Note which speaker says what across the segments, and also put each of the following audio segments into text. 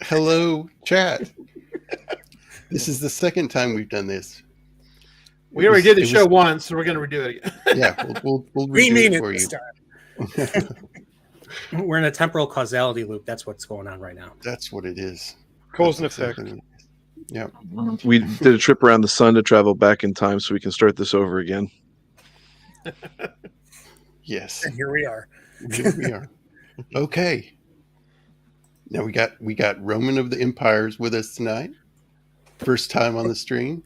Speaker 1: Hello, chat. This is the second time we've done this.
Speaker 2: We already did the show once, so we're going to redo it again.
Speaker 1: Yeah, we'll redo it for you.
Speaker 3: We're in a temporal causality loop. That's what's going on right now.
Speaker 1: That's what it is.
Speaker 2: Cause and effect.
Speaker 1: Yeah.
Speaker 4: We did a trip around the sun to travel back in time so we can start this over again.
Speaker 1: Yes.
Speaker 5: And here we are.
Speaker 1: Here we are. Okay. Now we got Roman of the Empires with us tonight. First time on the stream.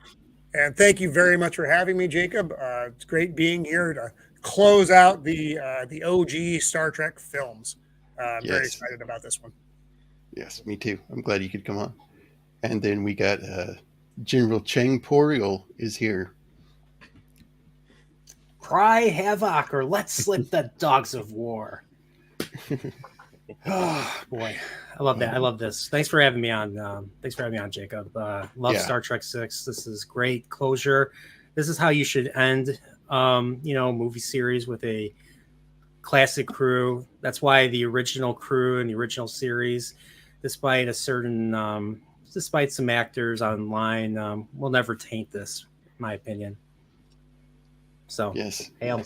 Speaker 5: And thank you very much for having me, Jacob. It's great being here to close out the OG Star Trek films. I'm very excited about this one.
Speaker 1: Yes, me too. I'm glad you could come on. And then we got General Nerdporeal is here.
Speaker 3: Cry havoc or let's slip the dogs of war. Oh boy, I love that. I love this. Thanks for having me on. Jacob. Love Star Trek 6. This is great closure. This is how you should end, movie series with a classic crew. That's why the original crew and the original series, despite some actors online, will never taint this, in my opinion. So
Speaker 1: yes,
Speaker 3: hail.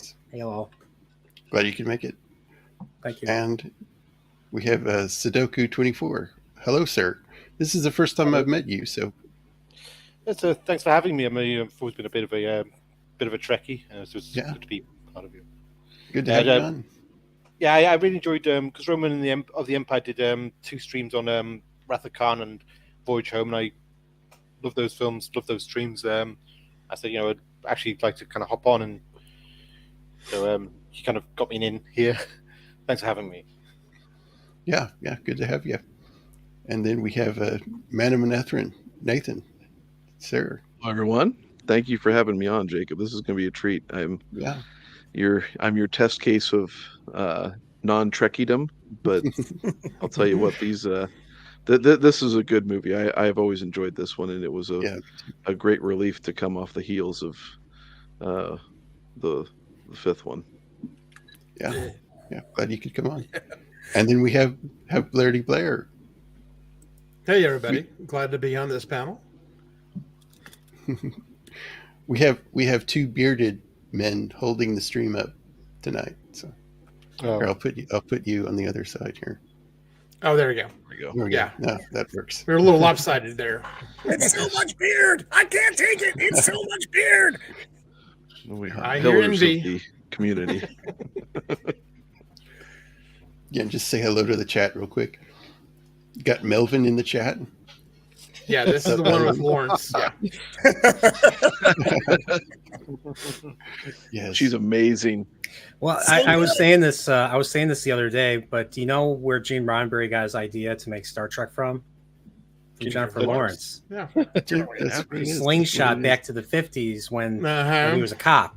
Speaker 1: Glad you could make it.
Speaker 3: Thank you.
Speaker 1: And we have Sudoku 24. Hello, sir. This is the first time I've met you, so.
Speaker 6: Thanks for having me. I've always been a bit of a Trekkie, so it's good to be part of you.
Speaker 1: Good to have you on.
Speaker 6: Yeah, I really enjoyed because Roman of the Empire did 2 streams on Wrath of Khan and Voyage Home, and I love those films, love those streams. I said, I'd actually like to kind of hop on, and so you kind of got me in here. Thanks for having me.
Speaker 1: Yeah, good to have you. And then we have Manetheren, Nathan, sir.
Speaker 4: Hello, everyone. Thank you for having me on, Jacob. This is going to be a treat. I'm your test case of non-Trekkiedom, but I'll tell you what, these this is a good movie. I've always enjoyed this one, and it was a great relief to come off the heels of the fifth one.
Speaker 1: Yeah, glad you could come on. And then we have Blair.
Speaker 2: Hey, everybody. Glad to be on this panel.
Speaker 1: We have 2 bearded men holding the stream up tonight. So here, I'll put you on the other side here.
Speaker 2: Oh, there we go.
Speaker 1: Yeah, no, that works.
Speaker 2: We're a little lopsided there.
Speaker 5: It's so much beard. I can't take it. It's so much beard.
Speaker 4: We are
Speaker 2: I hear envy.
Speaker 4: of the community.
Speaker 1: Yeah, just say hello to the chat real quick. Got Melvin in the chat.
Speaker 2: Yeah, this is the one with Lawrence. Yeah.
Speaker 1: Yes,
Speaker 4: she's amazing.
Speaker 3: Well, I was saying this. I was saying this the other day. But do you know where Gene Roddenberry got his idea to make Star Trek from? Jennifer Lawrence.
Speaker 2: Yeah.
Speaker 3: Slingshot back to the 50s when he was a cop.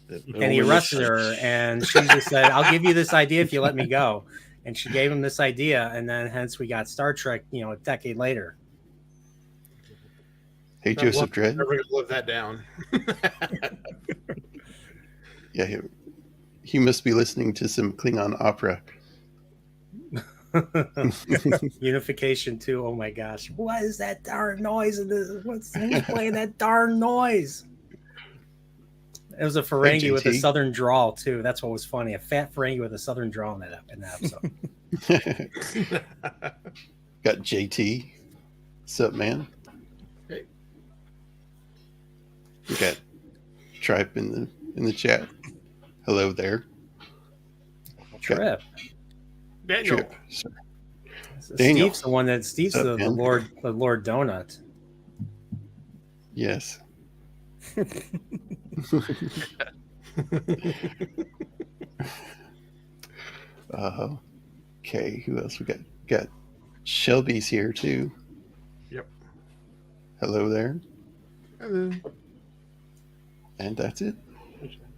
Speaker 3: And he arrested her, and she just said, "I'll give you this idea if you let me go." And she gave him this idea, and then hence we got Star Trek, a decade later.
Speaker 1: Hey, Joseph Dredd.
Speaker 2: Never gonna live that down.
Speaker 1: Yeah, he must be listening to some Klingon opera.
Speaker 3: Unification 2. Oh my gosh, what is that darn noise? Who's playing that darn noise? It was a Ferengi with a southern drawl too. That's what was funny. A fat Ferengi with a southern drawl in that episode.
Speaker 1: Got JT. What's up, man?
Speaker 2: Hey.
Speaker 1: We got Tripe in the chat. Hello there.
Speaker 3: Trip.
Speaker 2: Daniel.
Speaker 1: Trip. Daniel.
Speaker 3: Steve's the one that Steve's the Lord Donut.
Speaker 1: Yes. Okay, who else we got? Got Shelby's here too.
Speaker 2: Yep.
Speaker 1: Hello there.
Speaker 2: Hello.
Speaker 1: And that's it.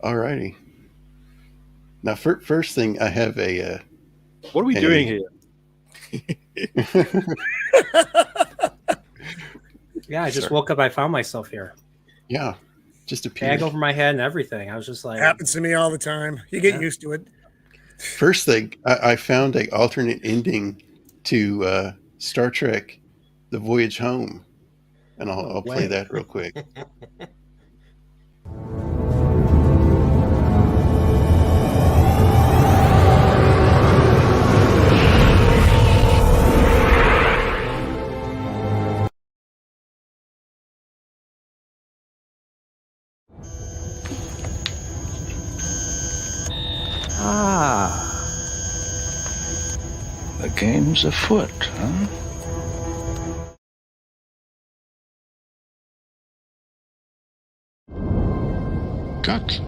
Speaker 1: Alrighty. Now, first thing, I have a.
Speaker 6: What are we doing here?
Speaker 3: Yeah, I just woke up. I found myself here.
Speaker 1: Yeah, just a
Speaker 3: bag over my head and everything. I was just like,
Speaker 5: happens to me all the time. You get used to it.
Speaker 1: First thing, I found an alternate ending to Star Trek: The Voyage Home, and I'll play that real quick.
Speaker 7: The game's afoot, huh? Kat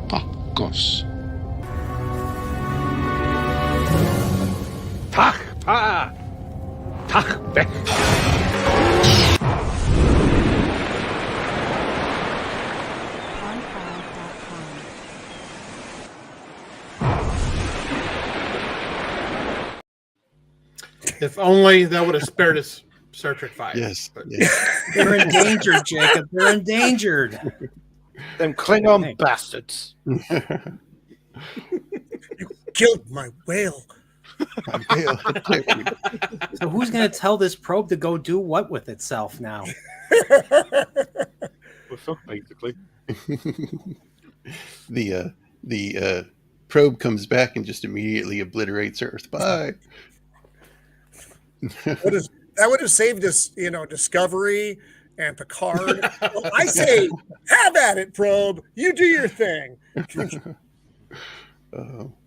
Speaker 7: Pakos.
Speaker 8: Tach pa. Tach be.
Speaker 2: If only that would have spared us Star Trek 5.
Speaker 1: Yes.
Speaker 2: But
Speaker 3: They're endangered, Jacob. They're endangered.
Speaker 6: Them Klingon bastards.
Speaker 5: You killed my whale.
Speaker 3: So who's going to tell this probe to go do what with itself now?
Speaker 6: Well, basically.
Speaker 1: The probe comes back and just immediately obliterates Earth. Bye.
Speaker 5: That would have saved us, Discovery and Picard. Well, I say, have at it, probe. You do your thing.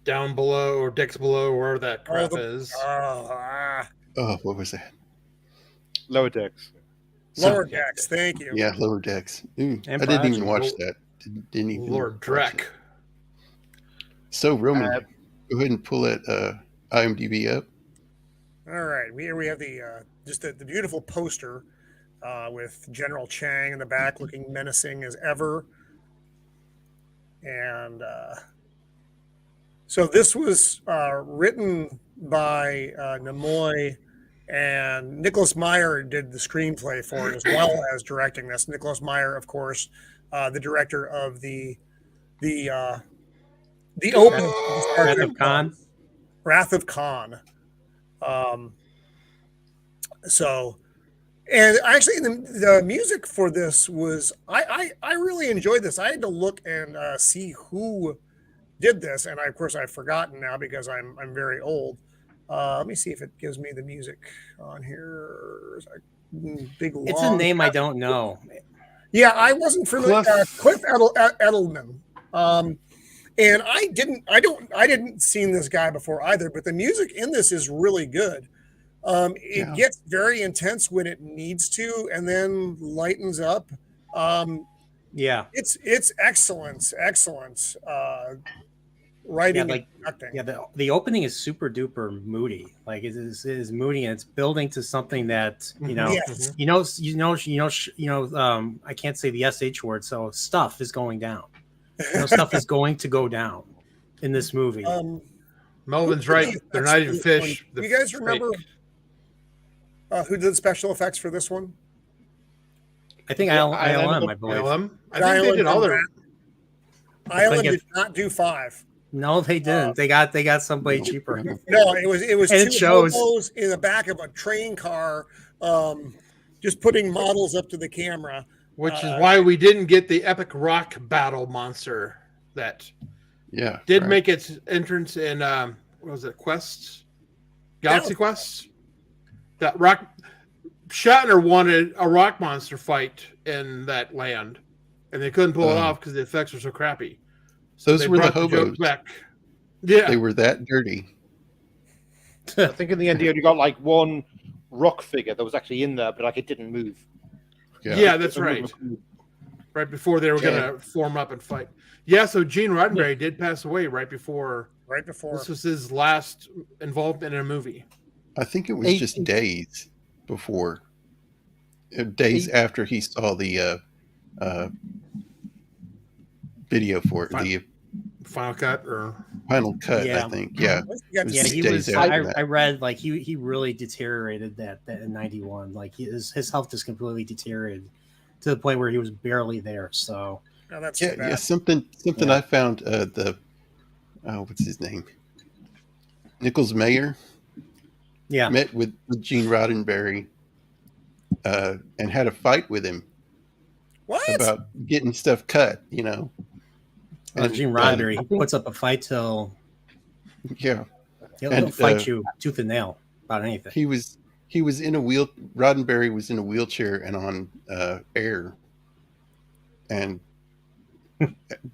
Speaker 2: down below or decks below, wherever that crap is.
Speaker 1: What was that?
Speaker 6: Lower decks.
Speaker 5: Lower decks. Thank you.
Speaker 1: Yeah, lower decks. I didn't even watch that. Didn't even.
Speaker 2: Lord Drek.
Speaker 1: So Roman, go ahead and pull that IMDb up.
Speaker 5: All right, here we have the beautiful poster with General Chang in the back, looking menacing as ever. And so this was written by Nimoy, and Nicholas Meyer did the screenplay for it as well as directing this. Nicholas Meyer, of course, the director of the opening
Speaker 3: Wrath of Khan.
Speaker 5: Wrath of Khan. So, and actually the music for this was, I really enjoyed this. I had to look and see who did this. And of course I've forgotten now because I'm very old. Let me see if it gives me the music on here.
Speaker 3: It's a name I don't know.
Speaker 5: Yeah, I wasn't familiar. Cliff Edelman. And I didn't seen this guy before either, but the music in this is really good. It gets very intense when it needs to, and then lightens up. It's excellent writing and acting.
Speaker 3: Yeah, the opening is super duper moody. Like it is moody, and it's building to something that
Speaker 5: Yes.
Speaker 3: I can't say the SH word, so stuff is going down. Stuff is going to go down in this movie.
Speaker 2: Melvin's right. They're not even fish.
Speaker 5: Do you guys remember who did special effects for this one?
Speaker 3: I think ILM, I believe.
Speaker 2: ILM? I think they did all their.
Speaker 5: ILM did not do 5.
Speaker 3: No, they didn't. They got somebody cheaper.
Speaker 5: No, it was
Speaker 3: and
Speaker 5: two hobos in the back of a train car, just putting models up to the camera.
Speaker 2: Which is why we didn't get the epic rock battle monster that make its entrance in what was it, Galaxy Quests? That rock Shatner wanted a rock monster fight in that land, and they couldn't pull it off because the effects were so crappy. So
Speaker 1: those were the hobos.
Speaker 2: Back. Yeah,
Speaker 1: they were that dirty.
Speaker 6: I think in the end, you only got like one rock figure that was actually in there, but like it didn't move.
Speaker 2: Yeah, that's right. Right before they were going to form up and fight. Yeah, so Gene Roddenberry did pass away right before. This was his last involvement in a movie.
Speaker 1: I think it was just days before. Days after he saw the video for it. The
Speaker 2: Final cut.
Speaker 1: I think. Yeah.
Speaker 3: He was. I read like he really deteriorated that in 91. Like his health just completely deteriorated to the point where he was barely there. So
Speaker 5: that's
Speaker 1: something I found. What's his name? Nichols Mayer. met with Gene Roddenberry and had a fight with him about getting stuff cut, And
Speaker 3: Gene Roddenberry puts up a fight till he'll fight you tooth and nail about anything.
Speaker 1: He was in a Roddenberry was in a wheelchair and on air, and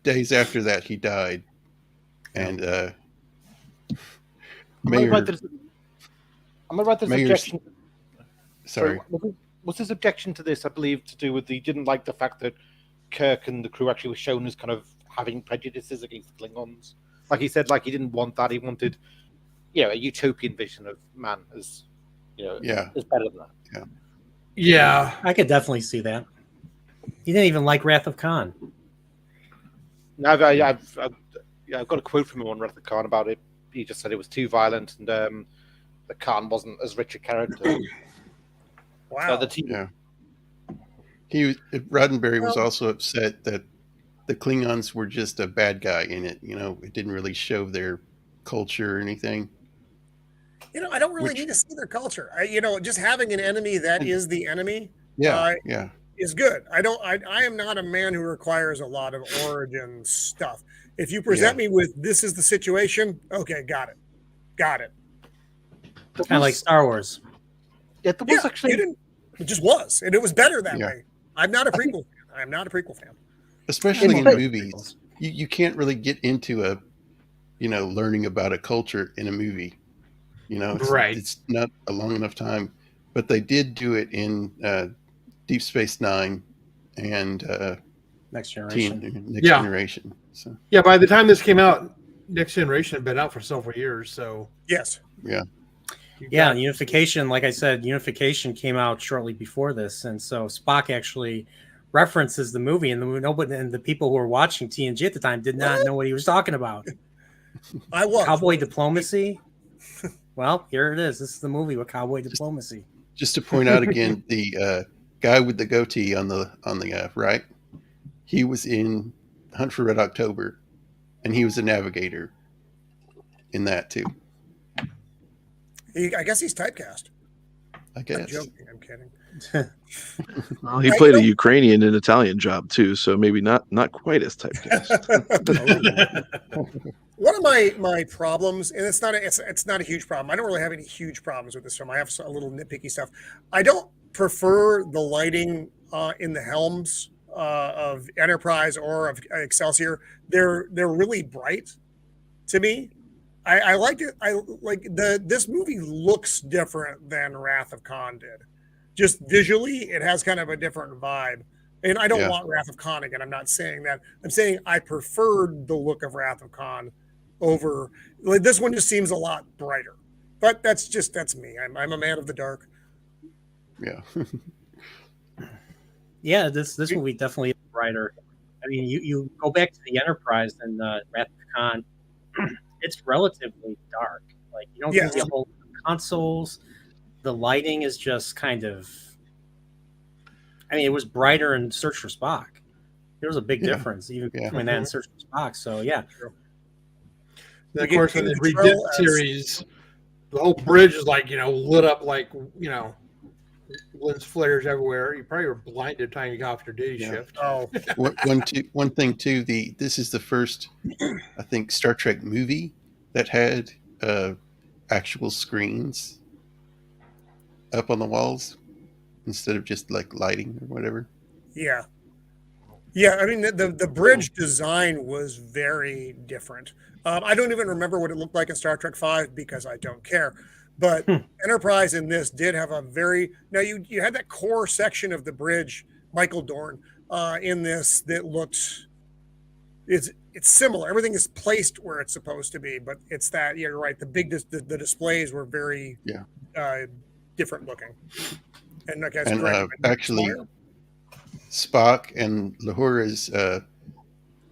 Speaker 1: days after that he died. And
Speaker 6: am I right that objection?
Speaker 1: Sorry.
Speaker 6: What's his objection to this? I believe to do with he didn't like the fact that Kirk and the crew actually were shown as kind of having prejudices against the Klingons. Like he said, like he didn't want that. He wanted, a utopian vision of man as, is better than that.
Speaker 2: Yeah,
Speaker 3: I could definitely see that. He didn't even like Wrath of Khan.
Speaker 6: No, I've got a quote from him on Wrath of Khan about it. He just said it was too violent and the Khan wasn't as rich a character.
Speaker 5: Wow.
Speaker 1: Roddenberry was also upset that the Klingons were just a bad guy in it. It didn't really show their culture or anything.
Speaker 5: I don't really need to see their culture. Just having an enemy that is the enemy. Is good. I am not a man who requires a lot of origin stuff. If you present me with this is the situation, okay, got it.
Speaker 3: Kind of like Star Wars.
Speaker 6: Yeah, there was actually
Speaker 5: it just was, and it was better that way. I'm not a prequel fan. I'm not a prequel fan.
Speaker 1: Especially in movies. You can't really get into learning about a culture in a movie. It's not a long enough time. But they did do it in Deep Space Nine and
Speaker 3: Next Generation.
Speaker 1: Generation. So.
Speaker 2: Yeah, by the time this came out, Next Generation had been out for several years. So
Speaker 5: yes.
Speaker 3: Yeah, Unification, like I said, Unification came out shortly before this, and so Spock actually references the movie, and the people who were watching TNG at the time did not know what he was talking about.
Speaker 5: I was
Speaker 3: Cowboy diplomacy. Well, here it is. This is the movie with cowboy diplomacy.
Speaker 1: Just to point out again, the guy with the goatee on the right, he was in Hunt for Red October, and he was a navigator in that too.
Speaker 5: I guess he's typecast.
Speaker 1: I guess.
Speaker 5: I'm joking. I'm kidding.
Speaker 4: Well, he played a Ukrainian and Italian job too, so maybe not quite as typecast.
Speaker 5: One of my problems, and it's not a huge problem. I don't really have any huge problems with this film. I have a little nitpicky stuff. I don't prefer the lighting in the helms of Enterprise or of Excelsior. They're really bright to me. I liked it. This movie looks different than Wrath of Khan did. Just visually, it has kind of a different vibe. And I don't want Wrath of Khan again. I'm not saying that. I'm saying I preferred the look of Wrath of Khan over this one. Just seems a lot brighter. But that's me. I'm a man of the dark.
Speaker 1: Yeah.
Speaker 3: Yeah, this movie definitely is brighter. I mean, you go back to the Enterprise and Wrath of Khan. It's relatively dark. Like you don't see the whole consoles. The lighting is just kind of. I mean, it was brighter in Search for Spock. There was a big difference even between that and Search for Spock. So yeah.
Speaker 2: Then, of course, in the redid series, the whole bridge is lit up like lens flares everywhere. You probably were blinded time you got off your day shift.
Speaker 5: Oh,
Speaker 1: one thing too. This is the first, I think, Star Trek movie that had actual screens up on the walls instead of just like lighting or whatever.
Speaker 5: Yeah. I mean, the bridge design was very different. I don't even remember what it looked like in Star Trek V because I don't care. But Enterprise in this did have a you had that core section of the bridge, Michael Dorn, in this that looked it's similar. Everything is placed where it's supposed to be, but it's that you're right. The displays were very different looking. And
Speaker 1: actually, Spock and Uhura's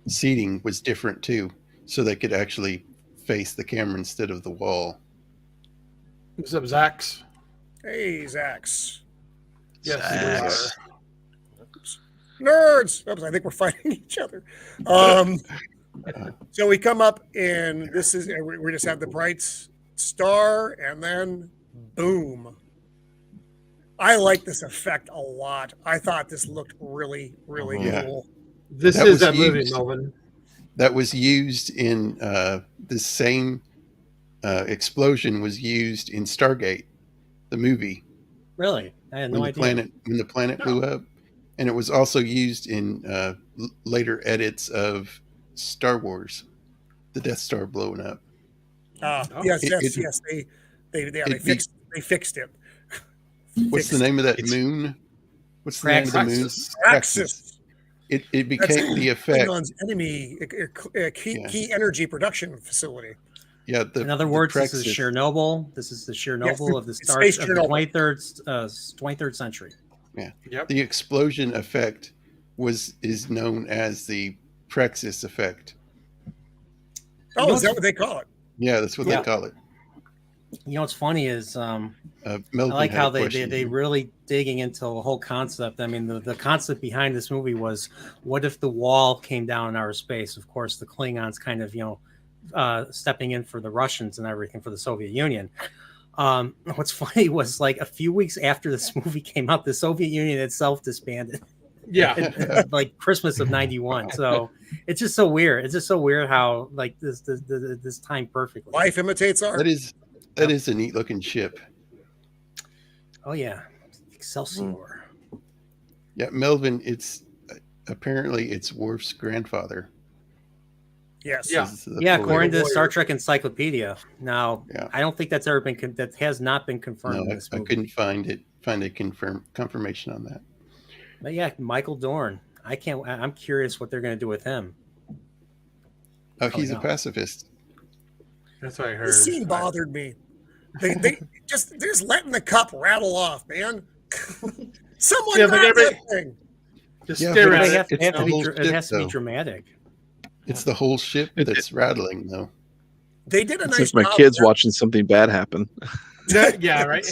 Speaker 1: seating was different too, so they could actually face the camera instead of the wall.
Speaker 2: What's up, Zax?
Speaker 5: Hey, Zax.
Speaker 2: Yes,
Speaker 5: nerds. Oops, I think we're fighting each other. So we come up, and this is we just have the bright star, and then Boom. I like this effect a lot. I thought this looked really, really cool.
Speaker 2: This is that movie, Melvin.
Speaker 1: That was used in the same explosion was used in Stargate, the movie.
Speaker 3: Really? I had no idea.
Speaker 1: When the planet blew up. And it was also used in later edits of Star Wars, the Death Star blowing up.
Speaker 5: Yes. They fixed it.
Speaker 1: What's the name of that moon? What's the name of the moon?
Speaker 5: Praxis.
Speaker 1: It became the effect.
Speaker 5: Klingon's enemy key energy production facility.
Speaker 1: Yeah.
Speaker 3: In other words, this is Chernobyl. This is the Chernobyl of the start of the 23rd century.
Speaker 1: Yeah. Yep. The explosion effect is known as the Praxis effect.
Speaker 5: Oh, is that what they call it?
Speaker 1: Yeah, that's what they call it.
Speaker 3: You know what's funny is I like how they really digging into the whole concept. I mean, the concept behind this movie was, what if the wall came down in outer space? Of course, the Klingons kind of stepping in for the Russians and everything for the Soviet Union. What's funny was, like, a few weeks after this movie came out, the Soviet Union itself disbanded.
Speaker 2: Yeah.
Speaker 3: Like Christmas of '91. So it's just so weird. It's just so weird how, like, this time perfectly.
Speaker 5: Life imitates art.
Speaker 1: That is a neat looking ship.
Speaker 3: Oh yeah, Excelsior.
Speaker 1: Yeah, Melvin. Apparently it's Worf's grandfather.
Speaker 5: Yes.
Speaker 3: Yeah. According to Star Trek Encyclopedia. Now, I don't think that's ever been that has not been confirmed.
Speaker 1: No,
Speaker 3: in this movie.
Speaker 1: I couldn't find a confirmation on that.
Speaker 3: But yeah, Michael Dorn. I'm curious what they're going to do with him.
Speaker 1: Oh, he's a pacifist.
Speaker 2: That's what I heard.
Speaker 5: This scene bothered me. They're just letting the cup rattle off, man. Someone grab that thing.
Speaker 2: Just stare at it.
Speaker 3: It has to be dramatic.
Speaker 1: It's the whole ship that's rattling, though.
Speaker 5: They did a nice
Speaker 4: job. My kid's watching something bad happen.
Speaker 2: Yeah, right.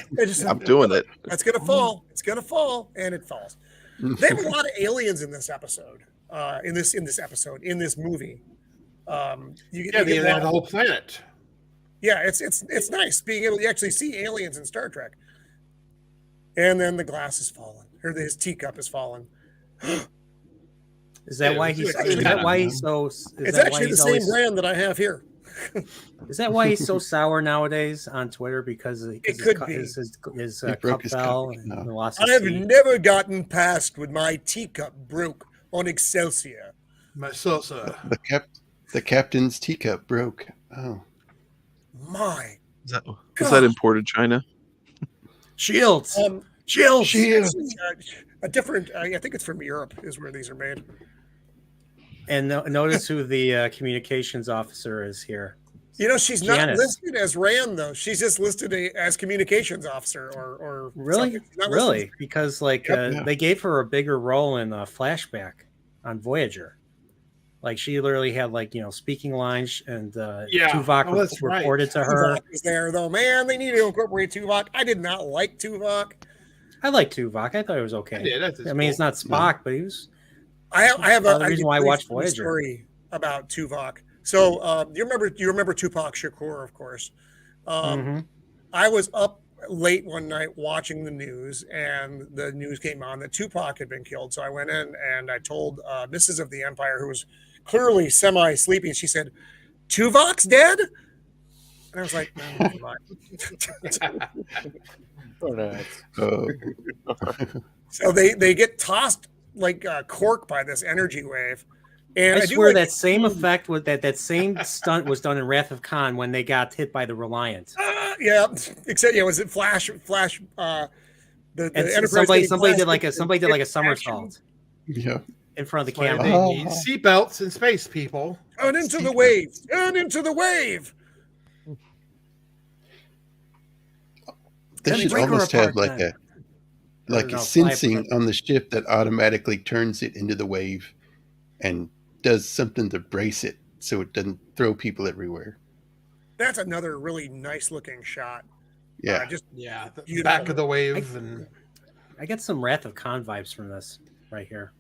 Speaker 4: I'm doing it.
Speaker 5: That's gonna fall. It's gonna fall, and it falls. They have a lot of aliens in this episode. In this movie. They
Speaker 2: have the whole planet.
Speaker 5: Yeah, it's nice being able to actually see aliens in Star Trek. And then the glass is fallen, or his teacup is fallen.
Speaker 3: Is that why he's? Is that why he's so?
Speaker 5: It's actually the same brand that I have here.
Speaker 3: Is that why he's so sour nowadays on Twitter? Because
Speaker 5: it could be
Speaker 3: his cup fell and lost.
Speaker 5: I have never gotten past when my teacup broke on Excelsior.
Speaker 2: My salsa.
Speaker 1: The captain's teacup broke. Oh.
Speaker 5: My.
Speaker 4: Is that imported China?
Speaker 3: Shields.
Speaker 5: Shields. A different. I think it's from Europe. Is where these are made.
Speaker 3: And notice who the communications officer is here.
Speaker 5: You know, she's not listed as Rand, though. She's just listed as communications officer or
Speaker 3: really, really, because they gave her a bigger role in Flashback on Voyager. Like, she literally had, speaking lines, and Tuvok reported to her.
Speaker 5: Tuvok is there, though, man. They need to incorporate Tuvok. I did not like Tuvok.
Speaker 3: I like Tuvok. I thought it was okay.
Speaker 2: Yeah,
Speaker 3: I mean, it's not Spock, but he was.
Speaker 5: I have a
Speaker 3: reason why I watched Voyager
Speaker 5: story about Tuvok. So you remember Tupac Shakur, of course. I was up late one night watching the news, and the news came on that Tupac had been killed. So I went in and I told Mrs. of the Empire, who was clearly semi-sleeping. She said, "Tuvok's dead?" And I was like, "No." So they get tossed like cork by this energy wave. And
Speaker 3: I swear that same effect with that same stunt was done in Wrath of Khan when they got hit by the Reliant.
Speaker 5: Yeah, except was it Flash? The
Speaker 3: somebody did like a somersault.
Speaker 1: Yeah,
Speaker 3: in front of the camera.
Speaker 2: They need seatbelts in space, people.
Speaker 5: And into the wave. And into the wave.
Speaker 1: They should almost have like a sensing on the ship that automatically turns it into the wave and does something to brace it so it doesn't throw people everywhere.
Speaker 5: That's another really nice looking shot.
Speaker 1: Yeah.
Speaker 2: The back of the wave.
Speaker 3: I get some Wrath of Khan vibes from this right here.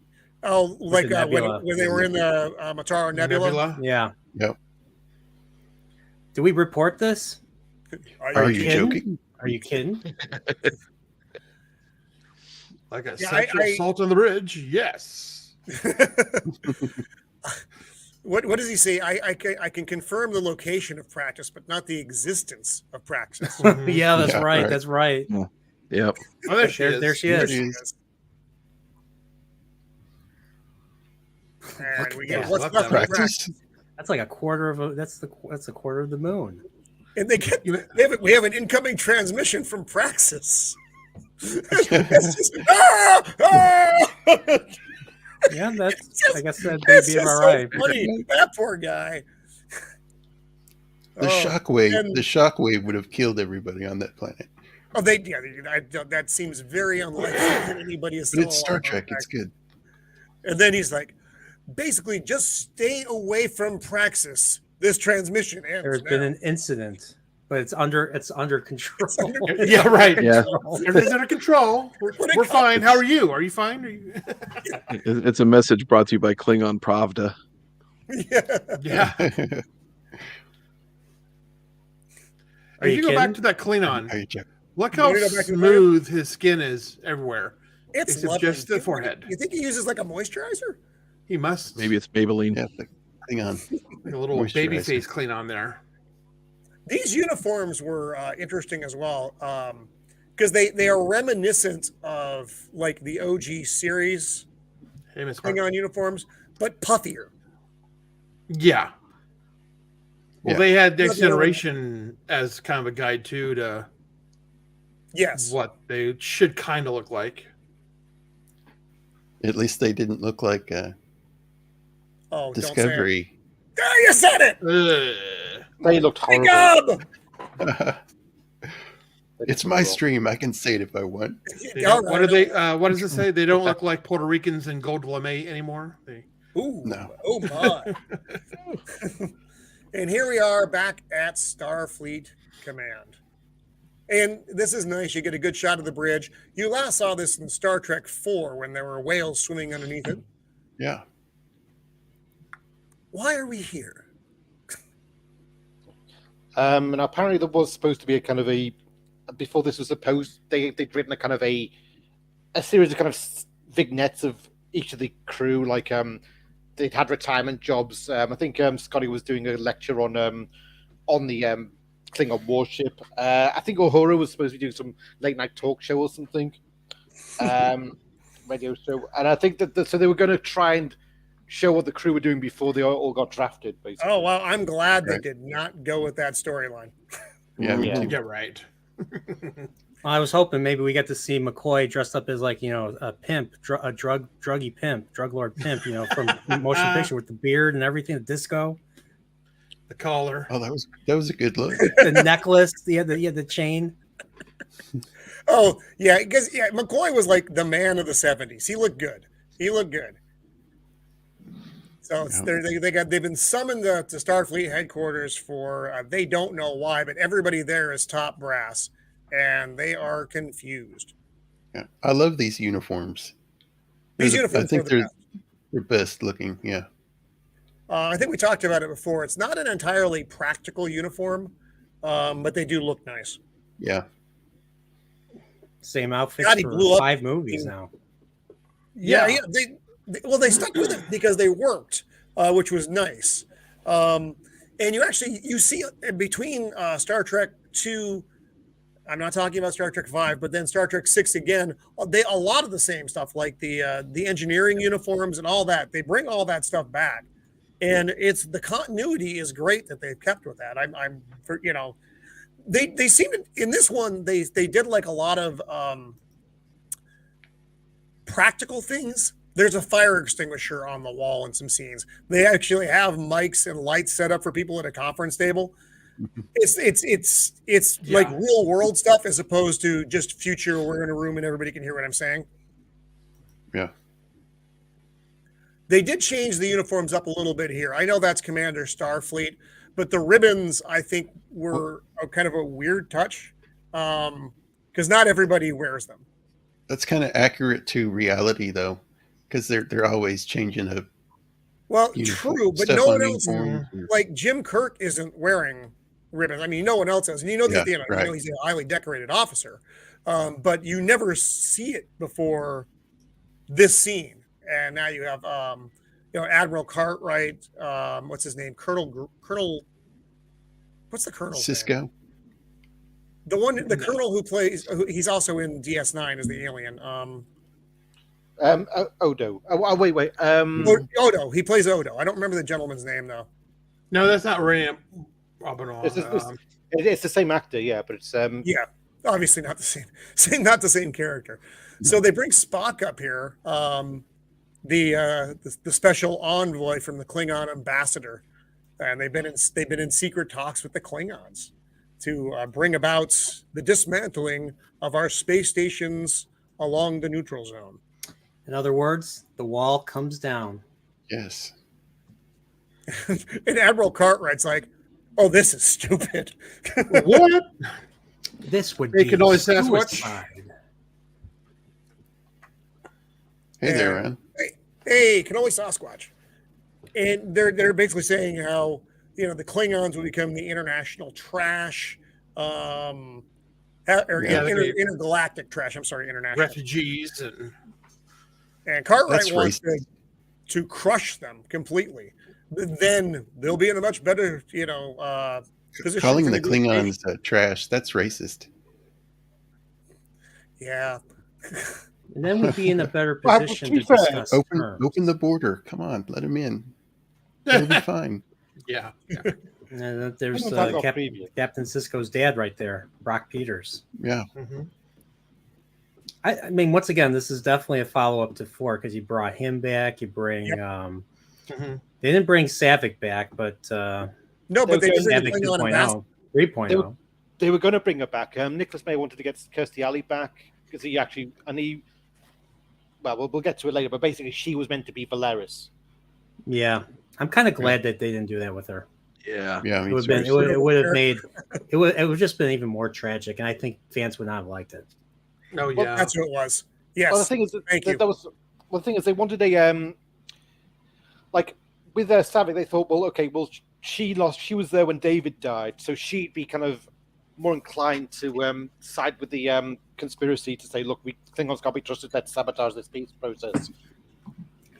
Speaker 5: Oh, like when they were in the Mataro Nebula?
Speaker 3: Yeah.
Speaker 1: Yep.
Speaker 3: Do we report this?
Speaker 1: Are you joking?
Speaker 3: Are you kidding?
Speaker 2: Like a sexual assault on the bridge? Yes.
Speaker 5: What does he say? I can confirm the location of Praxis, but not the existence of Praxis.
Speaker 3: Yeah, that's right. That's right.
Speaker 4: Yeah. Yep.
Speaker 2: Oh, there she is.
Speaker 3: There she is.
Speaker 5: And we get what's left of Praxis.
Speaker 3: That's like a quarter of that's a quarter of the moon.
Speaker 5: And we have an incoming transmission from Praxis.
Speaker 3: Yeah, that's I guess that baby arrived.
Speaker 5: So funny. That poor guy.
Speaker 1: The shockwave would have killed everybody on that planet.
Speaker 5: Oh, that seems very unlikely that anybody is.
Speaker 1: But it's Star Trek. It's good.
Speaker 5: And then he's like, basically, just stay away from Praxis. This transmission ends.
Speaker 3: There's been an incident, but it's under control.
Speaker 2: Yeah, right.
Speaker 4: Yeah.
Speaker 2: Everything's under control. We're fine. How are you? Are you fine?
Speaker 4: It's a message brought to you by Klingon Pravda.
Speaker 2: Yeah. If you go back to that Klingon, look how smooth his skin is everywhere.
Speaker 5: It's
Speaker 2: just the forehead.
Speaker 5: You think he uses like a moisturizer?
Speaker 2: He must.
Speaker 4: Maybe it's Maybelline.
Speaker 1: Yeah, hang on.
Speaker 2: Like a little baby face Klingon there.
Speaker 5: These uniforms were interesting as well because they are reminiscent of like the OG series Klingon uniforms, but puffier.
Speaker 2: Yeah. Well, they had Next Generation as kind of a guide too to what they should kind of look like.
Speaker 1: At least they didn't look like Discovery.
Speaker 5: Ah, you said it.
Speaker 6: They looked horrible.
Speaker 1: It's my stream. I can say it if I want.
Speaker 2: What do they? What does it say? They don't look like Puerto Ricans in gold lame anymore.
Speaker 5: Ooh,
Speaker 1: no.
Speaker 5: Oh my! And here we are back at Starfleet Command, and this is nice. You get a good shot of the bridge. You last saw this in Star Trek IV when there were whales swimming underneath it.
Speaker 1: Yeah.
Speaker 5: Why are we here?
Speaker 6: And apparently there was supposed to be a kind of a before this was supposed they'd written a kind of a series of kind of vignettes of each of the crew, like they'd had retirement jobs. I think Scotty was doing a lecture on the Klingon warship. I think Uhura was supposed to be doing some late night talk show or something, radio show. And I think that so they were going to try and show what the crew were doing before they all got drafted, basically.
Speaker 5: Oh, well, I'm glad they did not go with that storyline.
Speaker 2: Yeah, right.
Speaker 3: I was hoping maybe we get to see McCoy dressed up as like, a pimp, a druggy pimp, drug lord pimp, from motion picture with the beard and everything, the disco,
Speaker 2: the collar.
Speaker 1: Oh, that was a good look.
Speaker 3: The necklace, the chain.
Speaker 5: Oh yeah, because McCoy was like the man of the 70s. He looked good. So they've been summoned to Starfleet headquarters for they don't know why, but everybody there is top brass, and they are confused.
Speaker 1: Yeah, I love these uniforms. I think they're best looking. Yeah.
Speaker 5: I think we talked about it before. It's not an entirely practical uniform, but they do look nice.
Speaker 1: Yeah.
Speaker 3: Same outfits for 5 movies now.
Speaker 5: Yeah. They stuck with it because they worked, which was nice. And you see between Star Trek 2, I'm not talking about Star Trek 5, but then Star Trek 6 again, a lot of the same stuff, like the engineering uniforms and all that. They bring all that stuff back. And the continuity is great that they've kept with that. They seem to, in this one, they did like a lot of practical things. There's a fire extinguisher on the wall in some scenes. They actually have mics and lights set up for people at a conference table. It's like real world stuff as opposed to just future. We're in a room and everybody can hear what I'm saying.
Speaker 1: Yeah.
Speaker 5: They did change the uniforms up a little bit here. I know that's Commander Starfleet, but the ribbons I think were kind of a weird touch because not everybody wears them.
Speaker 1: That's kind of accurate to reality though. Because they're always changing up.
Speaker 5: Well, true, but no one else, like Jim Kirk, isn't wearing ribbons. I mean, no one else has, and you know, he's a highly decorated officer, but you never see it before this scene. And now you have, Admiral Cartwright. What's his name? Colonel. What's the colonel's
Speaker 1: Cisco?
Speaker 5: name? The colonel who plays. He's also in DS9 as the alien.
Speaker 6: Odo. Oh, wait.
Speaker 5: Odo. He plays Odo. I don't remember the gentleman's name though.
Speaker 2: No, that's not Ram.
Speaker 6: It's the same actor, yeah, but it's
Speaker 5: obviously not the same, not the same character. So they bring Spock up here, the special envoy from the Klingon ambassador, and they've been in secret talks with the Klingons to bring about the dismantling of our space stations along the neutral zone.
Speaker 3: In other words, the wall comes down.
Speaker 1: Yes.
Speaker 5: And Admiral Cartwright's like, "Oh, this is stupid."
Speaker 2: What?
Speaker 3: This would
Speaker 2: they
Speaker 3: be
Speaker 2: could always
Speaker 3: suicide.
Speaker 1: Hey there, man.
Speaker 5: Hey, cannoli Sasquatch. And they're basically saying how the Klingons will become the international trash, intergalactic trash. I'm sorry, international
Speaker 2: refugees,
Speaker 5: and Cartwright wants to crush them completely. But then they'll be in a much better, position.
Speaker 1: Calling the Klingons trash, that's racist.
Speaker 5: Yeah.
Speaker 3: And then we'd be in a better position to discuss
Speaker 1: open the border. Come on, let him in. It'll be fine.
Speaker 2: Yeah.
Speaker 3: And there's Captain Sisko's dad right there, Brock Peters.
Speaker 1: Yeah.
Speaker 3: Mm-hmm. I mean, once again, this is definitely a follow-up to 4 because you brought him back. You bring they didn't bring Savick back, but
Speaker 5: no, but they did
Speaker 3: Savick 2.0, 3.0.
Speaker 6: They were going to bring her back. Nicholas May wanted to get Kirstie Alley back because we'll get to it later, but basically she was meant to be Valeris.
Speaker 3: Yeah, I'm kind of glad that they didn't do that with her.
Speaker 4: Yeah,
Speaker 3: it would have made it would just been even more tragic, and I think fans would not have liked it.
Speaker 2: No,
Speaker 5: well, that's what it was. Yes.
Speaker 6: Well, the thing is, the thing is, they wanted a like with Savick. They thought, well, okay, well, she was there when David died, so she'd be kind of more inclined to side with the conspiracy to say, look, Klingons can't be trusted. Let's sabotage this peace process.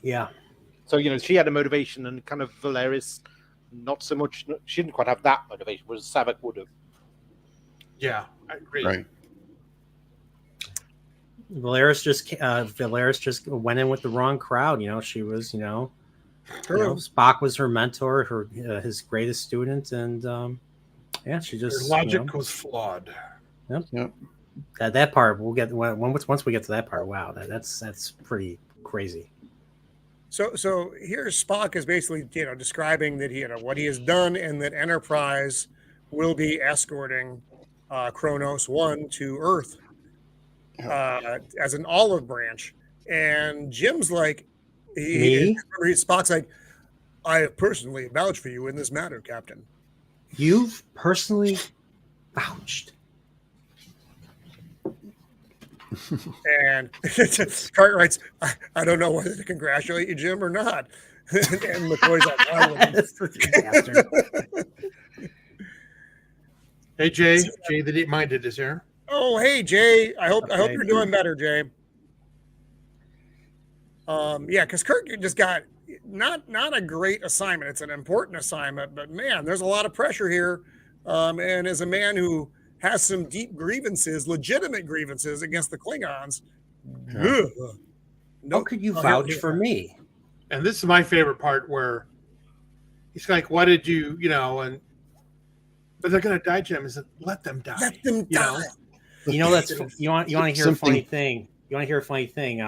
Speaker 3: Yeah.
Speaker 6: So she had a motivation, and kind of Valeris, not so much. She didn't quite have that motivation, whereas Savick would have.
Speaker 2: Yeah, I agree.
Speaker 1: Right.
Speaker 3: Valeris just went in with the wrong crowd. She was, Spock was her mentor, his greatest student, and she just
Speaker 2: her logic was flawed.
Speaker 3: Yep. That part we'll get once we get to that part. Wow, that's pretty crazy.
Speaker 5: So here Spock is basically describing that what he has done, and that Enterprise will be escorting Kronos 1 to Earth as an olive branch. And Jim's like, Spock's like, I have personally vouched for you in this matter, Captain.
Speaker 3: You've personally vouched.
Speaker 5: And Cartwright's, I don't know whether to congratulate you, Jim, or not. And McCoy's like,
Speaker 2: hey, Jay the Deep Minded is here.
Speaker 5: Oh, hey, Jay. I hope you're doing better, Jay. Because Kirk just got not a great assignment. It's an important assignment, but man, there's a lot of pressure here. And as a man who has some deep grievances, legitimate grievances against the Klingons.
Speaker 3: Yeah. How could you vouch for me?
Speaker 2: And this is my favorite part where he's like, "What did you, but they're gonna die, Jim." He said, "Let them die.
Speaker 5: Let them die."
Speaker 3: That's you want to hear a funny thing. You want to hear a funny thing?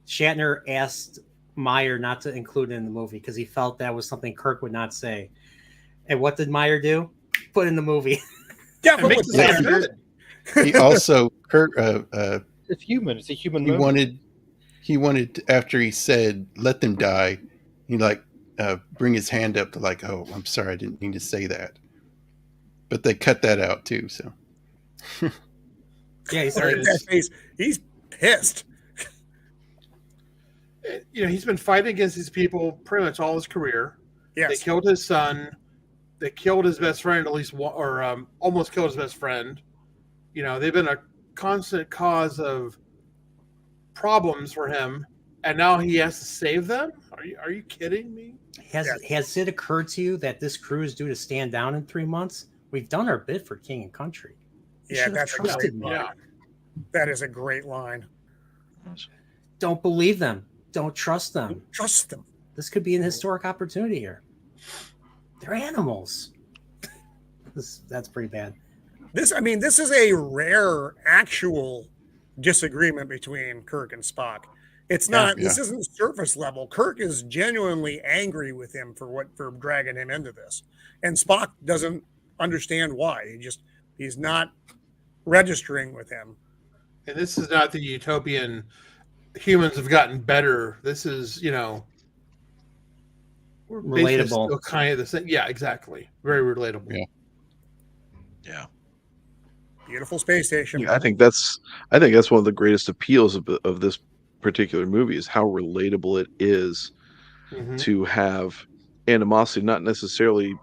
Speaker 3: Shatner asked Meyer not to include it in the movie because he felt that was something Kirk would not say. And what did Meyer do? Put in the movie.
Speaker 5: Yeah,
Speaker 1: he also Kirk.
Speaker 6: It's human. It's a human.
Speaker 1: He wanted after he said "let them die," he bring his hand up to "oh, I'm sorry, I didn't mean to say that." But they cut that out too. So
Speaker 3: yeah,
Speaker 5: he's pissed.
Speaker 2: He's been fighting against these people pretty much all his career.
Speaker 5: Yes.
Speaker 2: They killed his son. that killed his best friend, at least one, or almost killed his best friend. They've been a constant cause of problems for him, and now he has to save them. Are you kidding me?
Speaker 3: Has it occurred to you that this crew is due to stand down in 3 months? We've done our bit for King and Country.
Speaker 5: Yeah, that's a great line. Yeah. That is a great line.
Speaker 3: Don't believe them. Don't trust them.
Speaker 5: Don't trust them.
Speaker 3: This could be an historic opportunity here. They're animals. That's pretty bad.
Speaker 5: This is a rare actual disagreement between Kirk and Spock. It's not. This isn't surface level. Kirk is genuinely angry with him for dragging him into this, and Spock doesn't understand why. He's not registering with him.
Speaker 2: And this is not the utopian humans have gotten better. This is, we're
Speaker 3: relatable.
Speaker 2: Still kind of the same. Yeah, exactly. Very relatable.
Speaker 4: Yeah.
Speaker 5: Beautiful space station.
Speaker 4: Yeah, I think that's one of the greatest appeals of this particular movie is how relatable it is to have animosity. Not necessarily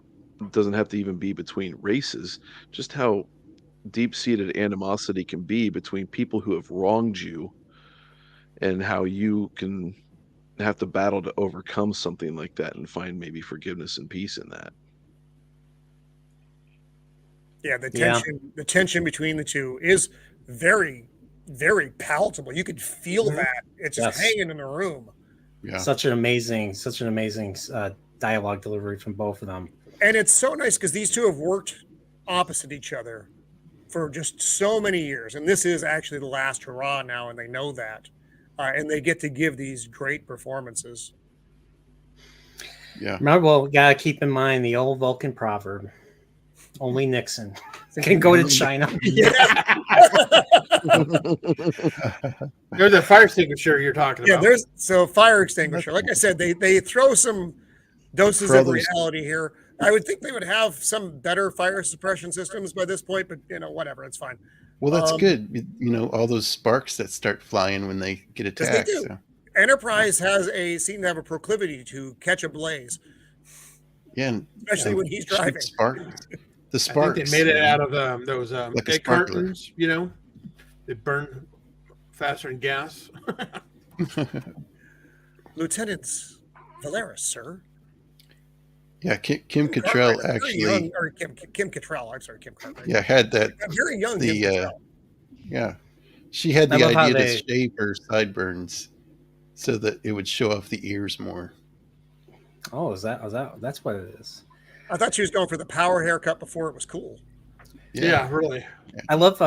Speaker 4: doesn't have to even be between races, just how deep-seated animosity can be between people who have wronged you, and how you can have to battle to overcome something like that and find maybe forgiveness and peace in that.
Speaker 5: Yeah, the tension between the two is very, very palatable. You could feel that. It's just hanging in the room.
Speaker 3: Yeah. Such an amazing dialogue delivery from both of them.
Speaker 5: And it's so nice because these two have worked opposite each other for just so many years. And this is actually the last hurrah now, and they know that. And they get to give these great performances.
Speaker 1: Yeah.
Speaker 3: Well, we got to keep in mind the old Vulcan proverb. Only Nixon can go to China.
Speaker 2: There's a fire extinguisher you're talking about.
Speaker 5: Yeah, there's fire extinguisher. Like I said, they throw some doses of reality here. I would think they would have some better fire suppression systems by this point, but whatever, it's fine.
Speaker 1: Well, that's good. All those sparks that start flying when they get attacked.
Speaker 5: They do. So. Enterprise seem to have a proclivity to catch a blaze.
Speaker 1: Yeah,
Speaker 5: especially when he's driving.
Speaker 1: The sparks.
Speaker 2: I think they made it out of those egg cartons. They burn faster than gas.
Speaker 5: Lieutenant Valeris, sir.
Speaker 1: Yeah, Kim Cattrall actually.
Speaker 5: Kim Cattrall. I'm sorry, Kim Cartwright.
Speaker 1: Yeah, had that.
Speaker 5: Very young.
Speaker 1: Yeah, she had the idea to shave her sideburns so that it would show off the ears more.
Speaker 3: Oh, that's what it is.
Speaker 5: I thought she was going for the power haircut before it was cool.
Speaker 2: Yeah, really.
Speaker 3: I love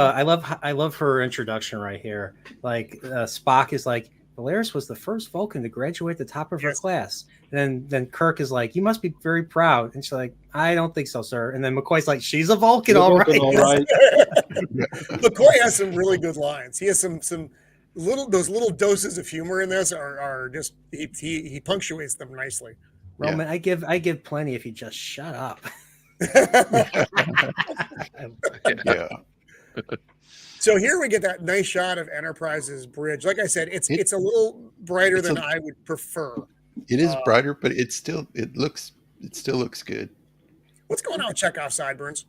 Speaker 3: her introduction right here. Like Spock is like, Valeris was the first Vulcan to graduate the top of her class. And then Kirk is like, you must be very proud. And she's like, I don't think so, sir. And then McCoy's like, she's a Vulcan, all right.
Speaker 5: McCoy has some really good lines. He has some those little doses of humor in this are just he punctuates them nicely.
Speaker 3: Roman, I give plenty if you just shut up.
Speaker 1: Yeah.
Speaker 5: So here we get that nice shot of Enterprise's bridge. Like I said, it's a little brighter than I would prefer.
Speaker 1: It is brighter, but it still looks good.
Speaker 5: What's going on with Chekhov's sideburns?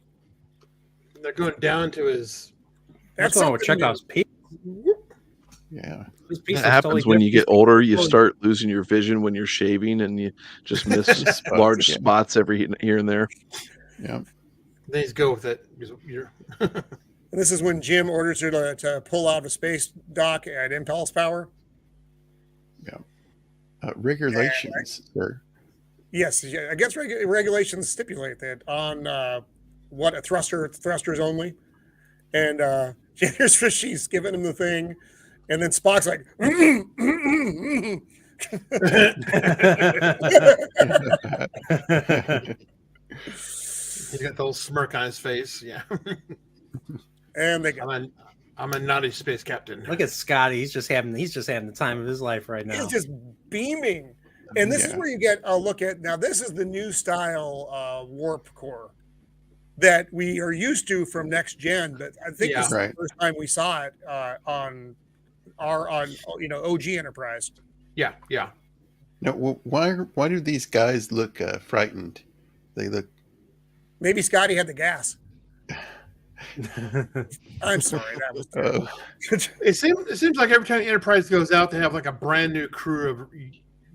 Speaker 2: They're going down to his.
Speaker 3: What's going on with Chekhov's peak?
Speaker 1: Yeah.
Speaker 4: That happens when you get older. You start losing your vision when you're shaving, and you just miss large spots every here and there.
Speaker 1: Yeah.
Speaker 2: Then he's go with it.
Speaker 5: And this is when Jim orders her to pull out of a space dock at impulse power.
Speaker 1: Yeah. Regulations, sir.
Speaker 5: Yes, I guess regulations stipulate that on what a thrusters only. And here's Fishy's giving him the thing. And then Spock's like,
Speaker 2: He's got the little smirk on his face. Yeah.
Speaker 5: And
Speaker 2: I'm a naughty space captain.
Speaker 3: Look at Scotty. He's just having the time of his life right now.
Speaker 5: He's just beaming. And this is where you get a look at, now this is the new style warp core that we are used to from Next Gen, but I think this is the first time we saw it on OG Enterprise.
Speaker 2: Yeah.
Speaker 1: Now, why do these guys look frightened? They look
Speaker 5: Maybe Scotty had the gas. I'm sorry, that was terrible.
Speaker 2: It seems like every time the Enterprise goes out, they have like a brand new crew of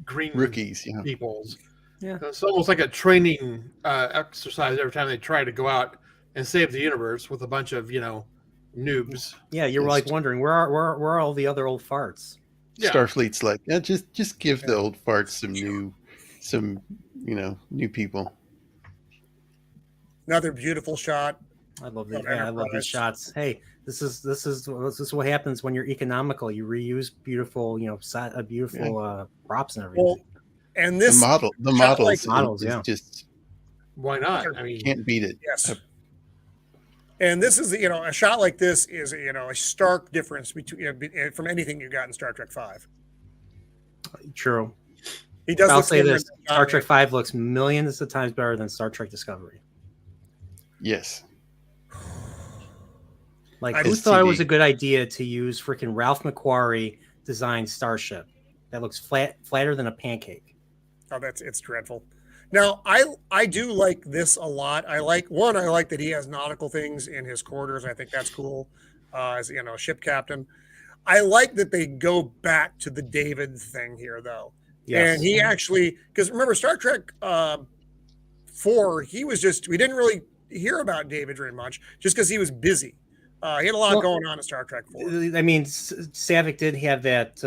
Speaker 2: green
Speaker 1: rookies,
Speaker 2: peoples.
Speaker 3: Yeah,
Speaker 2: it's almost like a training exercise every time they try to go out and save the universe with a bunch of noobs.
Speaker 3: Yeah, you're like wondering where are all the other old farts?
Speaker 1: Yeah. Starfleet's like, just give the old farts some new people.
Speaker 5: Another beautiful shot.
Speaker 3: I love these shots. Hey, this is what happens when you're economical. You reuse beautiful, props and everything. Well,
Speaker 5: and this
Speaker 1: the models,
Speaker 3: yeah.
Speaker 1: Just
Speaker 2: why not? I mean,
Speaker 1: can't beat it.
Speaker 5: Yes. And this is a shot like this is a stark difference between from anything you got in Star Trek V.
Speaker 3: True.
Speaker 5: He does.
Speaker 3: I'll say this: Star Trek V looks millions of times better than Star Trek Discovery.
Speaker 1: Yes.
Speaker 3: Like, who thought it was a good idea to use freaking Ralph McQuarrie designed starship that looks flatter than a pancake?
Speaker 5: Oh, it's dreadful. Now, I do like this a lot. I like that he has nautical things in his quarters. I think that's cool. As a ship captain, I like that they go back to the David thing here, though. Yes. And he actually, because remember Star Trek 4, we didn't really hear about David very much, just because he was busy. He had a lot going on in Star Trek 4.
Speaker 3: I mean, Savick did have that.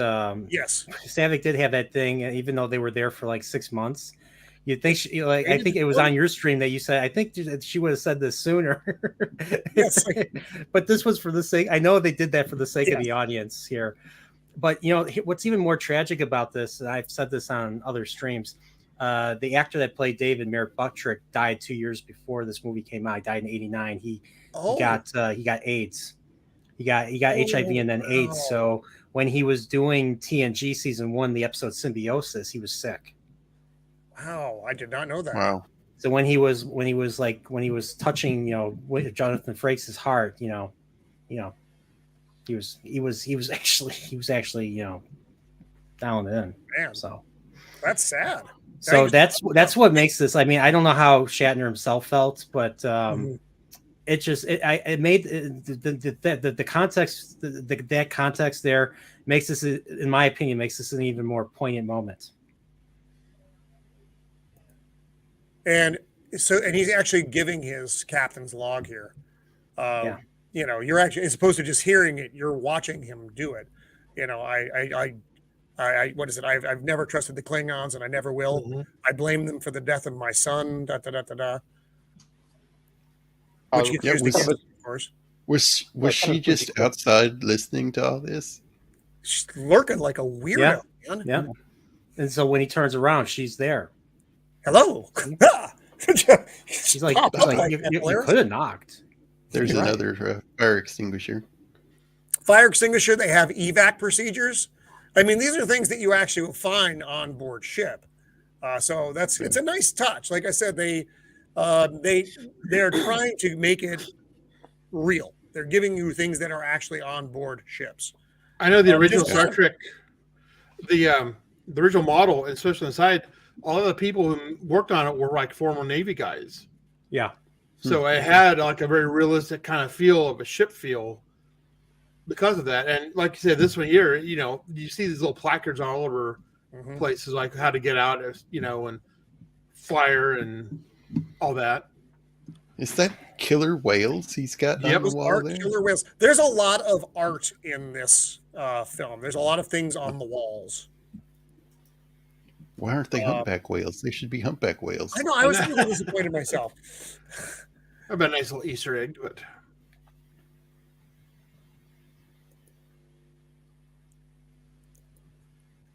Speaker 5: Yes,
Speaker 3: Savick did have that thing, even though they were there for like 6 months. You'd think, I think it was on your stream that you said, I think she would have said this sooner.
Speaker 5: Yes.
Speaker 3: But this was for the sake, I know they did that for the sake of the audience here. But, what's even more tragic about this, and I've said this on other streams, the actor that played David, Merritt Buttrick, died 2 years before this movie came out. He died in '89. He got AIDS. He got HIV and then AIDS. So when he was doing TNG season 1, the episode Symbiosis, he was sick.
Speaker 5: Wow, I did not know that.
Speaker 1: Wow.
Speaker 3: So when he was touching, Jonathan Frakes' heart, he was actually, down in.
Speaker 5: Man,
Speaker 3: so
Speaker 5: that's sad.
Speaker 3: So that's what makes this. I mean, I don't know how Shatner himself felt, but it just it made the context that context there makes this, in my opinion, makes this an even more poignant moment.
Speaker 5: And he's actually giving his captain's log here. You're actually, as opposed to just hearing it, you're watching him do it. What is it? I've never trusted the Klingons, and I never will. Mm-hmm. I blame them for the death of my son. Da da da da da. Which gets used again, of course.
Speaker 1: Was she just outside listening to all this?
Speaker 5: She's lurking like a weirdo.
Speaker 3: Yeah. Yeah. And so when he turns around, she's there.
Speaker 5: Hello.
Speaker 3: She's like, you could have knocked.
Speaker 1: There's another fire extinguisher.
Speaker 5: Fire extinguisher. They have evac procedures. I mean, these are things that you actually will find on board ship. So it's a nice touch. Like I said, they're trying to make it real. They're giving you things that are actually on board ships.
Speaker 2: I know the original Star Trek, the original model, and especially inside, all of the people who worked on it were like former Navy guys.
Speaker 3: Yeah.
Speaker 2: So it had like a very realistic kind of feel of a ship feel because of that. And like you said, this one here, you see these little placards all over places, like how to get out, and fire and all that.
Speaker 1: Is that killer whales he's got on the wall there?
Speaker 5: Killer whales. There's a lot of art in this film. There's a lot of things on the walls.
Speaker 1: Why aren't they humpback whales? They should be humpback whales.
Speaker 5: I know. I was a little disappointed myself.
Speaker 2: That'd be a nice little Easter egg to it.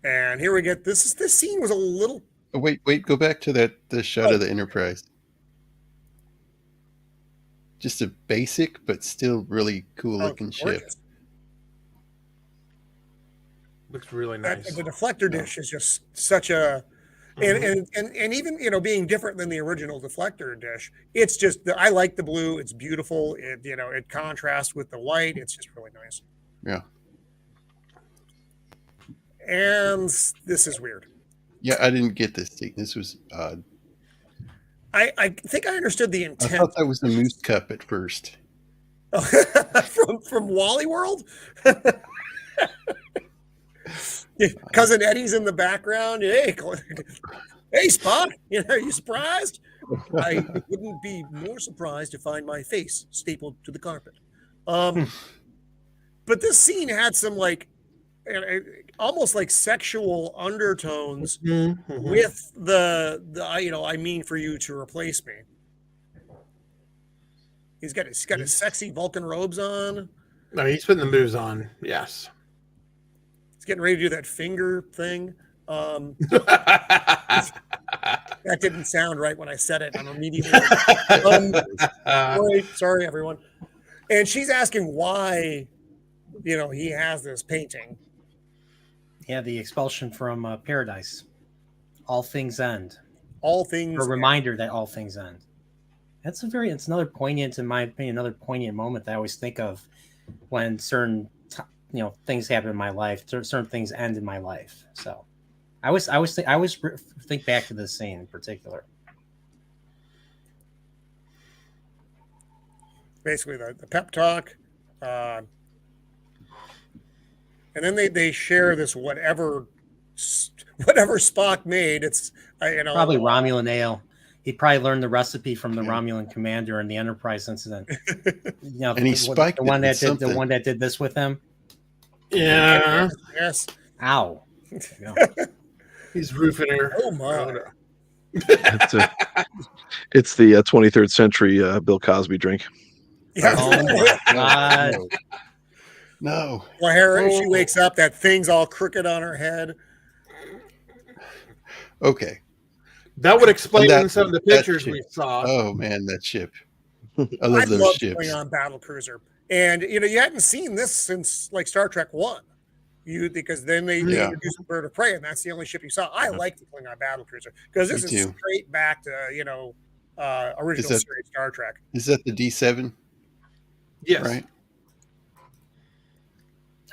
Speaker 5: And here we get this scene was a little.
Speaker 1: Oh, wait! Go back to the shot of the Enterprise. Just a basic, but still really cool looking ship.
Speaker 2: Looks really nice.
Speaker 5: The deflector dish is just such a, and even being different than the original deflector dish. It's just I like the blue. It's beautiful. It contrasts with the white. It's just really nice.
Speaker 1: Yeah.
Speaker 5: And this is weird.
Speaker 1: Yeah, I didn't get this scene. This was odd.
Speaker 5: I think I understood the intent.
Speaker 1: I thought that was the moose cup at first.
Speaker 5: from Wally World. Cousin Eddie's in the background. Hey, Spock. Are you surprised? I wouldn't be more surprised to find my face stapled to the carpet. But this scene had some almost like sexual undertones with the I mean for you to replace me. He's got his sexy Vulcan robes on.
Speaker 2: No, he's putting the moves on. Yes.
Speaker 5: He's getting ready to do that finger thing. That didn't sound right when I said it. I'm immediately sorry, everyone. And she's asking why, he has this painting.
Speaker 3: Yeah, the expulsion from paradise. All things end.
Speaker 5: All things.
Speaker 3: A reminder that all things end. It's another poignant, in my opinion, moment that I always think of when certain, things happen in my life. Certain things end in my life. So, I always think back to this scene in particular.
Speaker 5: Basically, the pep talk, and then they share this whatever Spock made. It's
Speaker 3: probably Romulan ale. He probably learned the recipe from the Romulan commander in the Enterprise incident.
Speaker 1: And he spiked
Speaker 3: the one that did this with him.
Speaker 2: Yeah.
Speaker 5: Yes.
Speaker 3: Ow.
Speaker 2: He's roofing her.
Speaker 5: Oh my.
Speaker 4: It's the 23rd century Bill Cosby drink.
Speaker 5: Yeah.
Speaker 3: Oh my God.
Speaker 1: No.
Speaker 5: Well, she wakes up. That thing's all crooked on her head.
Speaker 1: Okay.
Speaker 2: That would explain some of the pictures we saw.
Speaker 1: Oh man, that ship! I love those ships.
Speaker 5: Klingon battle cruiser, and you hadn't seen this since Star Trek 1. Because then they introduced Bird of Prey, and that's the only ship you saw. I like the Klingon battle cruiser because this is straight back to original series Star Trek.
Speaker 1: Is that the D7?
Speaker 2: Yes.
Speaker 1: Right.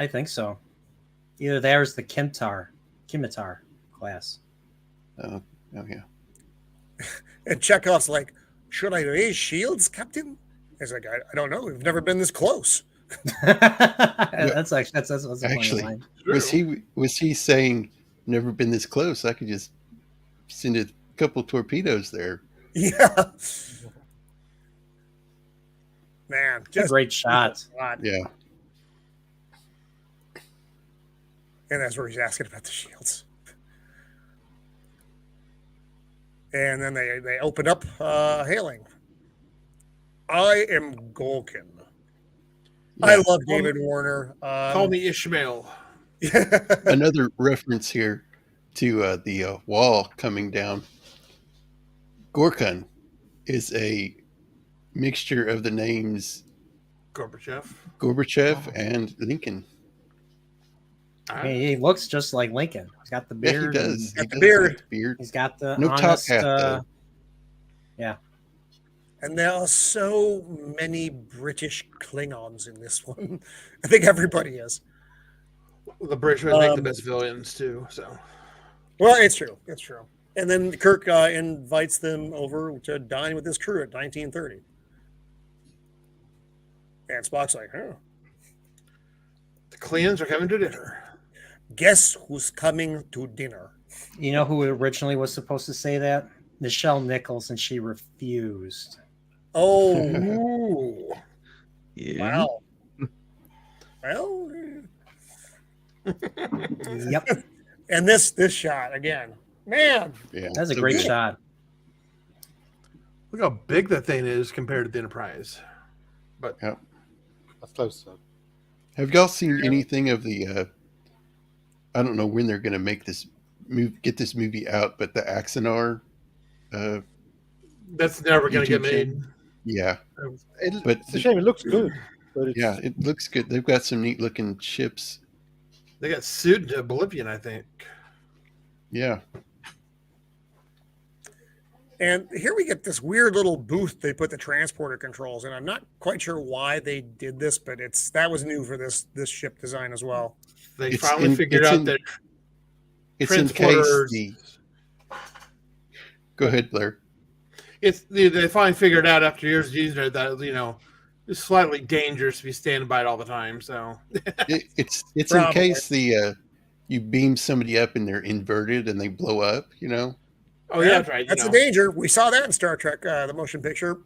Speaker 3: I think so. Either that or it's the Kimitar class.
Speaker 1: Oh yeah.
Speaker 5: And Chekhov's like, should I raise shields, Captain? He's like, I don't know. We've never been this close.
Speaker 3: That's
Speaker 1: actually was he saying never been this close? I could just send a couple torpedoes there.
Speaker 5: Yeah. Man,
Speaker 3: just a great shot.
Speaker 1: Yeah.
Speaker 5: And that's where he's asking about the shields. And then they open up hailing. I am Golkin. Yeah. I love David Warner.
Speaker 2: Call me Ishmael.
Speaker 1: Another reference here to the wall coming down. Gorkon is a mixture of the names Gorbachev and Lincoln.
Speaker 3: He looks just like Lincoln. He's got the beard.
Speaker 1: Yeah, he does.
Speaker 5: Got the beard.
Speaker 3: He's got the
Speaker 1: no
Speaker 3: honest,
Speaker 1: top hat, though.
Speaker 3: Yeah.
Speaker 5: And there are so many British Klingons in this one. I think everybody is.
Speaker 2: The British would make the best villains too. So,
Speaker 5: well, it's true. It's true. And then Kirk invites them over to dine with his crew at 1930. And Spock's like, "Huh?
Speaker 2: The Klingons are coming to dinner.
Speaker 5: Guess who's coming to dinner?"
Speaker 3: You know who originally was supposed to say that? Nichelle Nichols, and she refused.
Speaker 5: Oh,
Speaker 4: yeah.
Speaker 5: Wow. Well,
Speaker 3: yep.
Speaker 5: And this shot again, man.
Speaker 1: Yeah,
Speaker 3: that's a great shot.
Speaker 2: Look how big that thing is compared to the Enterprise. But
Speaker 1: yeah,
Speaker 6: that's close.
Speaker 1: Have y'all seen anything of the? I don't know when they're going to make this get this movie out, but the Axanar.
Speaker 2: That's never going to get made.
Speaker 1: Yeah,
Speaker 6: but it's a shame. It looks good. But
Speaker 1: yeah, it looks good. They've got some neat looking ships.
Speaker 2: They got sued to oblivion, I think.
Speaker 1: Yeah.
Speaker 5: And here we get this weird little booth they put the transporter controls in. I'm not quite sure why they did this, but that was new for this ship design as well.
Speaker 2: They finally figured out that
Speaker 1: it's in case Go ahead, Blair.
Speaker 2: they finally figured out after years of using it that it's slightly dangerous to be standing by it all the time. So
Speaker 1: it's in case you beam somebody up and they're inverted and they blow up.
Speaker 2: Oh yeah, that's right.
Speaker 5: That's a danger. We saw that in Star Trek, the motion picture.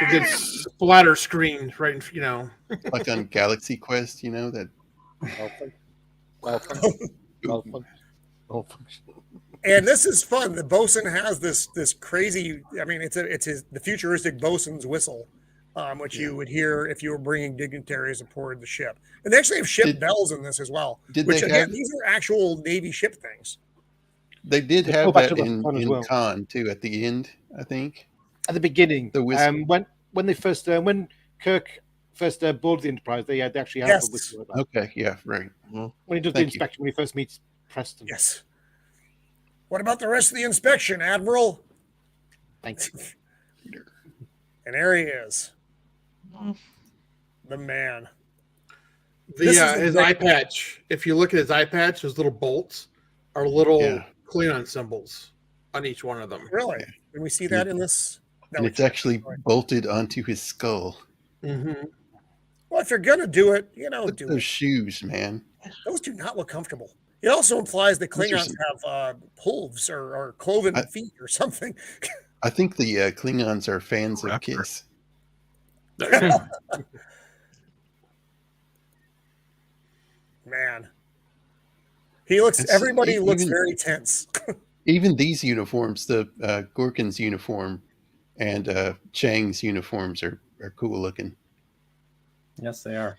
Speaker 2: It gets splatter screened, right?
Speaker 1: Like on Galaxy Quest, that.
Speaker 5: And this is fun. The bosun has this crazy. I mean, it's the futuristic bosun's whistle, which you would hear if you were bringing dignitaries aboard the ship. And they actually have ship bells in this as well. Which again, these are actual Navy ship things.
Speaker 1: They did have that in Khan too at the end, I think.
Speaker 6: At the beginning,
Speaker 1: the whistle.
Speaker 6: When they first when Kirk first boarded the Enterprise, they actually had the whistle.
Speaker 1: Okay, yeah, right.
Speaker 6: When he does the inspection, when he first meets Preston.
Speaker 5: Yes. What about the rest of the inspection, Admiral?
Speaker 6: Thanks.
Speaker 5: And there he is. The man.
Speaker 2: His eye patch. If you look at his eye patch, those little bolts are little Klingon symbols on each one of them.
Speaker 5: Really? Can we see that in this?
Speaker 1: And it's actually bolted onto his skull.
Speaker 2: Mm-hmm.
Speaker 5: Well, if you're gonna do it,
Speaker 1: look at those shoes, man.
Speaker 5: Those do not look comfortable. It also implies that Klingons have hooves or cloven feet or something.
Speaker 1: I think the Klingons are fans of Kiss.
Speaker 5: Man, everybody looks very tense.
Speaker 1: Even these uniforms, the Gorkin's uniform and Chang's uniforms are cool looking.
Speaker 3: Yes, they are.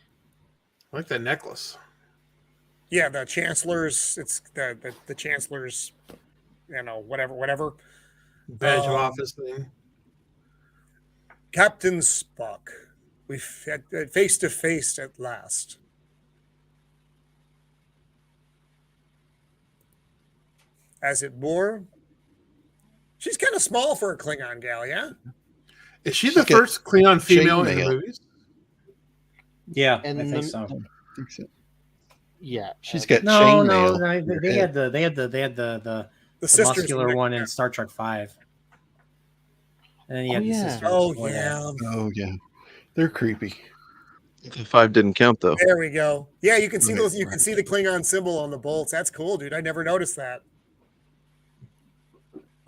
Speaker 2: I like that necklace.
Speaker 5: Yeah, the Chancellor's. It's the Chancellor's. Whatever.
Speaker 2: Badge of office thing.
Speaker 5: Captain Spock, we've face to face at last. As it were, she's kind of small for a Klingon gal, yeah?
Speaker 2: Is she the first Klingon female in the movies?
Speaker 3: Yeah,
Speaker 6: and
Speaker 3: I think so.
Speaker 1: I think so.
Speaker 6: Yeah,
Speaker 1: she's got chainmail.
Speaker 3: No, they had the muscular one in Star Trek 5. And then you had the sisters.
Speaker 5: Oh
Speaker 1: yeah, they're creepy.
Speaker 4: The 5 didn't count though.
Speaker 5: There we go. Yeah, you can see those. You can see the Klingon symbol on the bolts. That's cool, dude. I never noticed that.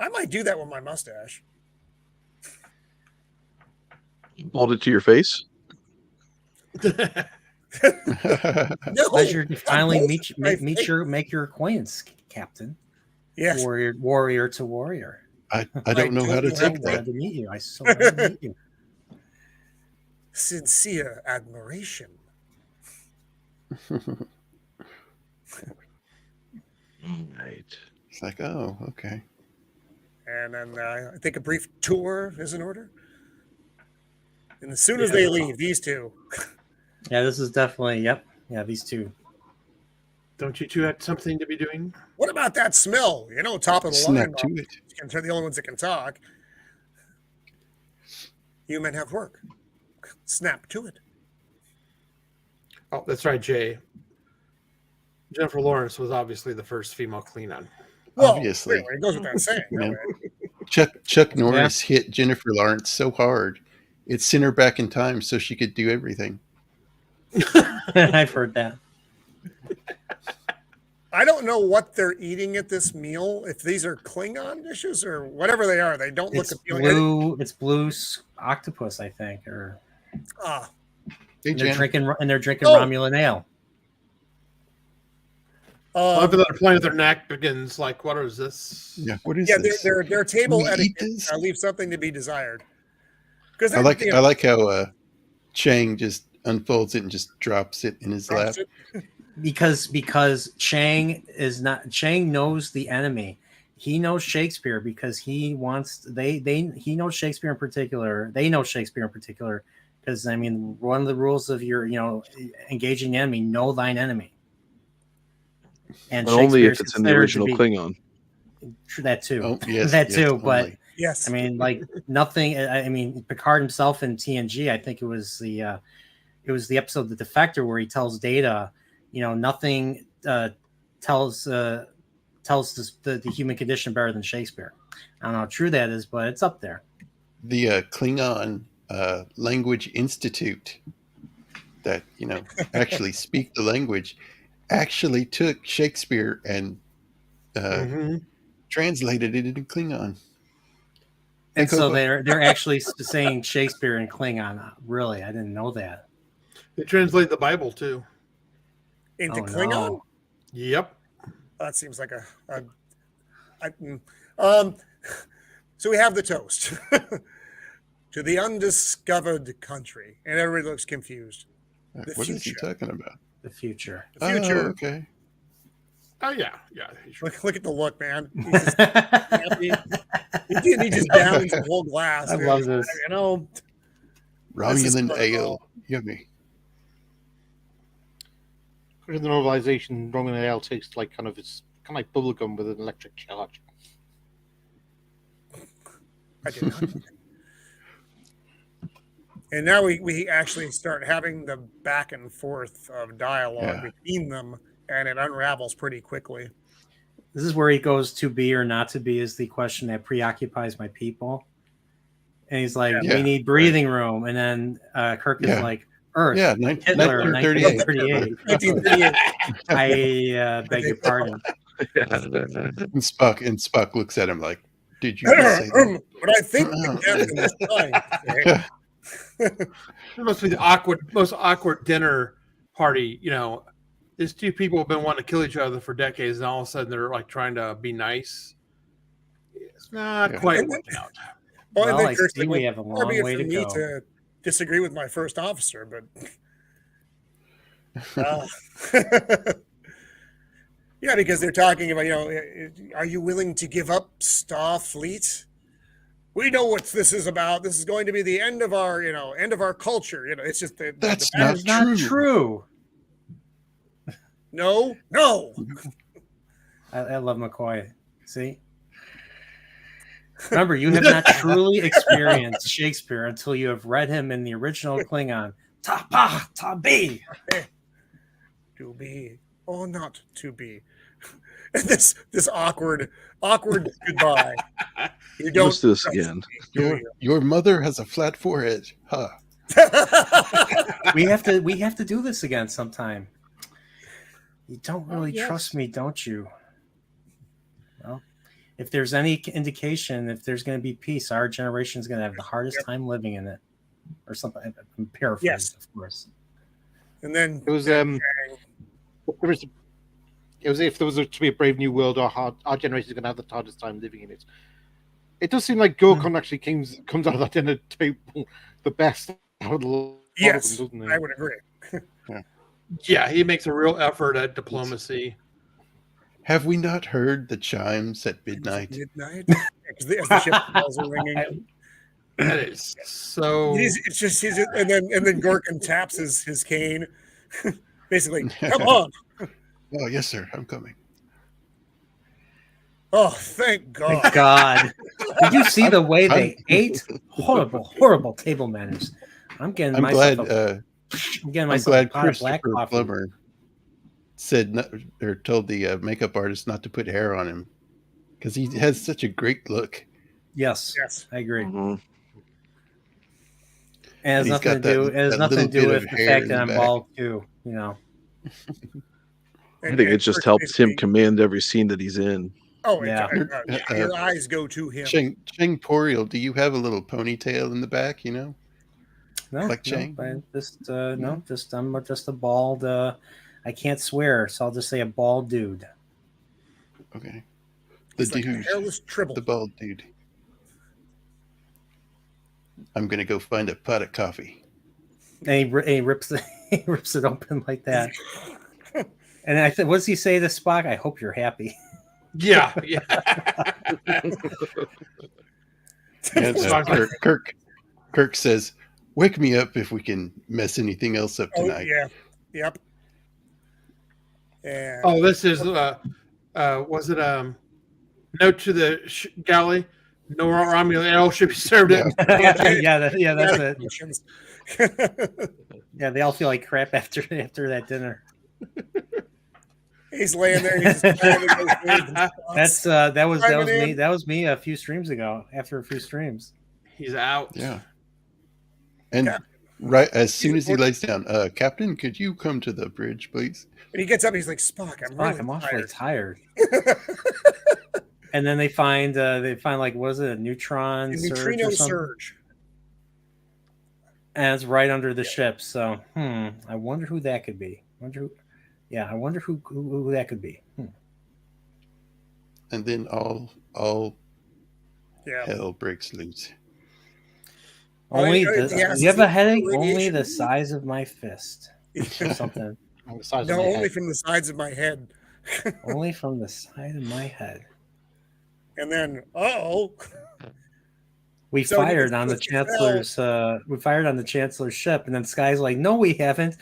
Speaker 5: I might do that with my mustache.
Speaker 4: Hold it to your face.
Speaker 5: No,
Speaker 3: pleasure to finally make your acquaintance, Captain.
Speaker 5: Yes,
Speaker 3: warrior to warrior.
Speaker 1: I don't know how to take that.
Speaker 3: To meet you. I so glad to meet you.
Speaker 5: Sincere admiration.
Speaker 4: Right.
Speaker 1: It's like, oh, okay.
Speaker 5: And then I think a brief tour is in order. And as soon as they leave, these two.
Speaker 3: Yeah, this is definitely, yep. Yeah, these two.
Speaker 2: Don't you two have something to be doing?
Speaker 5: What about that smell? Top of the
Speaker 1: Snap
Speaker 5: line.
Speaker 1: to it.
Speaker 5: They're the only ones that can talk. You men have work. Snap to it.
Speaker 2: Oh, that's right, Jay. Jennifer Lawrence was obviously the first female Klingon.
Speaker 5: Well,
Speaker 1: obviously.
Speaker 5: It goes without saying.
Speaker 1: Yeah. Chuck Norris hit Jennifer Lawrence so hard, it sent her back in time so she could do everything.
Speaker 3: I've heard that.
Speaker 5: I don't know what they're eating at this meal. If these are Klingon dishes or whatever they are, they don't look appealing.
Speaker 3: It's blue octopus, I think, or
Speaker 5: Hey,
Speaker 3: they're drinking Romulan ale.
Speaker 2: They're playing with their napkins. Like, what is this?
Speaker 1: Yeah, what is
Speaker 5: this? Their table etiquette leaves something to be desired. Because
Speaker 1: I like how Chang just unfolds it and just drops it in his lap.
Speaker 3: Because Chang knows the enemy. He knows Shakespeare because he knows Shakespeare in particular. They know Shakespeare in particular because one of the rules of your engaging the enemy, know thine enemy. And
Speaker 4: but only if it's in the original Klingon.
Speaker 3: That too.
Speaker 1: Oh, yes,
Speaker 3: that too.
Speaker 1: Only.
Speaker 3: But
Speaker 5: yes,
Speaker 3: nothing. Picard himself in TNG. I think it was the episode The Defector where he tells Data, nothing tells the human condition better than Shakespeare. I don't know how true that is, but it's up there.
Speaker 1: The Klingon Language Institute that, actually speak the language actually took Shakespeare and translated it into Klingon.
Speaker 3: And so they're actually saying Shakespeare in Klingon. Really, I didn't know that.
Speaker 2: They translate the Bible too
Speaker 5: into Klingon.
Speaker 2: No. Yep.
Speaker 5: That seems like so we have the toast to the undiscovered country, and everybody looks confused.
Speaker 1: What is he talking about?
Speaker 3: The future.
Speaker 5: The future.
Speaker 1: Oh, okay.
Speaker 2: Oh yeah.
Speaker 5: Look at the look, man. He's just happy. He just downs the whole glass.
Speaker 3: I love this.
Speaker 1: Romulan ale. Yummy.
Speaker 6: In the novelization, Romulan ale tastes like it's kind of like bubblegum with an electric charge.
Speaker 5: I did not. And now we actually start having the back and forth of dialogue between them, and it unravels pretty quickly.
Speaker 3: This is where he goes, to be or not to be is the question that preoccupies my people. And he's like, we need breathing room. And then Kirk is like, Earth, Hitler, 1938. I beg your pardon.
Speaker 1: And Spock looks at him like, did you just say that?
Speaker 5: But I think the captain is trying to say.
Speaker 2: It must be the most awkward dinner party. These two people have been wanting to kill each other for decades, and all of a sudden they're like trying to be nice. It's not quite working out.
Speaker 3: Well, I see we have a long way to go.
Speaker 5: To disagree with my first officer, but yeah, because they're talking about, are you willing to give up Starfleet? We know what this is about. This is going to be the end of our, end of our culture. It's just
Speaker 1: that's
Speaker 3: not true.
Speaker 5: No.
Speaker 3: I love McCoy. See? Remember, you have not truly experienced Shakespeare until you have read him in the original Klingon. Ta be.
Speaker 5: To be or not to be. And this awkward goodbye. You don't
Speaker 4: do this again.
Speaker 1: Your mother has a flat forehead. Huh.
Speaker 3: We have to do this again sometime. You don't really trust me, don't you? Well, if there's any indication, if there's going to be peace, our generation is going to have the hardest time living in it, or something. I'm paraphrasing, of course.
Speaker 5: And then
Speaker 6: it was if there was to be a brave new world, our generation is going to have the hardest time living in it. It does seem like Gorkon actually comes out of that dinner table the best out of the
Speaker 5: yes,
Speaker 6: of them, doesn't he?
Speaker 5: I would agree.
Speaker 2: Yeah, he makes a real effort at diplomacy.
Speaker 1: Have we not heard the chimes at midnight?
Speaker 5: As the ship bells are ringing.
Speaker 2: That is so.
Speaker 5: It's just and then Gorkon taps his cane, basically. Come on.
Speaker 1: Oh yes, sir. I'm coming.
Speaker 5: Oh, thank God!
Speaker 3: Thank God! Did you see the way they ate? Horrible table manners. I'm getting myself. I'm
Speaker 1: glad Christopher Plummer said or told the makeup artist not to put hair on him because he has such a great look.
Speaker 3: Yes, I agree.
Speaker 4: Mm-hmm.
Speaker 3: It has nothing to do with the fact that I'm bald too.
Speaker 4: I think it just helps him command every scene that he's in.
Speaker 5: Oh, yeah. Your eyes go to him.
Speaker 1: Nerdporeal, do you have a little ponytail in the back?
Speaker 3: No,
Speaker 1: like Chang?
Speaker 3: I'm just a bald. I can't swear, so I'll just say a bald dude.
Speaker 1: Okay,
Speaker 5: hairless tribble.
Speaker 1: The bald dude. I'm gonna go find a pot of coffee.
Speaker 3: And he rips it open like that. And I said, what does he say to Spock? I hope you're happy.
Speaker 2: Yeah.
Speaker 1: And Kirk says, "Wake me up if we can mess anything else up tonight."
Speaker 5: Oh, yeah. Yep.
Speaker 2: And this is was it note to the galley? No Romulan ale should be served.
Speaker 3: That's it. Yeah, they all feel like crap after that dinner.
Speaker 5: He's laying there. He's just
Speaker 3: that was me a few streams ago. After a few streams,
Speaker 2: he's out.
Speaker 1: Yeah, and right as soon as he lays down, Captain, could you come to the bridge, please?
Speaker 5: And he gets up. He's like, Spock, I'm
Speaker 3: awfully tired. And then they find like, was it a neutron
Speaker 5: neutrino surge?
Speaker 3: And it's right under the ship. So, I wonder who that could be. I wonder who that could be.
Speaker 1: And then all hell breaks loose.
Speaker 3: Only you have a headache? Only the size of my fist. Or something.
Speaker 5: Only from the sides of my head.
Speaker 3: Only from the side of my head.
Speaker 5: And then,
Speaker 3: we fired on the chancellor's. We fired on the chancellor's ship, and then Sky's like, "No, we haven't.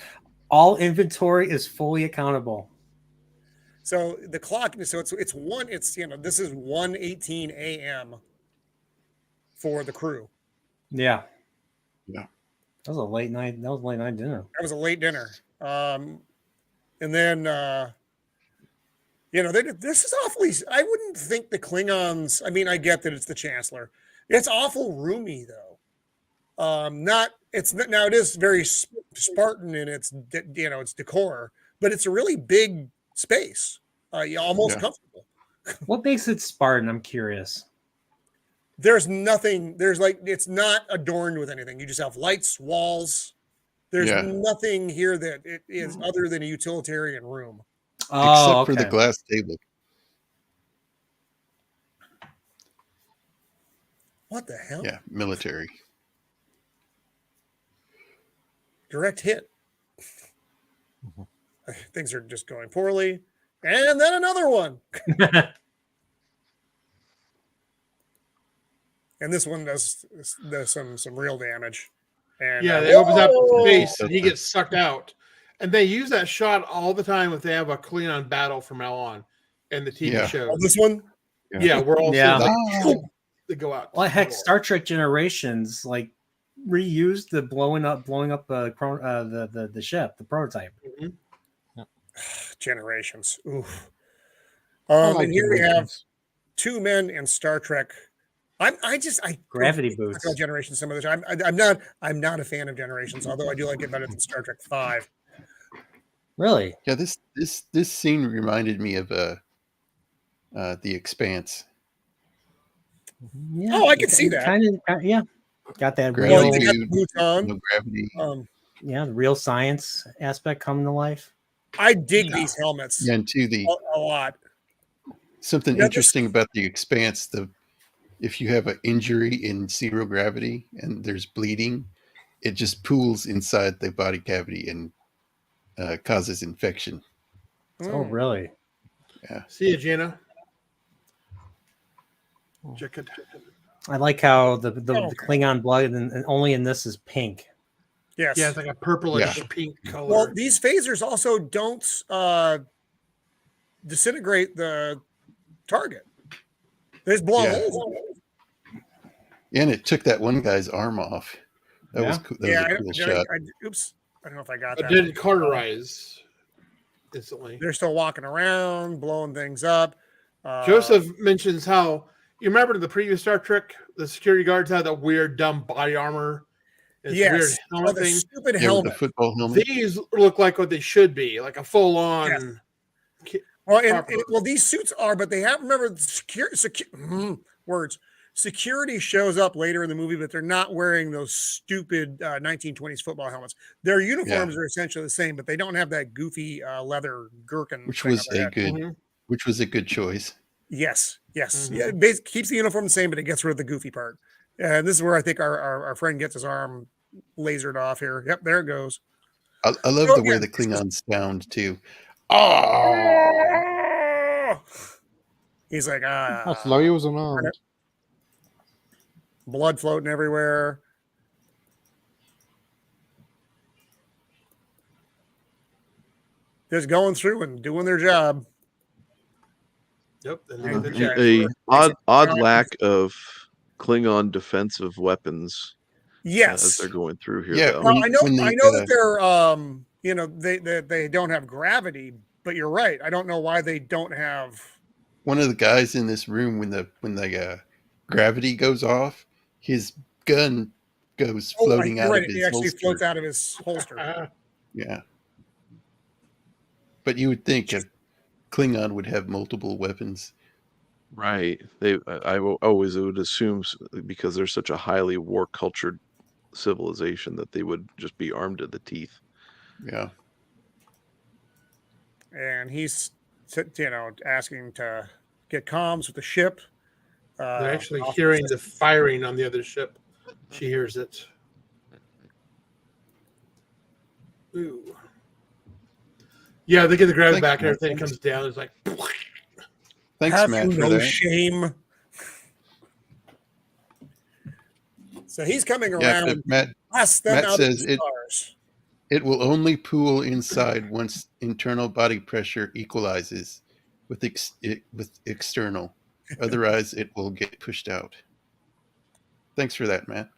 Speaker 3: All inventory is fully accountable."
Speaker 5: So the clock. So it's this is 1:18 a.m. for the crew.
Speaker 1: Yeah.
Speaker 3: That was a late night. That was a late night dinner.
Speaker 5: That was a late dinner. And then, this is awfully. I wouldn't think the Klingons. I mean, I get that it's the Chancellor. It's awful roomy, though. It is very Spartan in its its decor, but it's a really big space. Almost comfortable.
Speaker 3: What makes it Spartan? I'm curious.
Speaker 5: There's nothing. It's not adorned with anything. You just have lights, walls. There's nothing here that it is other than a utilitarian room.
Speaker 1: Except for the glass table.
Speaker 5: What the hell?
Speaker 1: Yeah, military.
Speaker 5: Direct hit. Things are just going poorly. And then another one. And this one does some real damage. And
Speaker 2: they opens up his face and he gets sucked out. And they use that shot all the time if they have a Klingon battle from now on in the TV show.
Speaker 5: Oh, this one?
Speaker 2: Yeah, we're all seeing they go out.
Speaker 3: Well, heck, Star Trek Generations reused the blowing up the ship, the prototype.
Speaker 2: Mm-hmm.
Speaker 5: Generations. Oof. And here we have two men in Star Trek. I
Speaker 3: gravity boots.
Speaker 5: Generations some of the time. I'm not a fan of Generations, although I do like it better than Star Trek 5.
Speaker 3: Really?
Speaker 1: Yeah, this scene reminded me of The Expanse.
Speaker 5: Yeah, I can see that.
Speaker 3: Got that
Speaker 1: gravity,
Speaker 3: real
Speaker 5: boots on.
Speaker 1: No gravity.
Speaker 3: The real science aspect coming to life.
Speaker 5: I dig these helmets.
Speaker 1: Yeah, and to
Speaker 5: a lot.
Speaker 1: Something interesting about The Expanse, if you have an injury in zero gravity and there's bleeding, it just pools inside the body cavity and causes infection.
Speaker 3: Oh, really?
Speaker 1: Yeah.
Speaker 2: See you, Gina.
Speaker 3: I like how the Klingon blood and only in this is pink.
Speaker 5: Yes.
Speaker 2: Yeah, it's like a purplish pink color.
Speaker 5: Well, these phasers also don't disintegrate the target. They just blow holes.
Speaker 1: And it took that one guy's arm off. That was cool. That was a cool shot.
Speaker 5: Oops. I don't know if I got that.
Speaker 2: It didn't cauterize instantly.
Speaker 5: They're still walking around, blowing things up.
Speaker 2: Joseph mentions how, you remember in the previous Star Trek, the security guards had that weird, dumb body armor. Weird helmet thing.
Speaker 5: Stupid helmet.
Speaker 1: The football helmet.
Speaker 2: These look like what they should be, like a full-on.
Speaker 5: Yes. Well, these suits are, but they have, remember, security shows up later in the movie, but they're not wearing those stupid 1920s football helmets. Their uniforms are essentially the same, but they don't have that goofy leather gherkin.
Speaker 1: Which was a good choice.
Speaker 5: Yes. Mm-hmm. Yeah, it keeps the uniform the same, but it gets rid of the goofy part. And this is where I think our friend gets his arm lasered off here. Yep, there it goes.
Speaker 1: I love the way the Klingons sound too. Oh,
Speaker 5: he's like, blood floating everywhere. Just going through and doing their job.
Speaker 2: Yep.
Speaker 4: A odd lack of Klingon defensive weapons.
Speaker 5: Yes,
Speaker 4: as they're going through here.
Speaker 1: Yeah,
Speaker 4: though.
Speaker 5: Well, I know that they're they don't have gravity, but you're right. I don't know why they don't have
Speaker 1: one of the guys in this room when the gravity goes off, his gun goes floating out of his holster.
Speaker 5: He actually floats out of his holster.
Speaker 1: Yeah. But you would think a Klingon would have multiple weapons.
Speaker 4: Right. I always would assume, because they're such a highly war cultured civilization, that they would just be armed to the teeth.
Speaker 1: Yeah.
Speaker 5: And he's, asking to get comms with the ship.
Speaker 2: They're actually hearing the firing on the other ship. She hears it. Ooh. Yeah, they get the gravity back and everything comes down. It's like,
Speaker 1: thanks,
Speaker 5: have
Speaker 1: Matt,
Speaker 5: you
Speaker 1: for
Speaker 5: no
Speaker 1: that.
Speaker 5: shame? So he's coming around.
Speaker 1: Matt says it will only pool inside once internal body pressure equalizes with external. Otherwise, it will get pushed out. Thanks for that, Matt.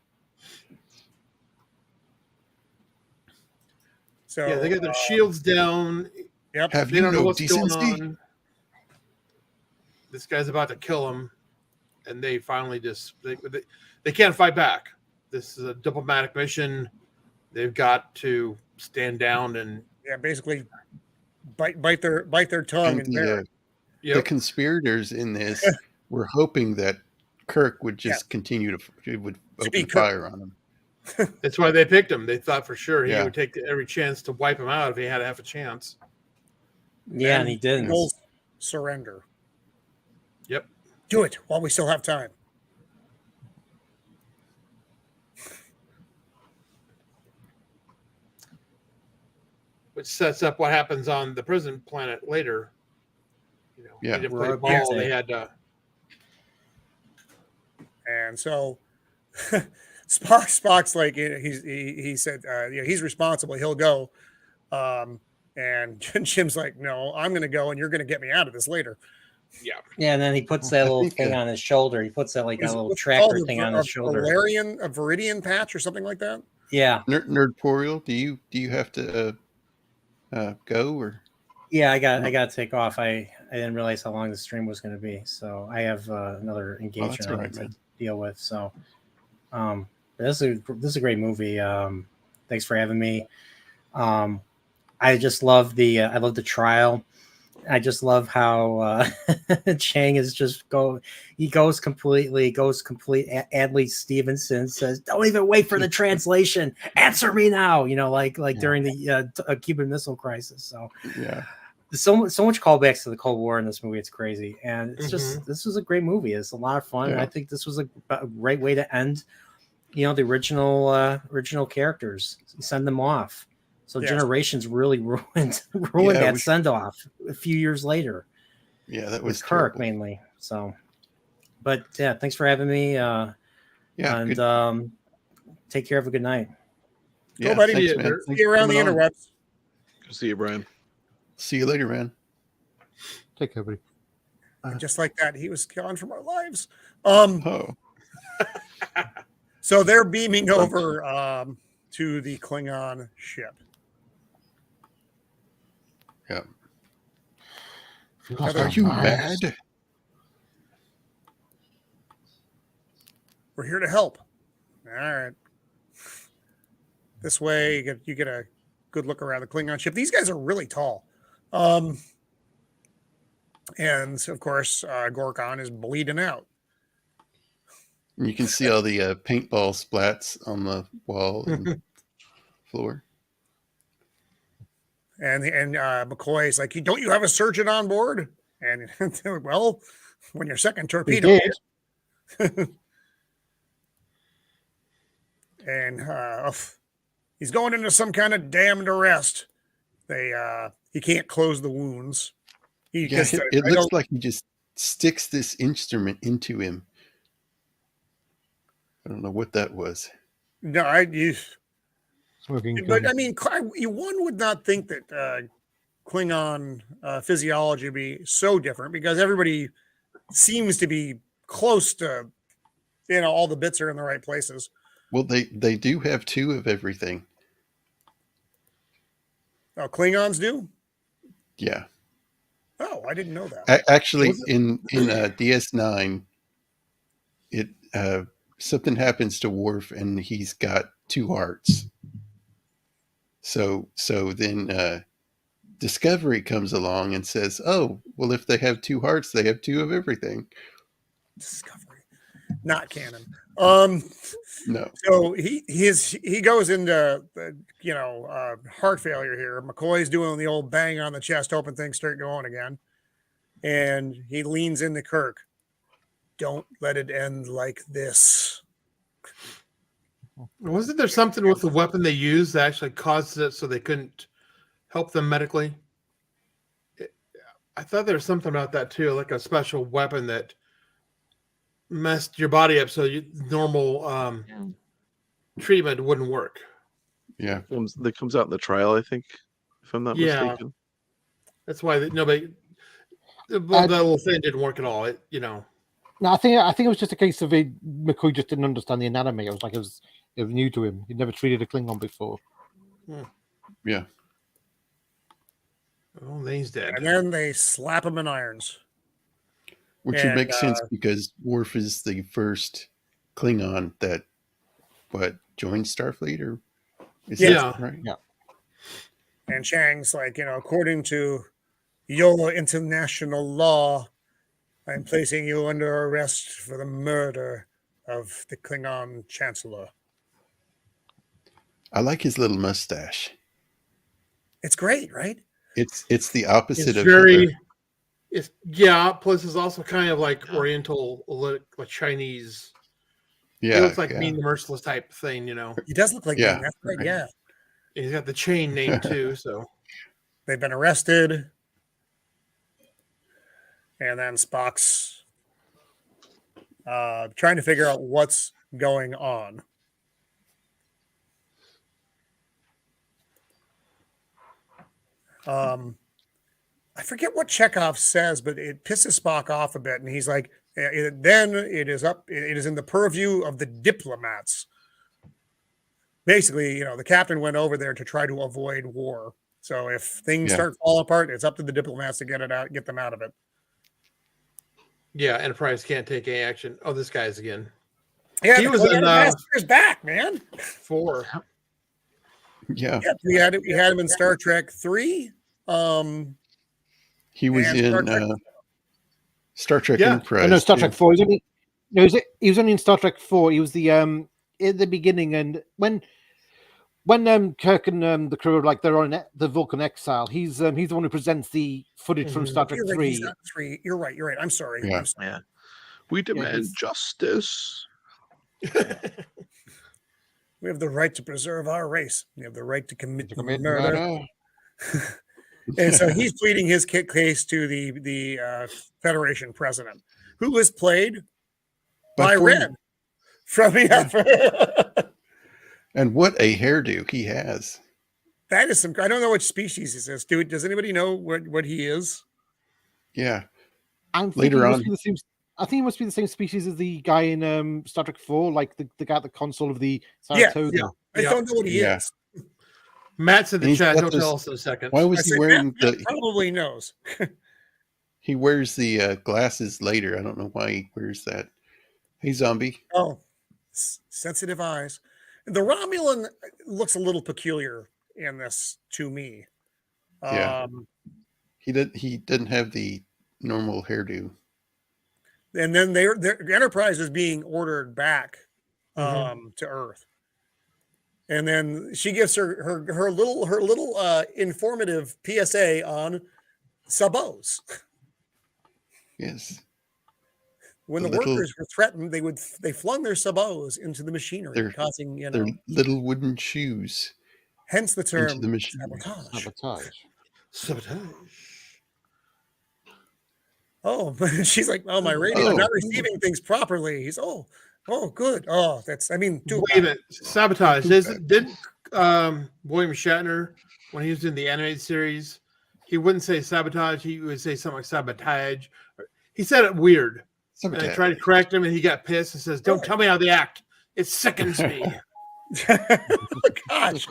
Speaker 5: So
Speaker 2: yeah, they got their shields down.
Speaker 5: Yep.
Speaker 1: Have
Speaker 2: They
Speaker 1: you
Speaker 2: don't know
Speaker 1: no
Speaker 2: what's going
Speaker 1: decency?
Speaker 2: on. This guy's about to kill him, and they finally just they can't fight back. This is a diplomatic mission. They've got to stand down and
Speaker 5: basically bite their tongue and bear.
Speaker 1: The conspirators in this were hoping that Kirk would just continue to open fire on them.
Speaker 2: That's why they picked him. They thought for sure he would take every chance to wipe him out if he had half a chance.
Speaker 3: Yeah, and he didn't.
Speaker 5: Surrender.
Speaker 2: Yep.
Speaker 5: Do it while we still have time.
Speaker 2: Which sets up what happens on the prison planet later. They didn't play ball. They had to.
Speaker 5: And so Spock's like, he said, he's responsible. He'll go. And Jim's like, no, I'm going to go, and you're going to get me out of this later.
Speaker 2: Yeah.
Speaker 3: Yeah, and then he puts that little thing on his shoulder. He puts that a little tracker thing on his shoulder.
Speaker 5: A Viridian patch or something like that.
Speaker 3: Yeah.
Speaker 1: Nerdporeal, do you have to go or?
Speaker 3: Yeah, I got to take off. I didn't realize how long the stream was going to be, so I have another engagement I need to deal with. So, this is a great movie. Thanks for having me. I just love the trial. I just love how Chang is goes complete Adley Stevenson, says, don't even wait for the translation. Answer me now. During the Cuban Missile Crisis. So
Speaker 1: yeah.
Speaker 3: So much callbacks to the Cold War in this movie. It's crazy. And it's this was a great movie. It's a lot of fun. Yeah. I think this was a great way to end, the original characters, send them off. So Generations really ruined that send off a few years later.
Speaker 1: Yeah, that was
Speaker 3: Kirk
Speaker 1: terrible.
Speaker 3: mainly. So, but yeah, thanks for having me. Take care. Have a good night.
Speaker 5: Yeah, buddy. See you around the interwebs.
Speaker 4: Good to see you, Brian.
Speaker 1: See you later, man.
Speaker 6: Take care, buddy.
Speaker 5: Just like that, he was gone from our lives. So they're beaming over to the Klingon ship.
Speaker 1: Yeah. Are you mad?
Speaker 5: We're here to help. All right. This way, you get a good look around the Klingon ship. These guys are really tall. And of course, Gorkon is bleeding out.
Speaker 1: You can see all the paintball splats on the wall and floor.
Speaker 5: And McCoy's like, don't you have a surgeon on board? And well, when your second torpedo and he's going into some kind of damned arrest. He can't close the wounds.
Speaker 1: It looks like he just sticks this instrument into him. I don't know what that was.
Speaker 5: No, but I mean, one would not think that Klingon physiology would be so different because everybody seems to be close to, all the bits are in the right places.
Speaker 1: Well, they do have two of everything.
Speaker 5: Oh, Klingons do?
Speaker 1: Yeah.
Speaker 5: Oh, I didn't know that.
Speaker 1: Actually, in DS9, it something happens to Worf, and he's got 2 hearts. So then Discovery comes along and says, "Oh, well, if they have 2 hearts, they have 2 of everything."
Speaker 5: Discovery, not canon.
Speaker 1: No.
Speaker 5: So he goes into heart failure here. McCoy's doing the old bang on the chest, hoping things start going again, and he leans into Kirk. Don't let it end like this.
Speaker 2: Wasn't there something with the weapon they used that actually caused it so they couldn't help them medically? I thought there was something about that too, like a special weapon that messed your body up so normal treatment wouldn't work.
Speaker 1: Yeah.
Speaker 4: That comes out in the trial, I think, if I'm not mistaken.
Speaker 2: That's why nobody. Well, that little thing didn't work at all. No,
Speaker 9: I think it was just a case of McCoy just didn't understand the anatomy. It was like it was new to him. He'd never treated a Klingon before.
Speaker 1: Yeah.
Speaker 2: Oh, then he's dead.
Speaker 5: And then they slap him in irons.
Speaker 1: Which would make sense because Worf is the first Klingon that joined Starfleet, or is that right?
Speaker 5: Yeah. And Chang's like, according to your international law, I'm placing you under arrest for the murder of the Klingon Chancellor.
Speaker 1: I like his little mustache.
Speaker 5: It's great, right?
Speaker 1: It's the opposite of
Speaker 2: very. Plus it's also kind of like Oriental, like Chinese.
Speaker 1: Yeah,
Speaker 2: he looks like Mean the Merciless type thing,
Speaker 5: He does look like Mean. That's right. Yeah.
Speaker 2: He's got the chain name too. So
Speaker 5: they've been arrested, and then Spock's trying to figure out what's going on. I forget what Chekhov says, but it pisses Spock off a bit, and he's like, "Then it is in the purview of the diplomats." Basically, the captain went over there to try to avoid war. So if things start falling apart, it's up to the diplomats to get them out of it.
Speaker 2: Yeah, Enterprise can't take any action. Oh, this guy's again.
Speaker 5: Yeah, he was in Master's back, man.
Speaker 2: 4.
Speaker 1: Yeah.
Speaker 5: We had him in Star Trek 3.
Speaker 1: He was in Star Trek Enterprise.
Speaker 9: Oh, no, Star Trek 4. He was only in Star Trek 4. He was the in the beginning, and when Kirk and the crew are like they're on the Vulcan exile, he's the one who presents the footage from Star Trek 3.
Speaker 5: He's not 3. You're right. I'm sorry.
Speaker 1: Yeah.
Speaker 4: Yeah. We demand justice.
Speaker 5: We have the right to preserve our race. We have the right to commit murder. And so he's pleading his case to the Federation president, who was played by Red from
Speaker 1: And what a hairdo he has!
Speaker 5: That is I don't know which species he is. Does anybody know what he is?
Speaker 1: Yeah.
Speaker 9: Later on, I think it must be the same species as the guy in Star Trek 4, like the guy at the console of the Saratoga.
Speaker 5: Yeah. I don't know what he is.
Speaker 2: Matt's in the chat. He'll tell us in a second.
Speaker 1: Why was he wearing
Speaker 5: Matt probably knows.
Speaker 1: He wears the glasses later. I don't know why he wears that. Hey, zombie.
Speaker 5: Oh, sensitive eyes. The Romulan looks a little peculiar in this to me.
Speaker 1: Yeah. He didn't have the normal hairdo.
Speaker 5: And then their Enterprise is being ordered back to Earth. And then she gives her little informative PSA on sabots.
Speaker 1: Yes.
Speaker 5: When the workers were threatened, they flung their sabots into the machinery, causing
Speaker 1: their little wooden shoes.
Speaker 5: Hence the term
Speaker 1: into the
Speaker 5: sabotage. Oh, she's like, oh, my radio, I'm not receiving things properly. He's good. Oh, that's, wait
Speaker 2: a minute. Sabotage. Didn't William Shatner, when he was in the animated series, he wouldn't say sabotage. He would say something like sabotage. He said it weird. Sabotage. And I tried to correct him, and he got pissed and says, "Don't tell me how they act. It sickens me."
Speaker 5: Oh, gosh.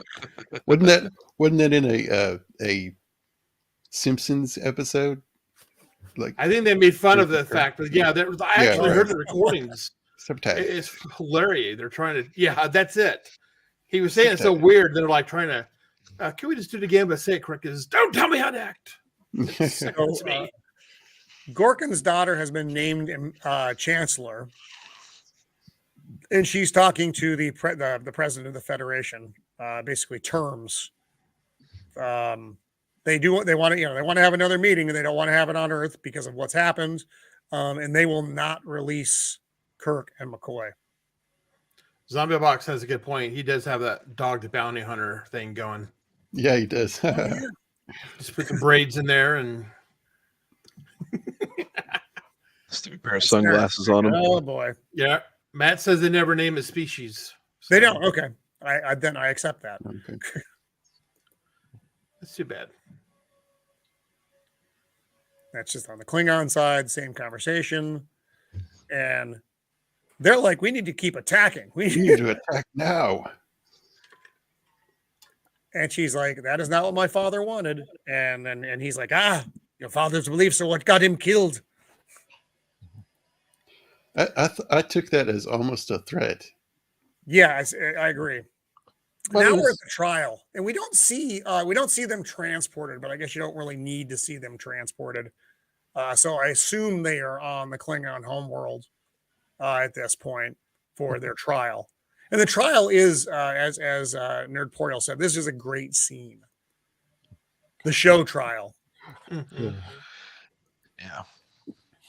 Speaker 1: Wasn't that in a Simpsons episode? like
Speaker 2: I think they made fun of the fact that I actually heard the recordings.
Speaker 1: Subtext.
Speaker 2: It's hilarious. They're trying to that's it. He was saying it's so weird. They're like trying to can we just do it again but say it correct? Is don't tell me how to act.
Speaker 5: Gorkin's daughter has been named chancellor, and she's talking to the president of the Federation, basically terms. They want to have another meeting, and they don't want to have it on Earth because of what's happened, and they will not release Kirk and McCoy.
Speaker 2: Zombie Box has a good point. He does have that dog to bounty hunter thing going.
Speaker 1: Yeah, he does.
Speaker 2: Just put the braids in there and
Speaker 4: stupid pair of sunglasses on him.
Speaker 5: Oh boy.
Speaker 2: Yeah. Matt says they never name a species.
Speaker 5: So. They don't. Okay. I accept that.
Speaker 1: Okay.
Speaker 2: That's too bad.
Speaker 5: That's just on the Klingon side, same conversation. And they're like, we need to keep attacking. We
Speaker 1: need to attack now.
Speaker 5: And she's like, that is not what my father wanted. And he's like, your father's beliefs are what got him killed.
Speaker 1: I took that as almost a threat.
Speaker 5: Yeah, I agree. Well, now we're at the trial, and we don't see them transported, but I guess you don't really need to see them transported. So I assume they are on the Klingon homeworld at this point for their trial. And the trial is, as Nerdporeal said, this is a great scene. The show trial.
Speaker 4: Yeah.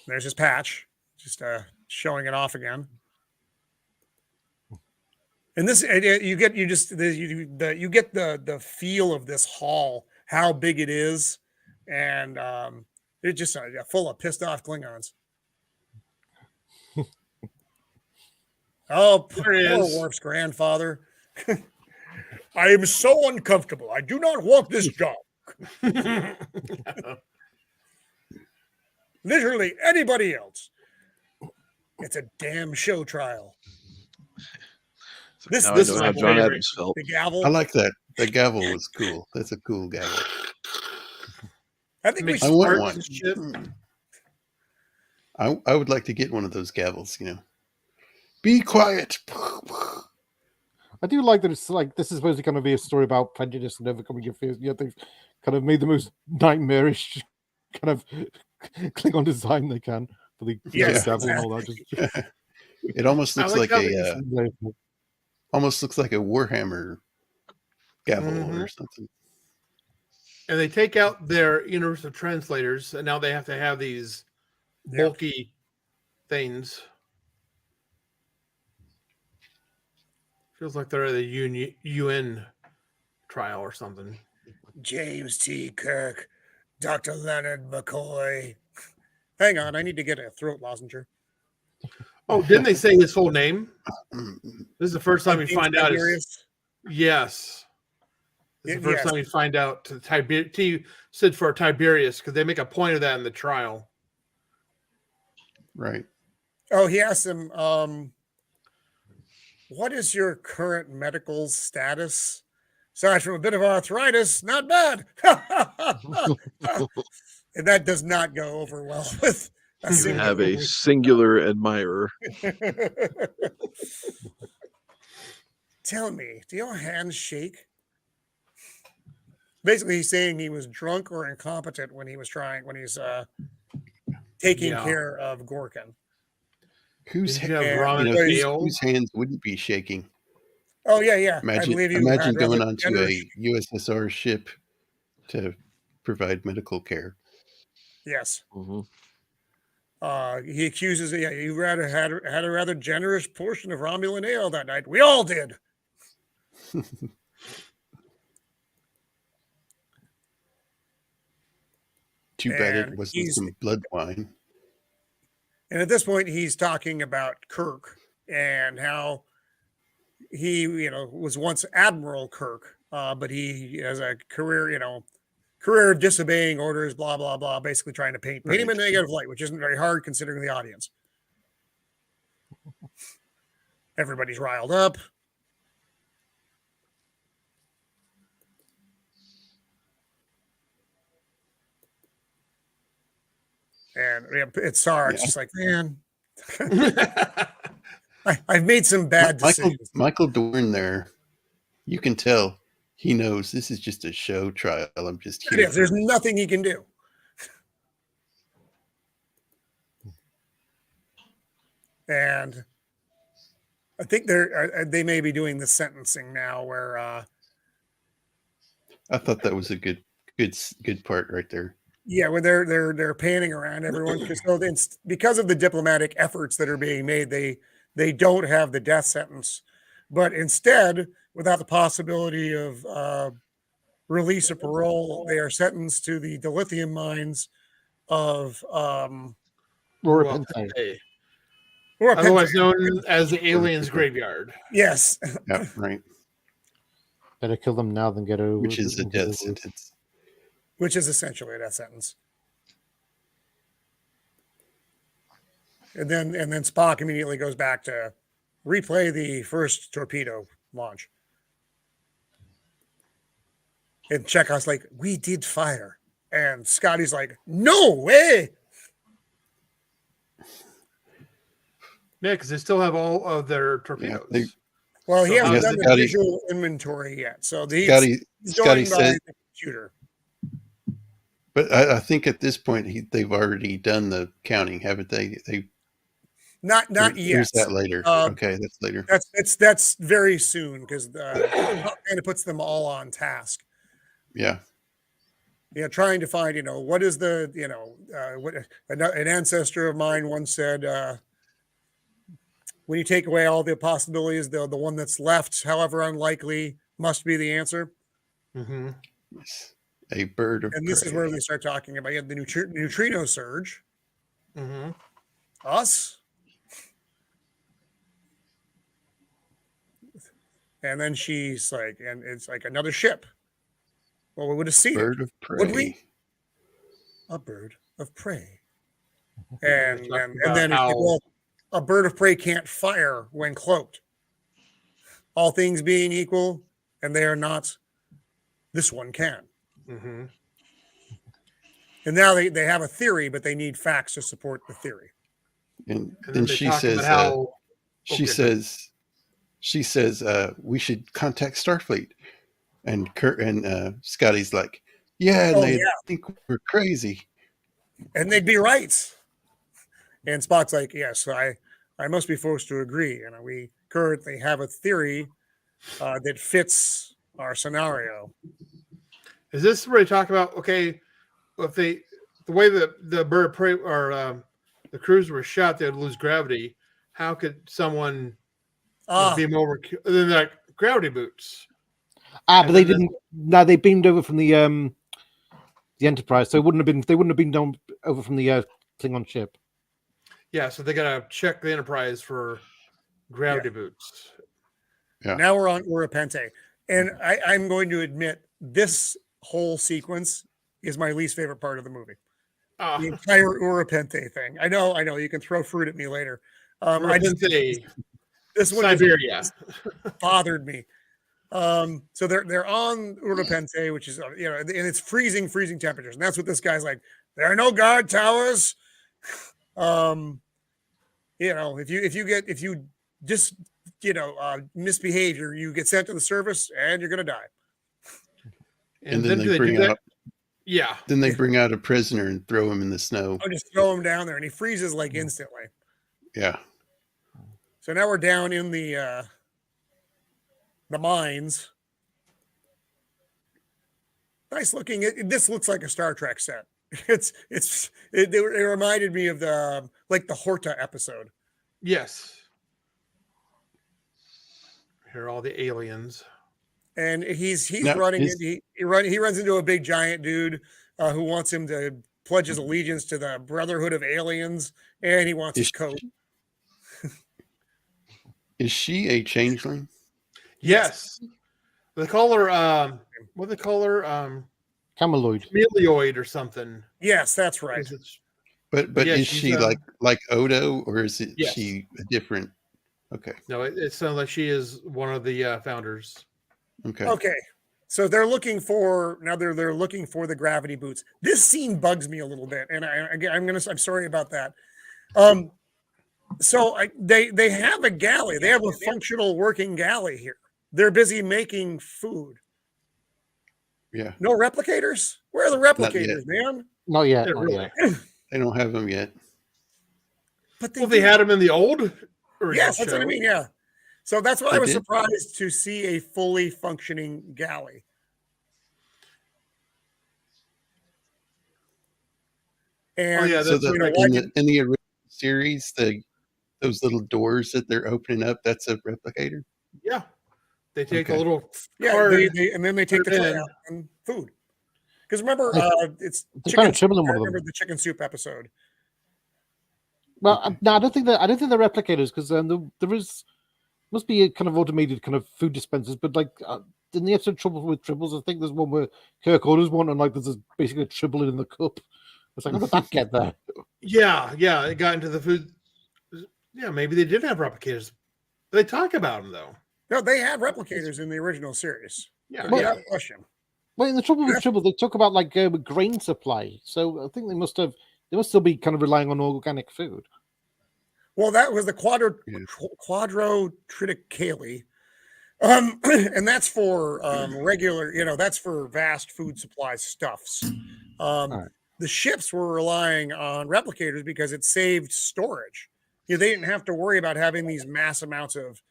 Speaker 5: There's his patch, just showing it off again. And this, you get the feel of this hall, how big it is, and it's just full of pissed off Klingons. Oh, poor Worf's grandfather. I am so uncomfortable. I do not want this job. Literally anybody else. It's a damn show trial.
Speaker 4: This is how John Adams felt.
Speaker 5: The gavel.
Speaker 1: I like that. The gavel was cool. That's a cool gavel.
Speaker 5: I think we
Speaker 1: I want one. I would like to get one of those gavels, Be quiet.
Speaker 9: I do like that it's like this is supposed to kind of be a story about prejudice and overcoming your fears. Yet they've kind of made the most nightmarish kind of Klingon design they can for the gavel and all that.
Speaker 1: It almost looks like a almost looks like a Warhammer gavel or something.
Speaker 2: And they take out their universal translators, and now they have to have these bulky things. Feels like they're at a UN trial or something.
Speaker 5: James T. Kirk, Dr. Leonard McCoy. Hang on, I need to get a throat lozenge.
Speaker 2: Oh, didn't they say his full name? This is the first time we find out. Yes. This is the first time we find out T stood for Tiberius because they make a point of that in the trial.
Speaker 1: Right.
Speaker 5: Oh, he asked him, what is your current medical status? Aside from a bit of arthritis, not bad. And that does not go over well with
Speaker 4: you have a singular admirer.
Speaker 5: Tell me, do your hands shake? Basically, he's saying he was drunk or incompetent when he's taking care of Gorkin.
Speaker 1: Whose hands wouldn't be shaking?
Speaker 5: Oh yeah.
Speaker 1: Imagine going onto a USSR ship to provide medical care.
Speaker 5: Yes.
Speaker 4: Mm-hmm.
Speaker 5: He accuses you had a rather generous portion of Romulan ale that night. We all did.
Speaker 1: Too bad it wasn't some blood wine.
Speaker 5: And at this point, he's talking about Kirk and how he, was once Admiral Kirk, but he has a career of disobeying orders, blah, blah, blah, basically trying to paint him in a negative light, which isn't very hard considering the audience. Everybody's riled up. And it's Sarge. It's just like, man, I've made some bad decisions.
Speaker 1: Michael Dorn there, you can tell he knows this is just a show trial. I'm just here.
Speaker 5: It is. There's nothing he can do. And I think they may be doing the sentencing now where
Speaker 1: I thought that was a good part right there.
Speaker 5: Yeah, when they're panning around everyone because of the diplomatic efforts that are being made, they don't have the death sentence, but instead, without the possibility of release or parole, they are sentenced to the dilithium mines of
Speaker 2: otherwise known as the aliens' graveyard.
Speaker 5: Yes.
Speaker 1: Yeah, right.
Speaker 9: Better kill them now than get over.
Speaker 1: Which is a death sentence.
Speaker 5: Which is essentially a death sentence. And then Spock immediately goes back to replay the first torpedo launch. And Chekhov's like, we did fire. And Scotty's like, no way.
Speaker 2: Yeah, because they still have all of their torpedoes.
Speaker 1: Yeah,
Speaker 5: he hasn't done the visual inventory yet. So Scotty
Speaker 1: said the computer. But I think at this point they've already done the counting, haven't they?
Speaker 5: Not yet.
Speaker 1: Here's that later. Okay, that's later.
Speaker 5: That's very soon because kind of puts them all on task.
Speaker 1: Yeah.
Speaker 5: Yeah, trying to find what is the what an ancestor of mine once said. When you take away all the possibilities, the one that's left, however unlikely, must be the answer.
Speaker 2: Mm-hmm.
Speaker 1: Yes. A bird of prey.
Speaker 5: And this is where they start talking about the neutrino surge.
Speaker 2: Mm-hmm.
Speaker 5: Us. And then she's like, and it's like another ship. Well, we would have seen
Speaker 1: bird of prey.
Speaker 5: Would we? A bird of prey. And then it's like, well, a bird of prey can't fire when cloaked. All things being equal, and they are not. This one can.
Speaker 2: Mm-hmm.
Speaker 5: And now they have a theory, but they need facts to support the theory.
Speaker 1: And then she says, she says, we should contact Starfleet. And Scotty's like, they think we're crazy.
Speaker 5: And they'd be right. And Spock's like, yes, I must be forced to agree. And we currently have a theory that fits our scenario.
Speaker 2: Is this where they talk about, okay, if the way the bird of prey or the cruiser was shot, they'd lose gravity. How could someone beam over? Then like gravity boots.
Speaker 9: But they didn't. No, they beamed over from the Enterprise, so they wouldn't have been done over from the Klingon ship.
Speaker 2: Yeah, so they gotta check the Enterprise for gravity boots.
Speaker 1: Yeah.
Speaker 5: Now we're on Urapente, and I'm going to admit this whole sequence is my least favorite part of the movie. The entire Urapente thing. I know. You can throw fruit at me later. This one
Speaker 2: Siberia
Speaker 5: bothered me. So they're on Urapente, which is and it's freezing temperatures, and that's what this guy's like. There are no guard towers. If you just misbehave, you get sent to the service, and you're gonna die.
Speaker 1: And then they bring out. Yeah. Then they bring out a prisoner and throw him in the snow.
Speaker 5: Oh, just throw him down there, and he freezes like instantly.
Speaker 1: Yeah.
Speaker 5: So now we're down in the mines. Nice looking. This looks like a Star Trek set. It reminded me of the Horta episode.
Speaker 2: Yes. Here are all the aliens.
Speaker 5: And he's running. He runs into a big giant dude who wants him to pledge his allegiance to the Brotherhood of Aliens, and he wants his coat.
Speaker 1: Is she a changeling?
Speaker 2: Yes. They call her what do they call her? Cameloid or something.
Speaker 5: Yes, that's right.
Speaker 1: But is she like Odo, or is it she a different? Okay.
Speaker 2: No, it sounds like she is one of the founders.
Speaker 1: Okay.
Speaker 5: Okay. So they're looking for they're looking for the gravity boots. This scene bugs me a little bit, and I'm sorry about that. So they have a galley. They have a functional working galley here. They're busy making food.
Speaker 1: Yeah.
Speaker 5: No replicators? Where are the replicators, man?
Speaker 9: Not yet.
Speaker 1: They don't have them yet.
Speaker 2: But they had them in the old.
Speaker 5: Yes, that's what I mean. Yeah. So that's why I was surprised to see a fully functioning galley. And
Speaker 1: in the original series, those little doors that they're opening up, that's a replicator.
Speaker 2: Yeah, they take a little card,
Speaker 5: and then they take the tray out and food. Because remember, it's
Speaker 9: chicken soup. I
Speaker 5: remember the chicken soup episode.
Speaker 9: Well, no, I don't think they're replicators because there must be a kind of automated kind of food dispensers, but like in the episode Trouble with Tribbles, I think there's one where Kirk orders one and like there's basically a tribble in the cup. It's like, how did that get there?
Speaker 2: Yeah, it got into the food. Yeah, maybe they did have replicators. They talk about them though.
Speaker 5: No, they had replicators in the original series.
Speaker 2: Yeah,
Speaker 5: without question.
Speaker 9: Well, in the Trouble with Tribbles, they talk about like grain supply, so I think they must still be kind of relying on organic food.
Speaker 5: Well, that was the quadrotriticale. And that's for regular, that's for vast food supply stuffs. The ships were relying on replicators because it saved storage. They didn't have to worry about having these mass amounts of,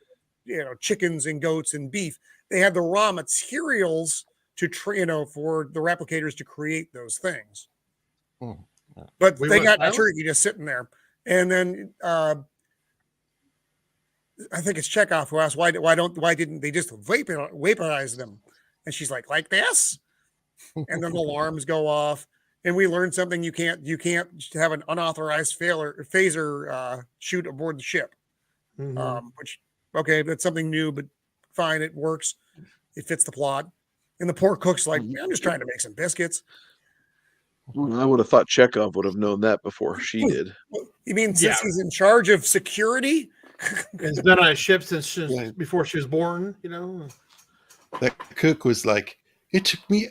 Speaker 5: chickens and goats and beef. They had the raw materials to, for the replicators to create those things. But they got a turkey just sitting there. And then I think it's Chekhov who asked, why didn't they just vaporize them? And she's like this? And then the alarms go off. And we learned something: you can't have an unauthorized phaser shoot aboard the ship. Which that's something new, but fine, it works. It fits the plot. And the poor cook's like, I'm just trying to make some biscuits.
Speaker 4: I would have thought Chekhov would have known that before she did.
Speaker 5: You mean since he's in charge of security?
Speaker 2: He's been on a ship since before she was born.
Speaker 1: That cook was like, it took me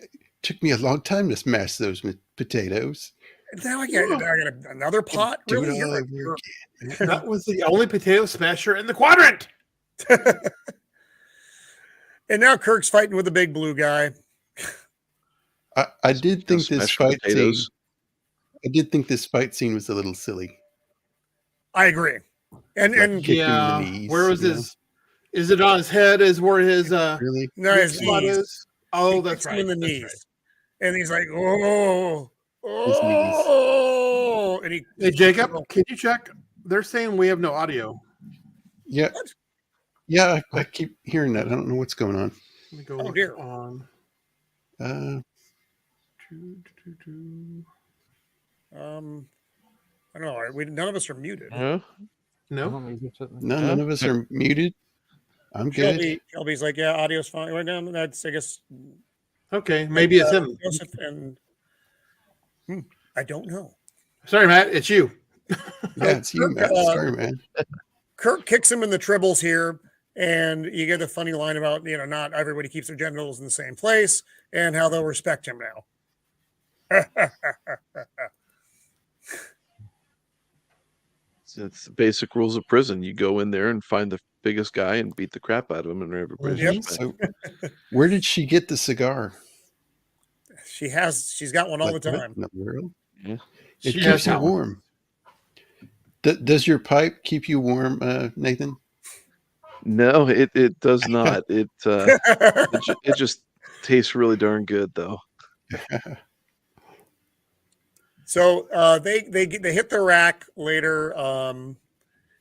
Speaker 1: a long time to smash those potatoes.
Speaker 5: Now I got another pot. Really?
Speaker 2: That was the only potato smasher in the quadrant.
Speaker 5: And now Kirk's fighting with the big blue guy.
Speaker 1: I did think this fight scene. I did think this fight scene was a little silly.
Speaker 5: I agree. And
Speaker 2: yeah, knees, where was his? Is it on his head? Is where his
Speaker 1: really?
Speaker 5: No, his knees.
Speaker 2: Is? Oh, that's right.
Speaker 5: In the knees,
Speaker 2: right.
Speaker 5: And he's like, and
Speaker 2: hey, Jacob, can you check? They're saying we have no audio.
Speaker 1: Yeah. What? Yeah, I keep hearing that. I don't know what's going on.
Speaker 2: Let me go on.
Speaker 5: I don't know. None of us are muted.
Speaker 2: No,
Speaker 1: none of us are muted. I'm good.
Speaker 5: Shelby's like, yeah, audio's fine right now. That's, I guess.
Speaker 2: Okay, maybe it's him.
Speaker 5: Joseph and I don't know.
Speaker 2: Sorry, Matt, it's you.
Speaker 1: Yeah, it's you, Matt. Sorry, man.
Speaker 5: Kirk kicks him in the tribbles here, and you get a funny line about not everybody keeps their genitals in the same place, and how they'll respect him now.
Speaker 4: It's the basic rules of prison. You go in there and find the biggest guy and beat the crap out of him, and everybody's
Speaker 1: So, where did she get the cigar?
Speaker 5: She's got one all the time.
Speaker 1: In the world?
Speaker 4: Yeah.
Speaker 1: It keeps you warm. Does your pipe keep you warm, Nathan?
Speaker 4: No, it does not. It just tastes really darn good, though.
Speaker 5: So they hit the rack later.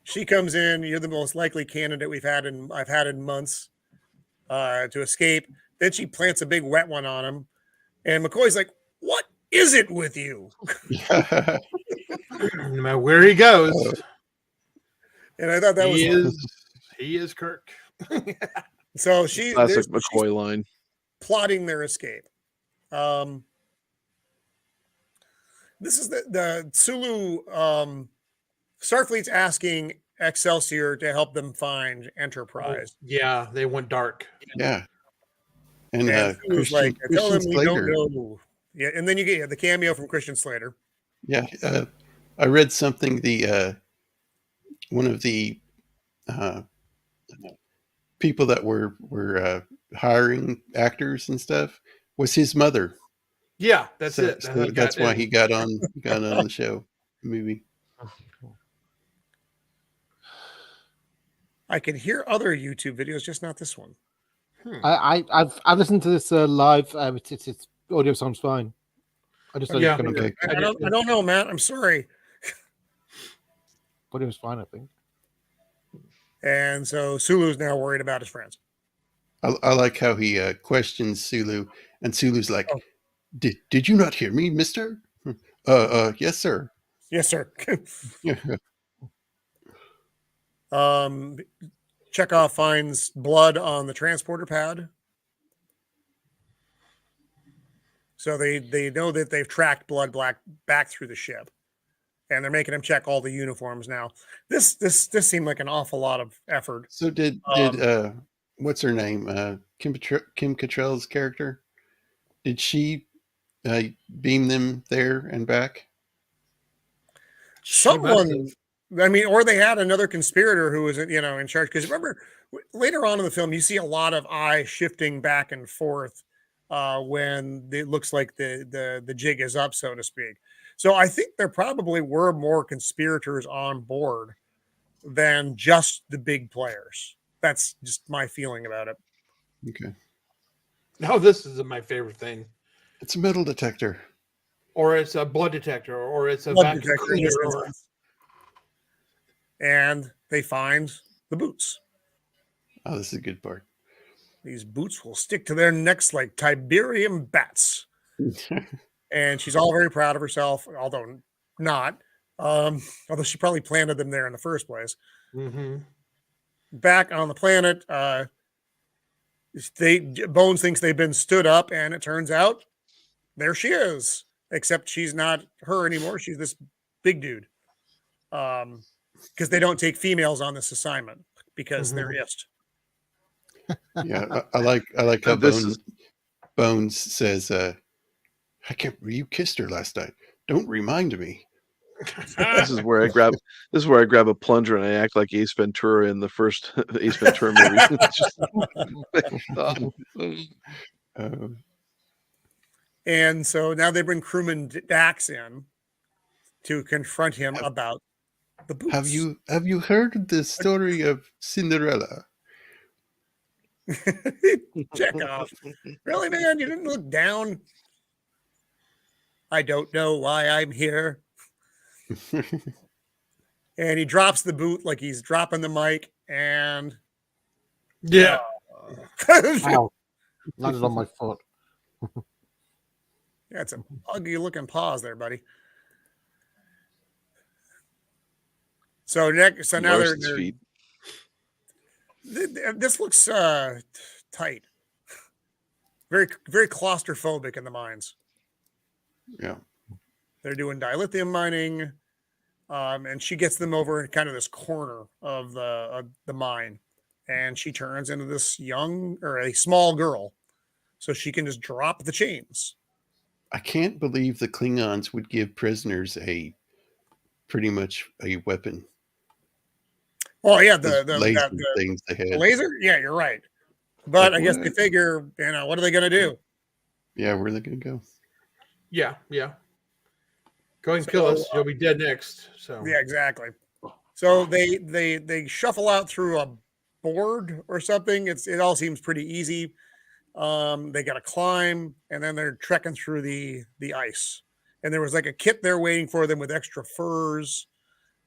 Speaker 5: She comes in. You're the most likely candidate I've had in months to escape. Then she plants a big wet one on him, and McCoy's like, "What is it with you?"
Speaker 2: No matter where he goes,
Speaker 5: and I thought that
Speaker 2: he is Kirk.
Speaker 5: So
Speaker 4: classic McCoy line,
Speaker 5: plotting their escape. This is the Sulu Starfleet's asking Excelsior to help them find Enterprise.
Speaker 2: Yeah, they went dark.
Speaker 1: Yeah. And
Speaker 5: Sulu's like, tell
Speaker 1: Christian
Speaker 5: them we don't
Speaker 1: Slater.
Speaker 5: know. Yeah, and then you get the cameo from Christian Slater.
Speaker 1: Yeah, I read something. The one of the people that were hiring actors and stuff was his mother.
Speaker 2: Yeah, that's it.
Speaker 1: So that's why he got on the show movie.
Speaker 5: I can hear other YouTube videos, just not this one.
Speaker 9: I've listened to this live. It's audio sounds fine. I just
Speaker 5: I don't know, Matt. I'm sorry.
Speaker 9: Audio was fine, I think.
Speaker 5: And so Sulu's now worried about his friends.
Speaker 1: I like how he questions Sulu, and Sulu's like, "Did you not hear me, Mister? Yes, sir.
Speaker 5: Yes, sir." Chekhov finds blood on the transporter pad. So they know that they've tracked blood back through the ship, and they're making him check all the uniforms now. This seemed like an awful lot of effort.
Speaker 1: So did what's her name? Kim Cattrall's character? Did she beam them there and back?
Speaker 5: Someone, I mean, or they had another conspirator who was, in charge. Because remember, later on in the film, you see a lot of eyes shifting back and forth when it looks like the jig is up, so to speak. So I think there probably were more conspirators on board than just the big players. That's just my feeling about it.
Speaker 1: Okay.
Speaker 2: Now this is my favorite thing.
Speaker 1: It's a metal detector.
Speaker 2: Or it's a blood detector, or it's a
Speaker 5: blood
Speaker 2: vacuum cleaner.
Speaker 5: And they find the boots.
Speaker 1: Oh, this is a good part.
Speaker 5: These boots will stick to their necks like Tiberium bats. And she's all very proud of herself, although not. Although she probably planted them there in the first place.
Speaker 2: Mm-hmm.
Speaker 5: Back on the planet, Bones thinks they've been stood up, and it turns out there she is. Except she's not her anymore. She's this big dude. Because they don't take females on this assignment because they're ist.
Speaker 1: Yeah, I like how Bones says, "I can't believe you kissed her last night. Don't remind me."
Speaker 4: This is where I grab a plunger and I act like Ace Ventura in the first Ace Ventura movie.
Speaker 5: And so now they bring crewman Dax in to confront him about the boots.
Speaker 1: Have you heard the story of Cinderella?
Speaker 5: Chekhov. Really, man? You didn't look down? I don't know why I'm here. And he drops the boot like he's dropping the mic, and
Speaker 9: Ow. Landed on my foot.
Speaker 5: That's an ugly looking paws there, buddy. So now they're this looks tight. Very, very claustrophobic in the mines.
Speaker 1: Yeah.
Speaker 5: They're doing dilithium mining, and she gets them over in kind of this corner of the mine, and she turns into this a small girl, so she can just drop the chains.
Speaker 1: I can't believe the Klingons would give prisoners pretty much a weapon.
Speaker 5: Oh yeah,
Speaker 1: the laser things they had.
Speaker 5: The laser? Yeah, you're right. But I guess they figure, what are they going to do?
Speaker 1: Yeah, where are they going to go?
Speaker 2: Yeah. Go and kill us. You'll be dead next. So
Speaker 5: yeah, exactly. So they shuffle out through a board or something. It all seems pretty easy. They got to climb, and then they're trekking through the ice. And there was like a kit there waiting for them with extra furs.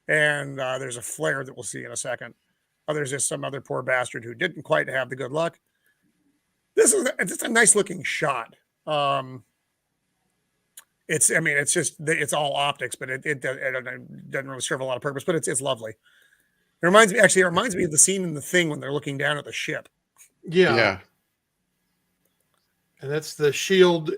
Speaker 5: And there's a flare that we'll see in a second. There's just some other poor bastard who didn't quite have the good luck. It's a nice looking shot. It's all optics, but it doesn't really serve a lot of purpose, but it's lovely. It reminds me of the scene in The Thing when they're looking down at the ship.
Speaker 2: Yeah. And that's the shield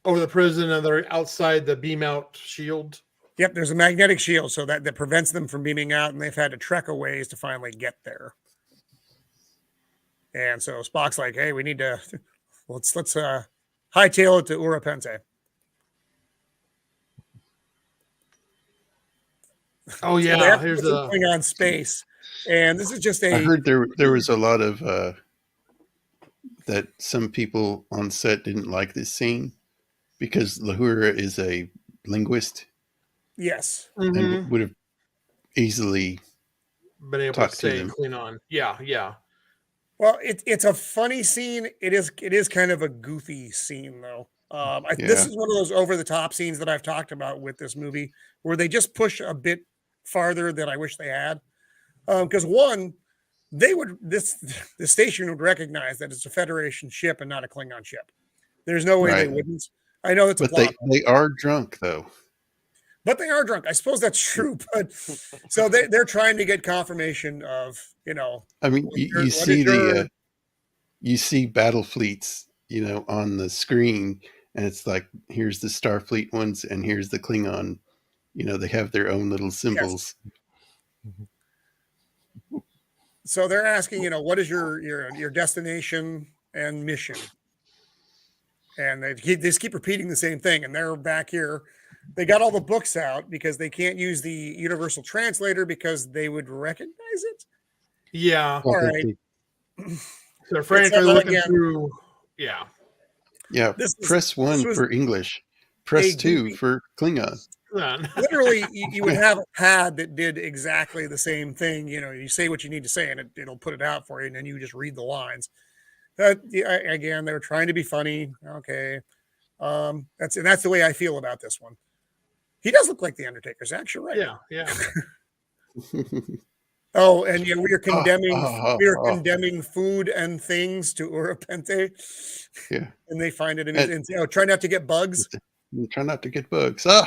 Speaker 2: over the prison, and they're outside the beam out shield.
Speaker 5: Yep, there's a magnetic shield, so that prevents them from beaming out, and they've had to trek a ways to finally get there. And so Spock's like, "Hey, we need to let's hightail it to Urapente.
Speaker 2: Oh yeah,
Speaker 5: so here's the Klingon space, and this is just
Speaker 1: I heard there was a lot of that some people on set didn't like this scene because Lahura is a linguist.
Speaker 5: Yes,
Speaker 1: and would have easily
Speaker 2: been able to say Klingon. Yeah.
Speaker 5: Well, it's a funny scene. It is kind of a goofy scene, though. This is one of those over the top scenes that I've talked about with this movie, where they just push a bit farther than I wish they had. Because one, the station would recognize that it's a Federation ship and not a Klingon ship. There's no way they wouldn't. I know it's a plot.
Speaker 1: They are drunk though.
Speaker 5: But they are drunk. I suppose that's true. But so they're trying to get confirmation of,
Speaker 1: I mean, you see battle fleets, on the screen, and it's like, here's the Starfleet ones, and here's the Klingon. They have their own little symbols.
Speaker 5: Yes. So they're asking, what is your destination and mission? And they just keep repeating the same thing. And they're back here. They got all the books out because they can't use the universal translator because they would recognize it.
Speaker 2: Yeah.
Speaker 5: All right.
Speaker 2: So frankly, looking through. Yeah.
Speaker 1: Yeah. Press 1 for English. Press 2 for Klingon.
Speaker 5: Literally, you would have a pad that did exactly the same thing. You say what you need to say, and it'll put it out for you, and then you just read the lines. Again, they were trying to be funny. Okay. That's the way I feel about this one. He does look like the Undertaker's actually, right?
Speaker 2: Yeah.
Speaker 5: Oh, and we are condemning food and things to Urapente.
Speaker 1: Yeah.
Speaker 5: And they find it in try not to get bugs.
Speaker 1: Try not to get bugs.
Speaker 5: And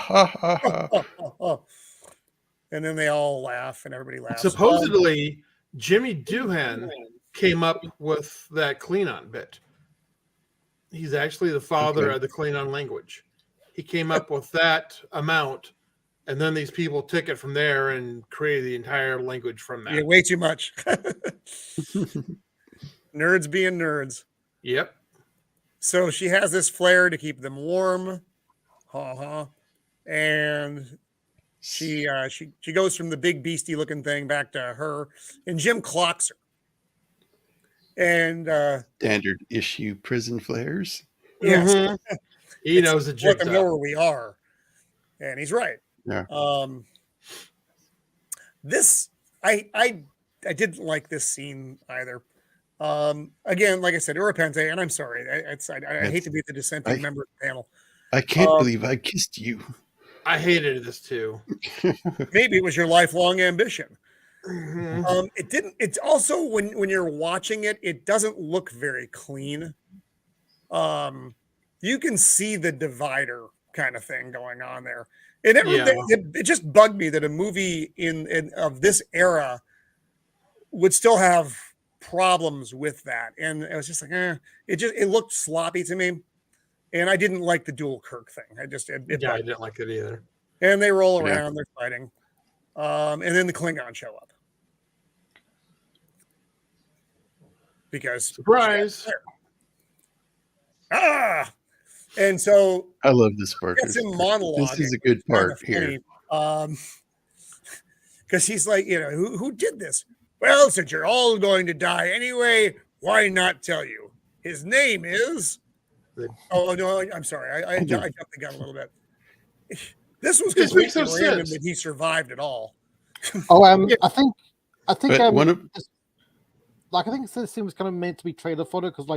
Speaker 5: then they all laugh and everybody laughs.
Speaker 2: Supposedly, Jimmy Doohan came up with that Klingon bit. He's actually the father of the Klingon language. He came up with that amount, and then these people took it from there and created the entire language from that.
Speaker 5: Yeah, way too much. Nerds being nerds.
Speaker 2: Yep.
Speaker 5: So she has this flare to keep them warm. And she goes from the big beastie looking thing back to her, and Jim clocks her. And
Speaker 1: standard issue prison flares.
Speaker 5: Yes.
Speaker 2: Mm-hmm. He knows the jigsaw.
Speaker 5: Let them know where we are. And he's right.
Speaker 1: Yeah.
Speaker 5: This I didn't like this scene either. Again, like I said, Urapente, and I'm sorry. I hate to be the dissenting member of the panel.
Speaker 1: I can't believe I kissed you.
Speaker 2: I hated this too.
Speaker 5: Maybe it was your lifelong ambition.
Speaker 2: Mm-hmm.
Speaker 5: It didn't. It's also when you're watching it, it doesn't look very clean. You can see the divider kind of thing going on there, and it just bugged me that a movie of this era would still have problems with that, and it was just like, it looked sloppy to me, and I didn't like the dual Kirk thing. I didn't like it either. And they roll around, they're fighting, and then the Klingons show up. Because
Speaker 2: surprise.
Speaker 5: And so
Speaker 1: I love this part.
Speaker 5: It's him monologue.
Speaker 1: This is a good part here.
Speaker 5: Because he's like, who did this? Well, since you're all going to die anyway, why not tell you? His name is. Oh no, I'm sorry. I jumped the gun a little bit. This was completely random that he survived at all.
Speaker 9: I think
Speaker 1: one of.
Speaker 9: I think this scene was kind of meant to be trailer fodder because,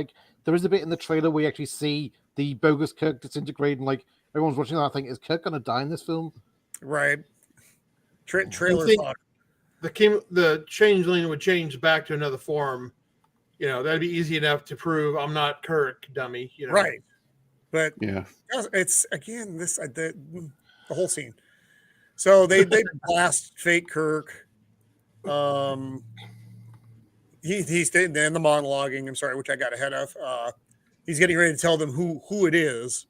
Speaker 9: there is a bit in the trailer where you actually see the bogus Kirk disintegrate, and everyone's watching that. I think, is Kirk going to die in this film?
Speaker 5: Right. Trailer fodder.
Speaker 2: The changeling would change back to another form. That'd be easy enough to prove I'm not Kirk, dummy.
Speaker 5: Right. But
Speaker 1: yeah,
Speaker 5: it's again the whole scene. So they blast fake Kirk. He's in the monologuing. I'm sorry, which I got ahead of. He's getting ready to tell them who it is,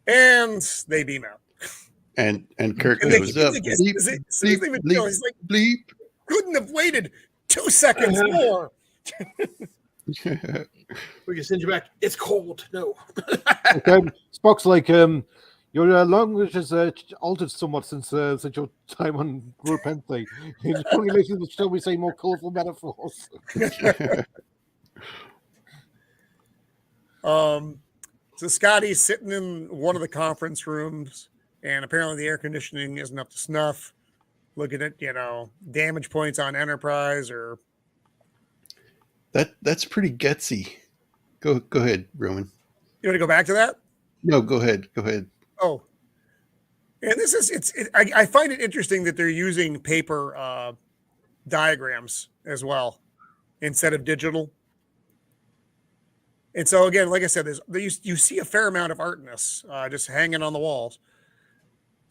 Speaker 5: and they beam out.
Speaker 1: And Kirk goes up.
Speaker 5: He's like, bleep. Couldn't have waited 2 seconds more.
Speaker 2: We can send you back. It's cold. No.
Speaker 9: Okay. Spock's like, your language has altered somewhat since your time on Rupente. It's only lately, shall we say, more colorful metaphors.
Speaker 5: So Scotty's sitting in one of the conference rooms, and apparently the air conditioning isn't up to snuff. Looking at, damage points on Enterprise or
Speaker 1: that's pretty gutsy. Go ahead, Roman.
Speaker 5: You want to go back to that?
Speaker 1: No, go ahead.
Speaker 5: Oh, and this is I find it interesting that they're using paper diagrams as well instead of digital. And so again, like I said, you see a fair amount of art in this, just hanging on the walls.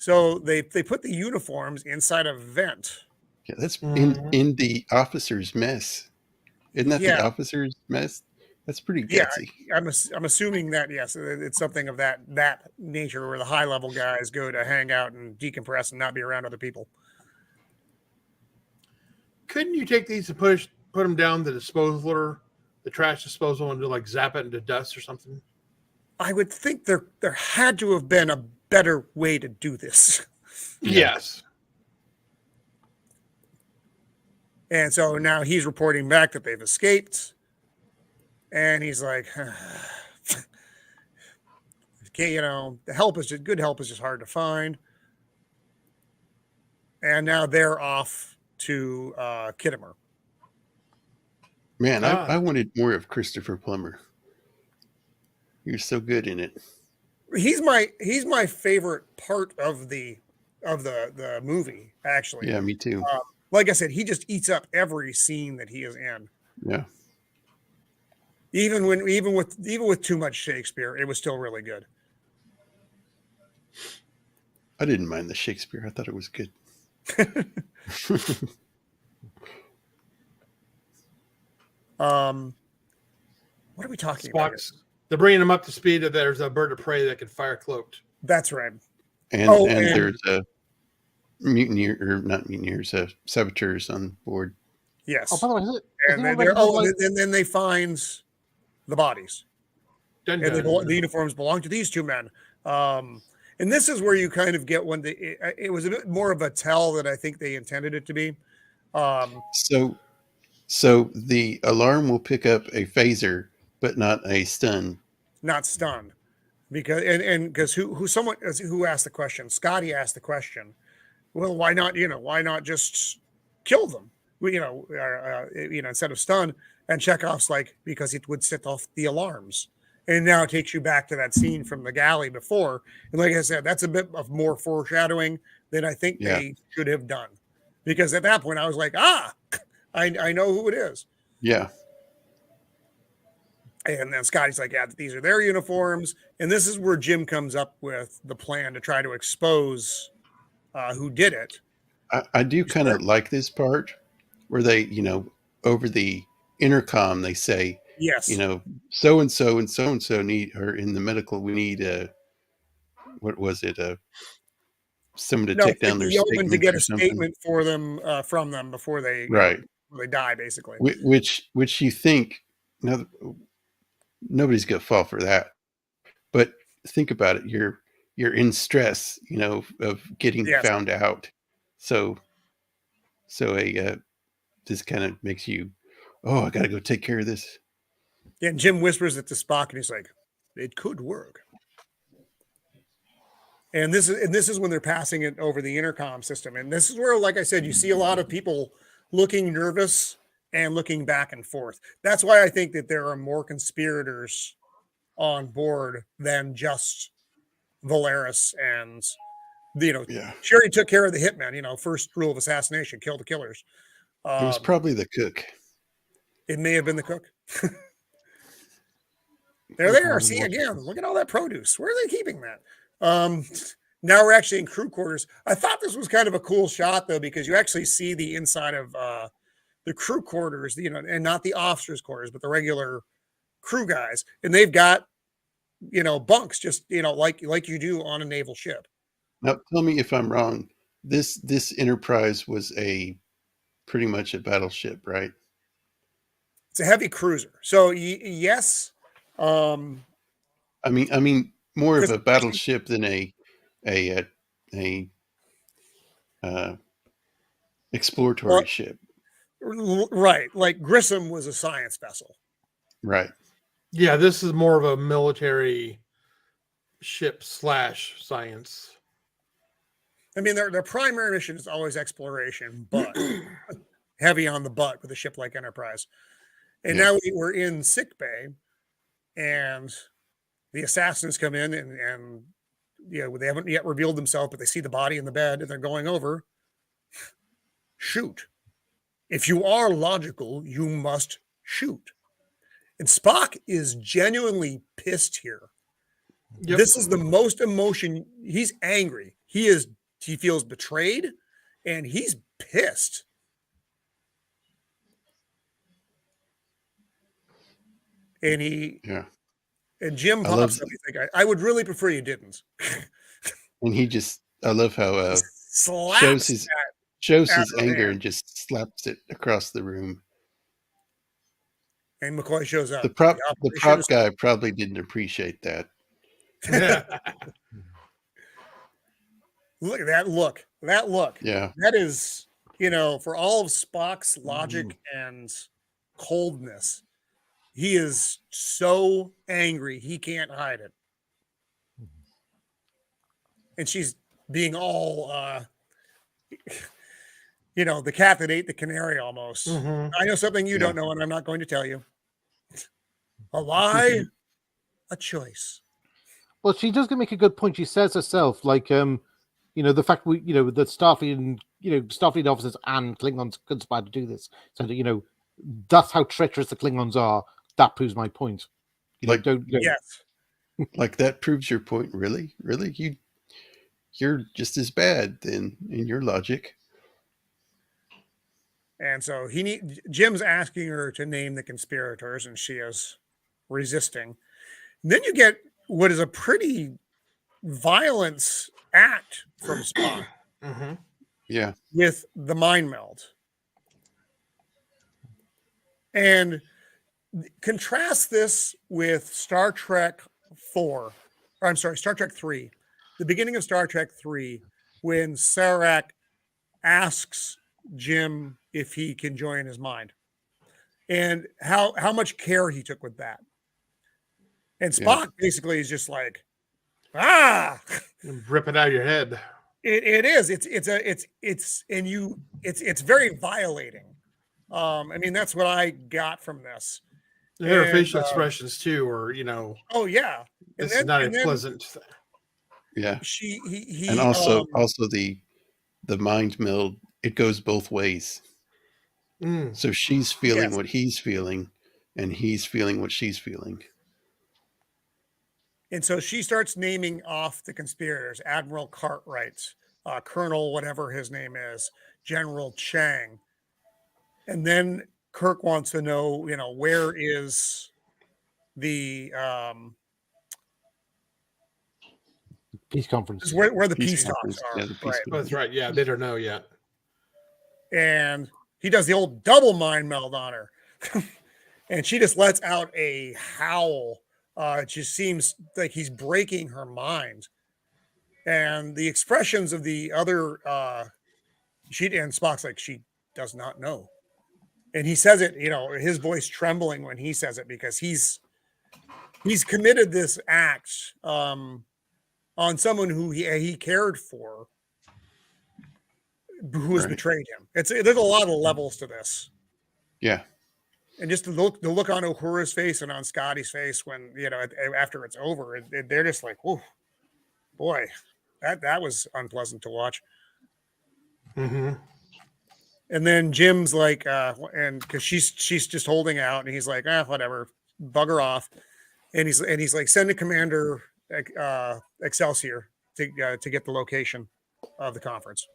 Speaker 5: So they put the uniforms inside a vent.
Speaker 1: Yeah, that's in the officer's mess. Isn't that the officer's mess? That's pretty gutsy.
Speaker 5: Yeah, I'm assuming that, yes, it's something of that nature where the high level guys go to hang out and decompress and not be around other people.
Speaker 2: Couldn't you take these and put them down the trash disposal, and like zap it into dust or something?
Speaker 5: I would think there had to have been a better way to do this.
Speaker 2: Yes.
Speaker 5: And so now he's reporting back that they've escaped. And he's like, okay, good help is just hard to find. And now they're off to Kittimer.
Speaker 1: Man, I wanted more of Christopher Plummer. You're so good in it.
Speaker 5: He's my favorite part of the movie, actually.
Speaker 1: Yeah, me too.
Speaker 5: Like I said, he just eats up every scene that he is in.
Speaker 1: Yeah.
Speaker 5: Even with too much Shakespeare, it was still really good.
Speaker 1: I didn't mind the Shakespeare. I thought it was good.
Speaker 5: What are we talking about?
Speaker 2: They're bringing them up to speed that there's a bird of prey that can fire cloaked.
Speaker 5: That's right.
Speaker 1: And there's a mutineer, or not mutineers, saboteurs on board.
Speaker 5: Yes.
Speaker 9: Oh, by the way,
Speaker 5: and then they find the bodies.
Speaker 2: Dun,
Speaker 5: and
Speaker 2: dun.
Speaker 5: the uniforms belong to these two men. And this is where you kind of get when it was a bit more of a tell than I think they intended it to be.
Speaker 1: So the alarm will pick up a phaser, but not a stun.
Speaker 5: Not stun, because who asked the question? Scotty asked the question. Well, why not? Why not just kill them? Instead of stun. And Chekhov's like, because it would set off the alarms. And now it takes you back to that scene from the galley before. And like I said, that's a bit of more foreshadowing than I think they should have done. Because at that point, I was like, I know who it is.
Speaker 1: Yeah.
Speaker 5: And then Scotty's like, yeah, these are their uniforms. And this is where Jim comes up with the plan to try to expose who did it.
Speaker 1: I do kind of like this part where they, over the intercom, they say,
Speaker 5: yes,
Speaker 1: so and so and so and so need, or in the medical, we need what was it? Someone to take down their statement
Speaker 5: to get a statement for them from them before they they die, basically.
Speaker 1: Which you think nobody's gonna fall for that, but think about it. You're in stress, of getting found out. So this kind of makes you, I got to go take care of this.
Speaker 5: Yeah, and Jim whispers it to Spock, and he's like, "It could work." And this is when they're passing it over the intercom system, and this is where, like I said, you see a lot of people looking nervous and looking back and forth. That's why I think that there are more conspirators on board than just Valeris and she already took care of the hitman. First rule of assassination: kill the killers.
Speaker 1: It was probably the cook.
Speaker 5: It may have been the cook. They're there. See, again, look at all that produce. Where are they keeping that? Now we're actually in crew quarters. I thought this was kind of a cool shot, though, because you actually see the inside of the crew quarters, and not the officers' quarters, but the regular crew guys. And they've got, bunks, just, like you do on a naval ship.
Speaker 1: Now, tell me if I'm wrong. This Enterprise was pretty much a battleship, right?
Speaker 5: It's a heavy cruiser. So yes.
Speaker 1: I mean, more of a battleship than a exploratory ship.
Speaker 5: Right. Like Grissom was a science vessel.
Speaker 1: Right.
Speaker 2: Yeah, this is more of a military ship / science.
Speaker 5: I mean, their primary mission is always exploration, but heavy on the butt with a ship like Enterprise. And now we're in sick bay, and the assassins come in, and they haven't yet revealed themselves, but they see the body in the bed, and they're going over. Shoot. If you are logical, you must shoot. And Spock is genuinely pissed here. Yep. This is the most emotion. He's angry. He feels betrayed, and he's pissed. And and Jim pops up. He's like, I would really prefer you didn't.
Speaker 1: And I love how shows his anger and just slaps it across the room.
Speaker 5: And McCoy shows up.
Speaker 1: The prop guy probably didn't appreciate that.
Speaker 5: Look at that look. That look.
Speaker 1: Yeah.
Speaker 5: That is, for all of Spock's logic and coldness, he is so angry he can't hide it. And she's being all the cat that ate the canary almost. Mm-hmm. I know something you don't know, and I'm not going to tell you. A lie, a choice.
Speaker 9: Well, she does make a good point. She says herself, like, the fact that Starfleet and Starfleet officers and Klingons conspired to do this. So that, that's how treacherous the Klingons are. That proves my point.
Speaker 5: Yes.
Speaker 1: Like that proves your point. Really? You're just as bad then in your logic.
Speaker 5: And so Jim's asking her to name the conspirators, and she is resisting. And then you get what is a pretty violent act from Spock.
Speaker 2: Mm-hmm.
Speaker 1: Yeah.
Speaker 5: With the mind meld. And contrast this with Star Trek 3. The beginning of Star Trek 3, when Sarek asks Jim if he can join his mind, and how much care he took with that. And Spock basically is just like,
Speaker 2: rip it out of your head.
Speaker 5: It is. It's very violating. That's what I got from this.
Speaker 2: Her facial expressions too, or
Speaker 5: Oh yeah,
Speaker 2: this is not a pleasant thing.
Speaker 1: Yeah.
Speaker 5: And
Speaker 1: also the mind meld. It goes both ways. So she's feeling what he's feeling, and he's feeling what she's feeling.
Speaker 5: And so she starts naming off the conspirators: Admiral Cartwright, Colonel whatever his name is, General Chang. And then Kirk wants to know, where is the
Speaker 9: peace conference?
Speaker 5: Where the peace talks are.
Speaker 1: Yeah,
Speaker 5: right.
Speaker 2: That's right. Yeah, they don't know yet.
Speaker 5: And he does the old double mind meld on her. And she just lets out a howl. It just seems like he's breaking her mind. And the expressions of the other, and Spock's like, she does not know. And he says it, his voice trembling when he says it, because he's committed this act on someone who he cared for, who has betrayed him. There's a lot of levels to this.
Speaker 1: Yeah.
Speaker 5: And just the look on Uhura's face and on Scotty's face when, after it's over, they're just like, "Whoa, boy, that was unpleasant to watch."
Speaker 2: Mm-hmm.
Speaker 5: And then Jim's like, and because she's just holding out, and he's like, whatever, bugger off. And he's like, send a Commander Excelsior to get the location of the conference.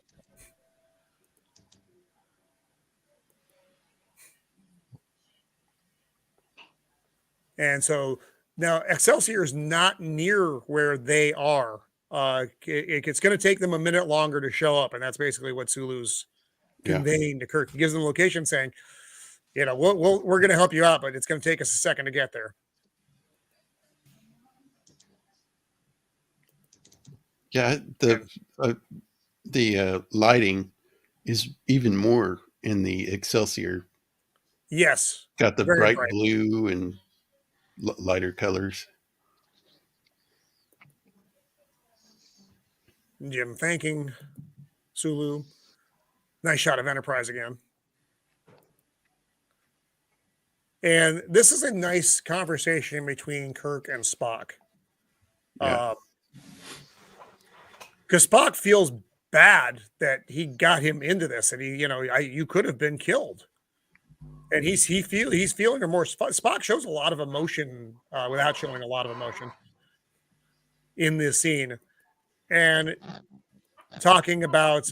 Speaker 5: And so now Excelsior is not near where they are. It's going to take them a minute longer to show up, and that's basically what Sulu's conveying to Kirk. He gives them a location saying, You know, we're going to help you out, but it's going to take us a second to get there.
Speaker 1: Yeah, the lighting is even more in the Excelsior.
Speaker 5: Yes,
Speaker 1: got the bright blue and lighter colors.
Speaker 5: Jim thanking Sulu. Nice shot of Enterprise again. And this is a nice conversation between Kirk and Spock. Because Spock feels bad that he got him into this, and you could have been killed. And he's feeling remorse. Spock shows a lot of emotion without showing a lot of emotion in this scene, and talking about